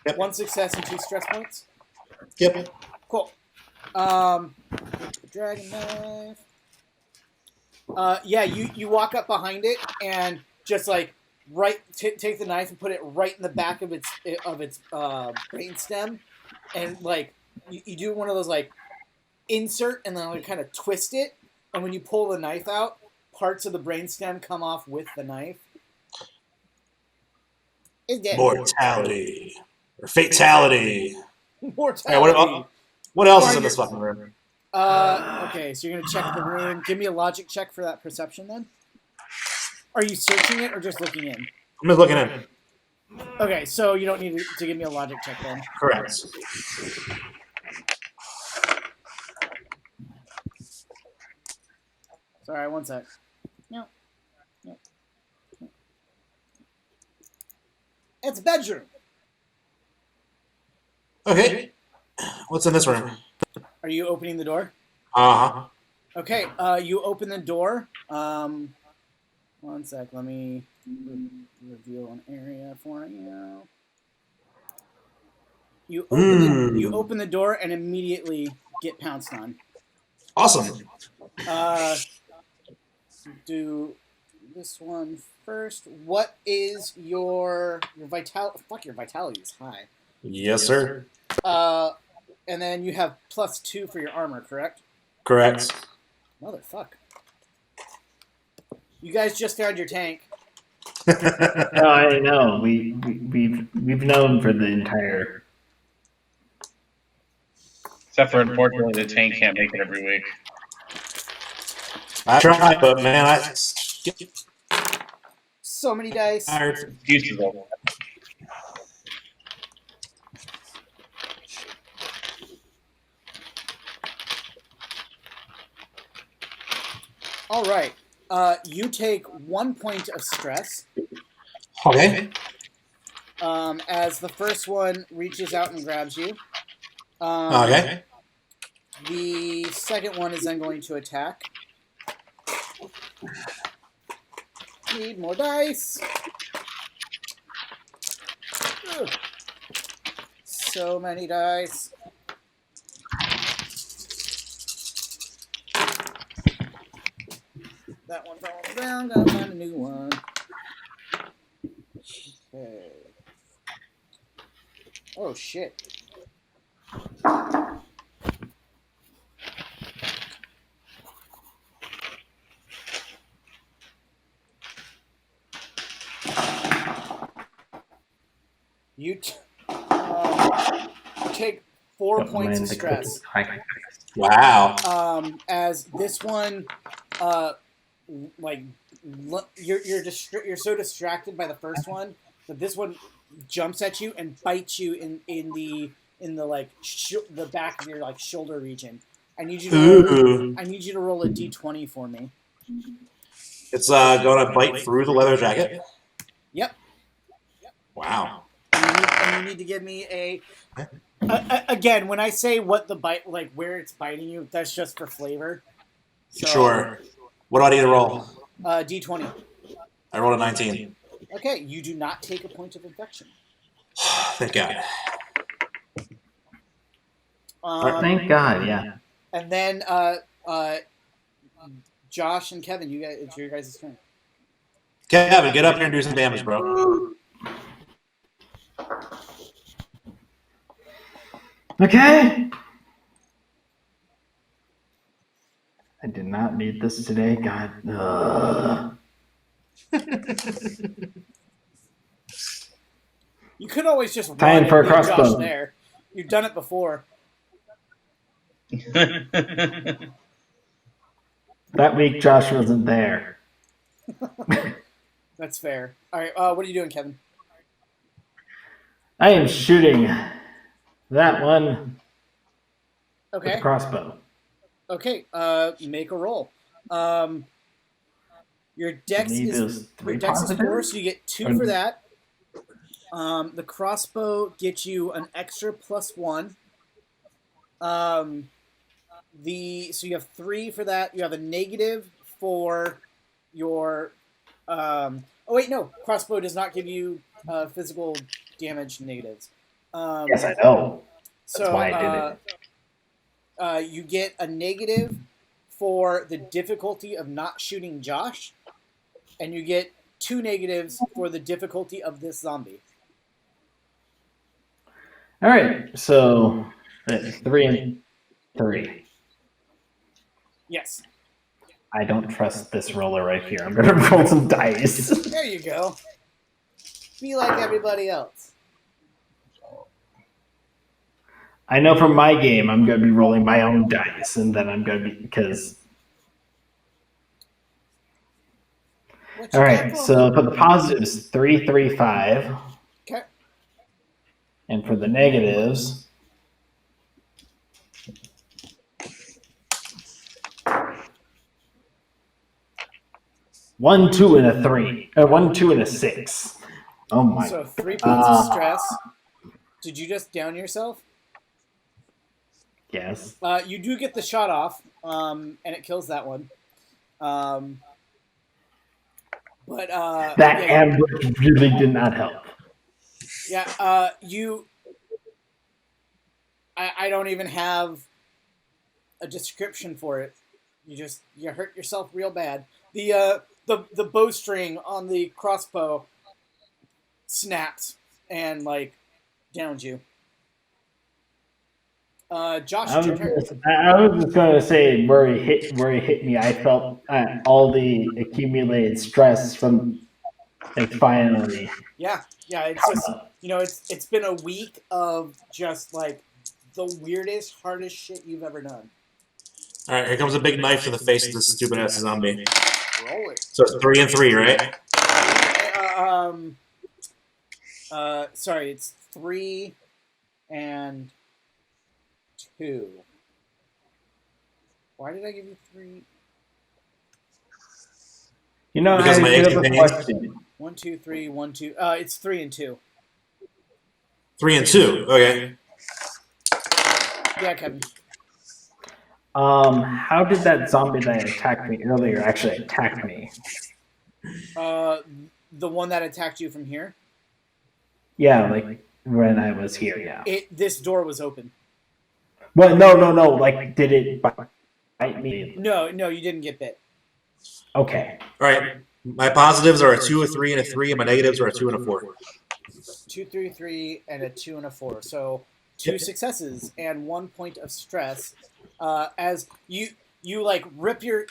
Yep. 1 success and 2 stress points? Yep. Cool. Dragon knife. Yeah, you walk up behind it and just like take the knife and put it right in the back of its brainstem, and like you do one of those like insert and then like kind of twist it, and when you pull the knife out, parts of the brainstem come off with the knife. Mortality or fatality. Mortality. What else is in this fucking room? Okay, so you're gonna check the room. Give me a logic check for that perception then. Are you searching it or just looking in? I'm just looking in. Okay, so you don't need to give me a logic check then. Correct. Sorry, one sec. No. It's a bedroom. Okay. What's in this room? Are you opening the door? Uh-huh. Okay, you open the door. One sec, let me reveal an area for you. You open the door and immediately get pounced on. Awesome. Do this one first. What is your vitality? Fuck, your vitality is high. Yes, sir. And then you have +2 for your armor, correct? Correct. Motherfuck. You guys just found your tank. No, I know. We've known for the entire. Except for, unfortunately, the tank can't make it every week. I tried, but man, I So many dice. tired. Excuses of it. All right. You take 1 point of stress Okay. as the first one reaches out and grabs you. Okay. The second one is then going to attack. Need more dice. Ugh. So many dice. That one fell down. Gotta find a new one. Okay. Oh shit. You take 4 points of stress. Wow. As this one, you're so distracted by the first one that this one jumps at you and bites you in the the back of your like shoulder region. I need you to roll a d20 for me. It's going to bite through the leather jacket. Yep. Wow. And you need to give me again, when I say what the bite, like where it's biting you, that's just for flavor. So, Sure. What do I need to roll? d20. I rolled a 19. Okay, you do not take a point of infection. Thank God. Thank God, yeah. And then Josh and Kevin, it's your guys' turn. Kevin, get up here and do some damage, bro. Okay. I did not need this today. God. Ugh. You could always just run Time and for a leave Josh crossbow. there. You've done it before. That week, Josh wasn't there. That's fair. All right, what are you doing, Kevin? I am shooting that one with Okay. a crossbow. Okay. Make a roll. Your dex Need is those three your dex is 4, positives? so you get 2 for that. The crossbow gets you an extra +1. So you have 3 for that. You have a negative for your. Oh wait, no. Crossbow does not give you physical damage negatives. Yes, I know. That's why I did it. You get a negative for the difficulty of not shooting Josh, and you get 2 negatives for the difficulty of this zombie. All right, so 3 and 3. Yes. I don't trust this roller right here. I'm going to roll some dice. There you go. Be like everybody else. I know from my game, I'm going to be rolling my own dice, and then I'm going to be, because... What you All got right, for so me? for the positives, 3, 3, 5. Okay. And for the negatives... 1, 2, and a 3. 1, 2, and a 6. Oh my. So 3 points of stress. Did you just down yourself? Yes. You do get the shot off, and it kills that one. But That yeah, ambush really did not help. yeah, I don't even have a description for it. You hurt yourself real bad. The bowstring on the crossbow snapped and like downed you. Josh, I it's your turn. was just going to say where he hit me. I felt all the accumulated stress from it finally. Yeah, it's just it's been a week of just like the weirdest, hardest shit you've ever done. All right, here comes a big knife to the face of this stupid ass zombie. Roll it. So it's 3 and 3, right? Sorry, it's 3 and 2. Why did I give you 3? You know, Because I my have AC a pain. question. 1, 2, 3, 1, 2. It's 3 and 2. 3 and 2. Okay. Yeah, Kevin. How did that zombie that attacked me earlier actually attack me? The one that attacked you from here. Yeah, like when I was here. Yeah. This door was open. Well, no. Like, did it bite me? No, you didn't get bit. Okay. All right. My positives are a 2, a 3, and a 3, and my negatives are a 2 and a 4. 2, 3, 3, and a 2 and a 4. So 2 successes and 1 point of stress. As you like rip your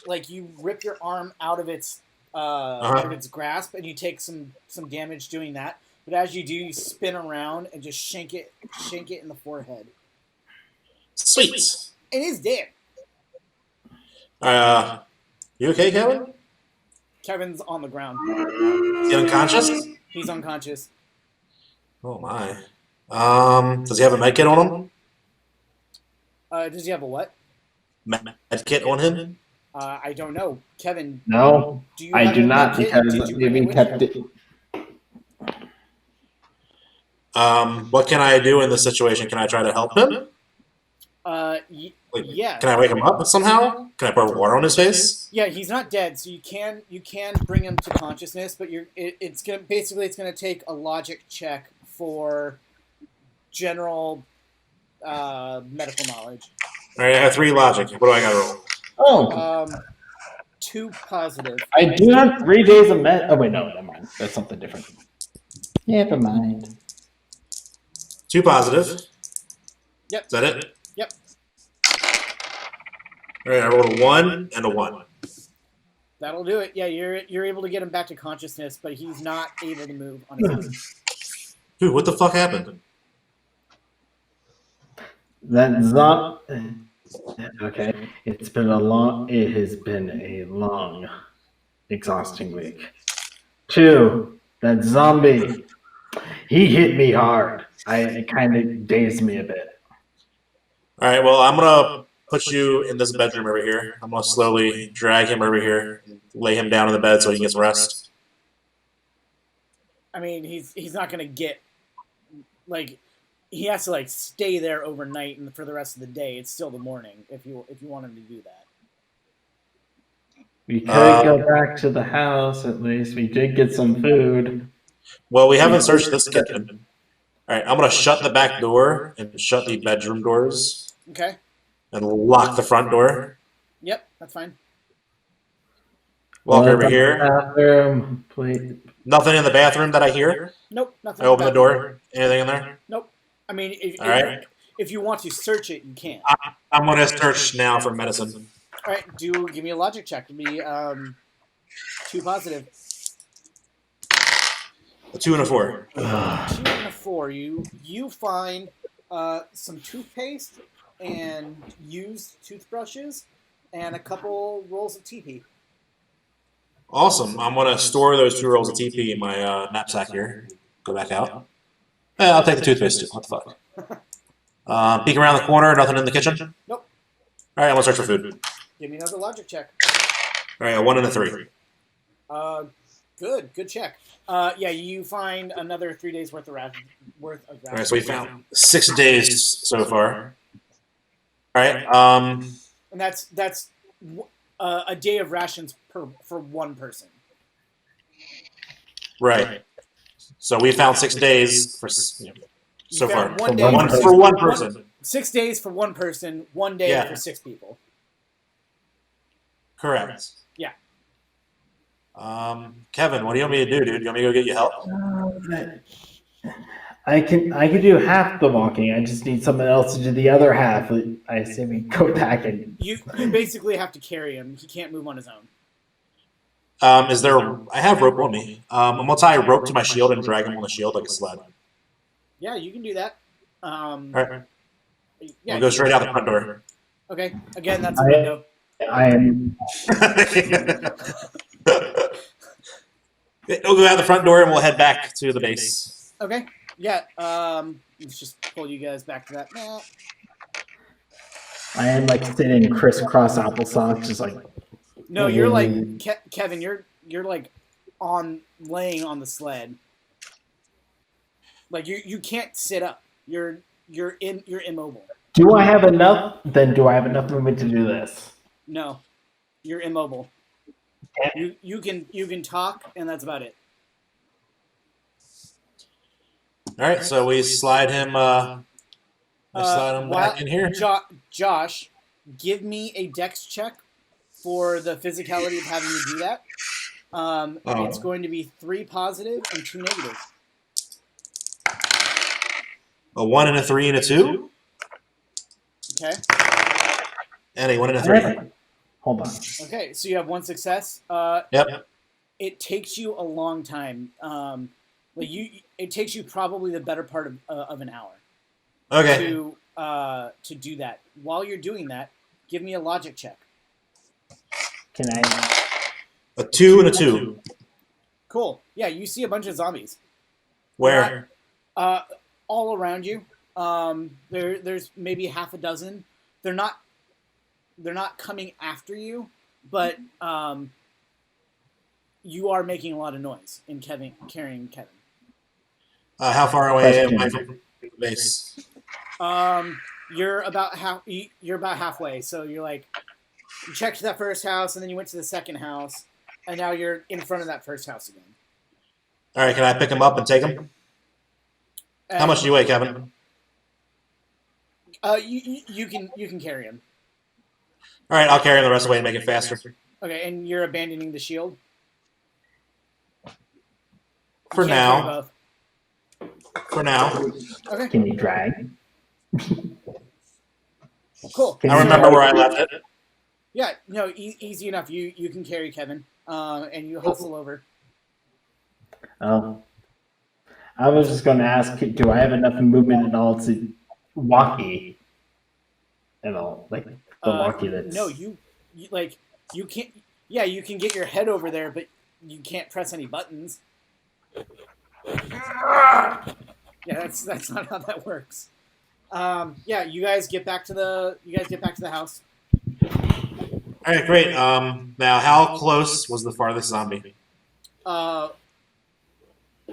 arm out of its out of its grasp, and you take some damage doing that. But as you do, you spin around and just shank it in the forehead. Sweet. It is dead. You okay, Kevin? Kevin's on the ground. Is he unconscious? He's unconscious. Oh my. Does he have a med kit on him? Does he have a what? Med kit on him? I don't know. Kevin, No, do you I have do a not med kit? because Did you bring we it with kept you? it. What can I do in this situation? Can I try to help him? Yeah. Can I wake him up somehow? Can I pour water on his face? Yeah, he's not dead, so you can bring him to consciousness, but it's gonna take a logic check for general medical knowledge. All right, I have 3 logic. What do I got to roll? Oh, 2 positive. I do have 3 days of med. Oh wait, no, never mind. That's something different. Never mind. 2 positive. Yep. Is that it? Yep. All right, I rolled a 1 and a 1. That'll do it. Yeah, you're able to get him back to consciousness, but he's not able to move on his own. Dude, what the fuck happened? That's not okay. It has been a long, exhausting week. 2, that zombie. He hit me hard. It kind of dazed me a bit. All right, well, I'm gonna put you in this bedroom over here. I'm gonna slowly drag him over here, lay him down in the bed so he gets rest. I mean, he's not gonna get like he has to like stay there overnight and for the rest of the day. It's still the morning if you want him to do that. We could go back to the house at least. We did get some food. Well, we haven't searched this kitchen. All right, I'm gonna shut the back door and shut the bedroom doors Okay. and lock the front door. Yep, that's fine. Walk over here. Bathroom, please. Nothing in the bathroom that I hear. Nope, nothing. I open the bad. door. Anything in there? Nope. I mean, All right. if you want to search it, you can. I'm gonna search now for medicine. All right, give me a logic check. It'd be 2 positive. A 2 and a 4. 2 and a 4. You find some toothpaste and used toothbrushes and a couple rolls of TP. Awesome. I'm gonna store those 2 rolls of TP in my knapsack here. Go back out. I'll take the toothpaste too. What the fuck? Peek around the corner. Nothing in the kitchen. Nope. All right, I'm gonna search for food. Give me another logic check. All right, a 1 and a 3. Good check. Yeah, you find another 3 days worth of rations. All right, so we found 6 days so far. All right. And that's a day of rations for one person. Right. So we found 6 days for so far. found 1 day For one person. 6 days for one person. 1 day Yeah. for 6 people. Correct. Yeah. Kevin, what do you want me to do, dude? You want me to go get you help? I can do half the walking. I just need someone else to do the other half. I say we go back and You basically have to carry him. He can't move on his own. I have rope on me. I'm gonna tie a rope to my shield and drag him on the shield like a sled. Yeah, you can do that. All right. Yeah. We'll go straight out the front door. Okay. Again, that's a window. I am. We'll go out the front door and we'll head back to the base. Okay. Yeah. Let's just pull you guys back to that map. I am like sitting crisscross applesauce, just like. No, you're like Kevin. You're like laying on the sled. Like you can't sit up. You're immobile. Do I have enough? Then do I have enough movement to do this? No, you're immobile. You can talk, and that's about it. All right, so we slide him. Back in here. Josh, give me a dex check for the physicality of having to do that. It's going to be 3 positive and 2 negative. A 1 and a 3 and a 2. Okay. And a 1 and a 3. Hold on. Okay, so you have 1 success. Yep. It takes you a long time. It takes you probably the better part of an hour. Okay. To do that. While you're doing that, give me a logic check. Can I? A 2 and a 2. Cool. Yeah, you see a bunch of zombies. Where? All around you. There's maybe half a dozen. They're not coming after you, but you are making a lot of noise in carrying Kevin. How far away am I from the base? You're about halfway. So you're like, you checked that first house, and then you went to the second house, and now you're in front of that first house again. All right, can I pick him up and take him? How much do you weigh, Kevin? You can carry him. All right, I'll carry him the rest of the way and make it faster. Okay, and you're abandoning the shield? For You can't carry now. both. For now. Okay. Can you drag? Cool. I remember where I left it. Yeah, no, easy enough. You can carry Kevin, and you hustle over. Oh, I was just going to ask, do I have enough movement at all to walkie? And all like the walkie that's No, you like you can't. Yeah, you can get your head over there, but you can't press any buttons. Yeah, that's not how that works. Yeah, you guys get back to the house. All right, great. Now, how close was the farthest zombie?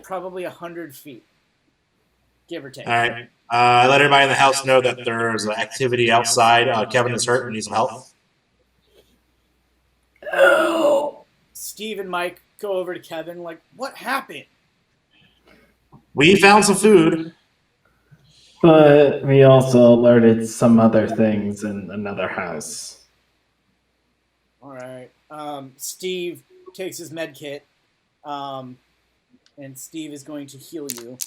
Probably 100 feet, give or take. All right. I let everybody in the house know that there's activity outside. Kevin is hurt and needs some help. Steve and Mike go over to Kevin, like, what happened? We found some food. But we also alerted some other things in another house. All right. Steve takes his med kit, and Steve is going to heal you.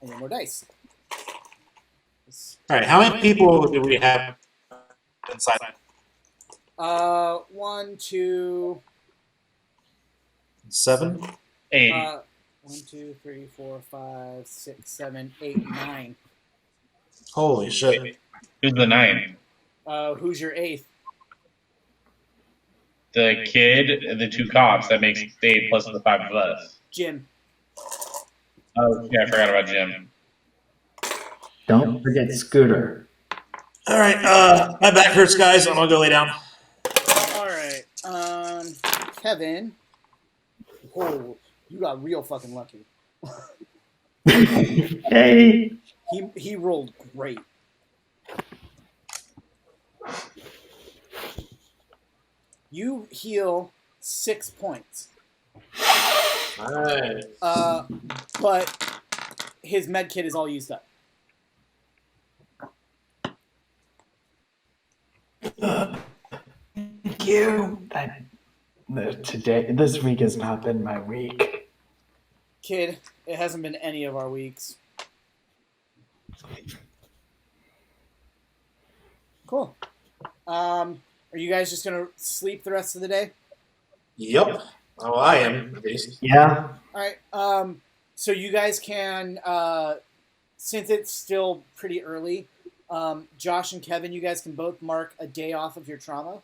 And then more dice. All right. How many people do we have inside? 1, 2, 7. 8. 1, 2, 3, 4, 5, 6, 7, 8, 9. Holy shit. Who's the 9? Who's your 8th? The kid, the 2 cops. That makes 8 plus the 5 of us. Jim. Oh, yeah, I forgot about Jim. Don't forget Scooter. All right. My back hurts, guys. I'm gonna go lay down. All right. Kevin. Oh, you got real fucking lucky. Hey. He rolled great. You heal 6 points. All right. But his med kit is all used up. Thank you. This week has not been my week. Kid, it hasn't been any of our weeks. Cool. Are you guys just gonna sleep the rest of the day? Yep. Oh, I am. At least. Yeah. All right. So you guys can, since it's still pretty early, Josh and Kevin, you guys can both mark a day off of your trauma.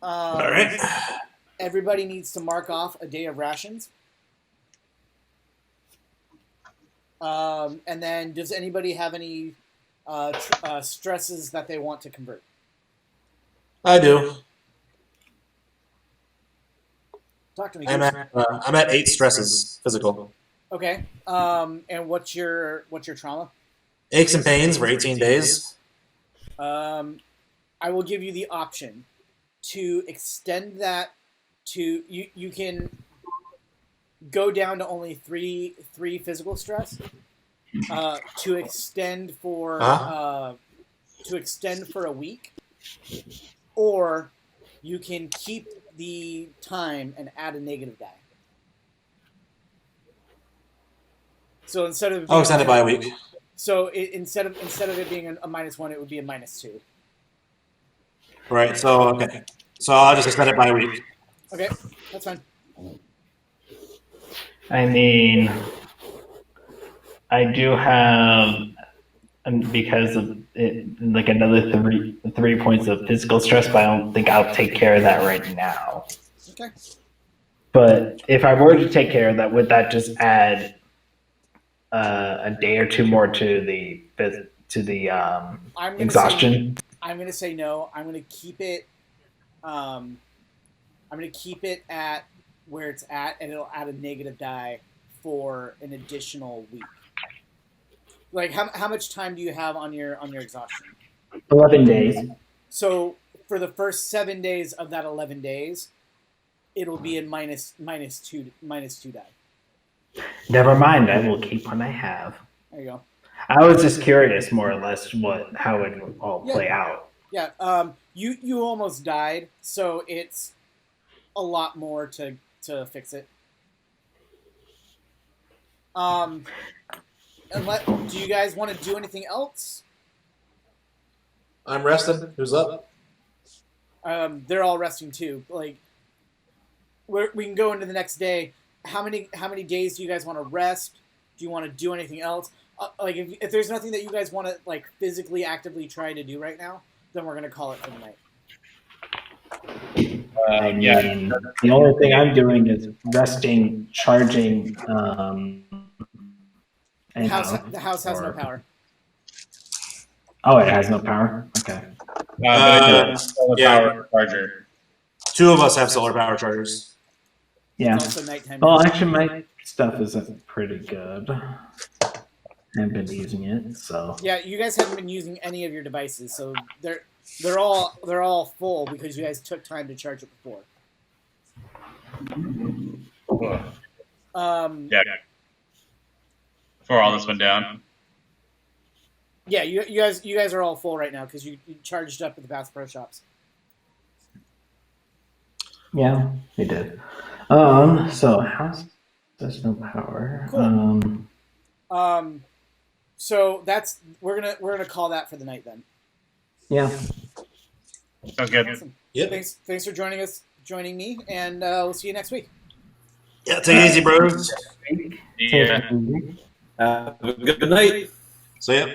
All right. Everybody needs to mark off a day of rations. And then, does anybody have any stresses that they want to convert? I do. Talk to me. I'm at 8 stresses physical. Okay. And what's your trauma? Aches and pains for 18 days. I will give you the option to extend that to you can go down to only three physical stress. To extend for a week, or you can keep the time and add a negative die. So instead of I'll extend it by a week. So instead of it being a -1, it would be a -2. Right. So okay. So I'll just extend it by a week. Okay, that's fine. I mean, I do have, because of it, like another three points of physical stress, but I don't think I'll take care of that right now. Okay. But if I were to take care of that, would that just add a day or two more to the exhaustion? I'm gonna say no. I'm gonna keep it. I'm gonna keep it at where it's at, and it'll add a negative die for an additional week. Like, how much time do you have on your exhaustion? 11 days. So for the first 7 days of that 11 days, it'll be in minus two die. Never mind. I will keep what I have. There you go. I was just curious, more or less, how it would all play out. Yeah. You almost died, so it's a lot more to fix it. Do you guys want to do anything else? I'm rested. Who's up? They're all resting too. Like, we can go into the next day. How many days do you guys want to rest? Do you want to do anything else? Like, if there's nothing that you guys want to like physically actively try to do right now, then we're gonna call it for the night. I mean, the only thing I'm doing is resting, charging. The house has no power. Oh, it has no power. Okay. Solar yeah. power charger. 2 of us have solar power chargers. Yeah. It's also nighttime. Well, actually, my stuff is pretty good. I've been using it, so. Yeah, you guys haven't been using any of your devices, so they're all full because you guys took time to charge it before. Yeah. Before all this went down. Yeah, you guys are all full right now because you charged up at the Bass Pro Shops. Yeah, we did. So house there's no power. Cool. So we're gonna call that for the night then. Yeah. Sounds good. Awesome. Yep. Thanks for joining me, and we'll see you next week. Yeah, take it easy, bros. Yeah. Have a good night. See ya.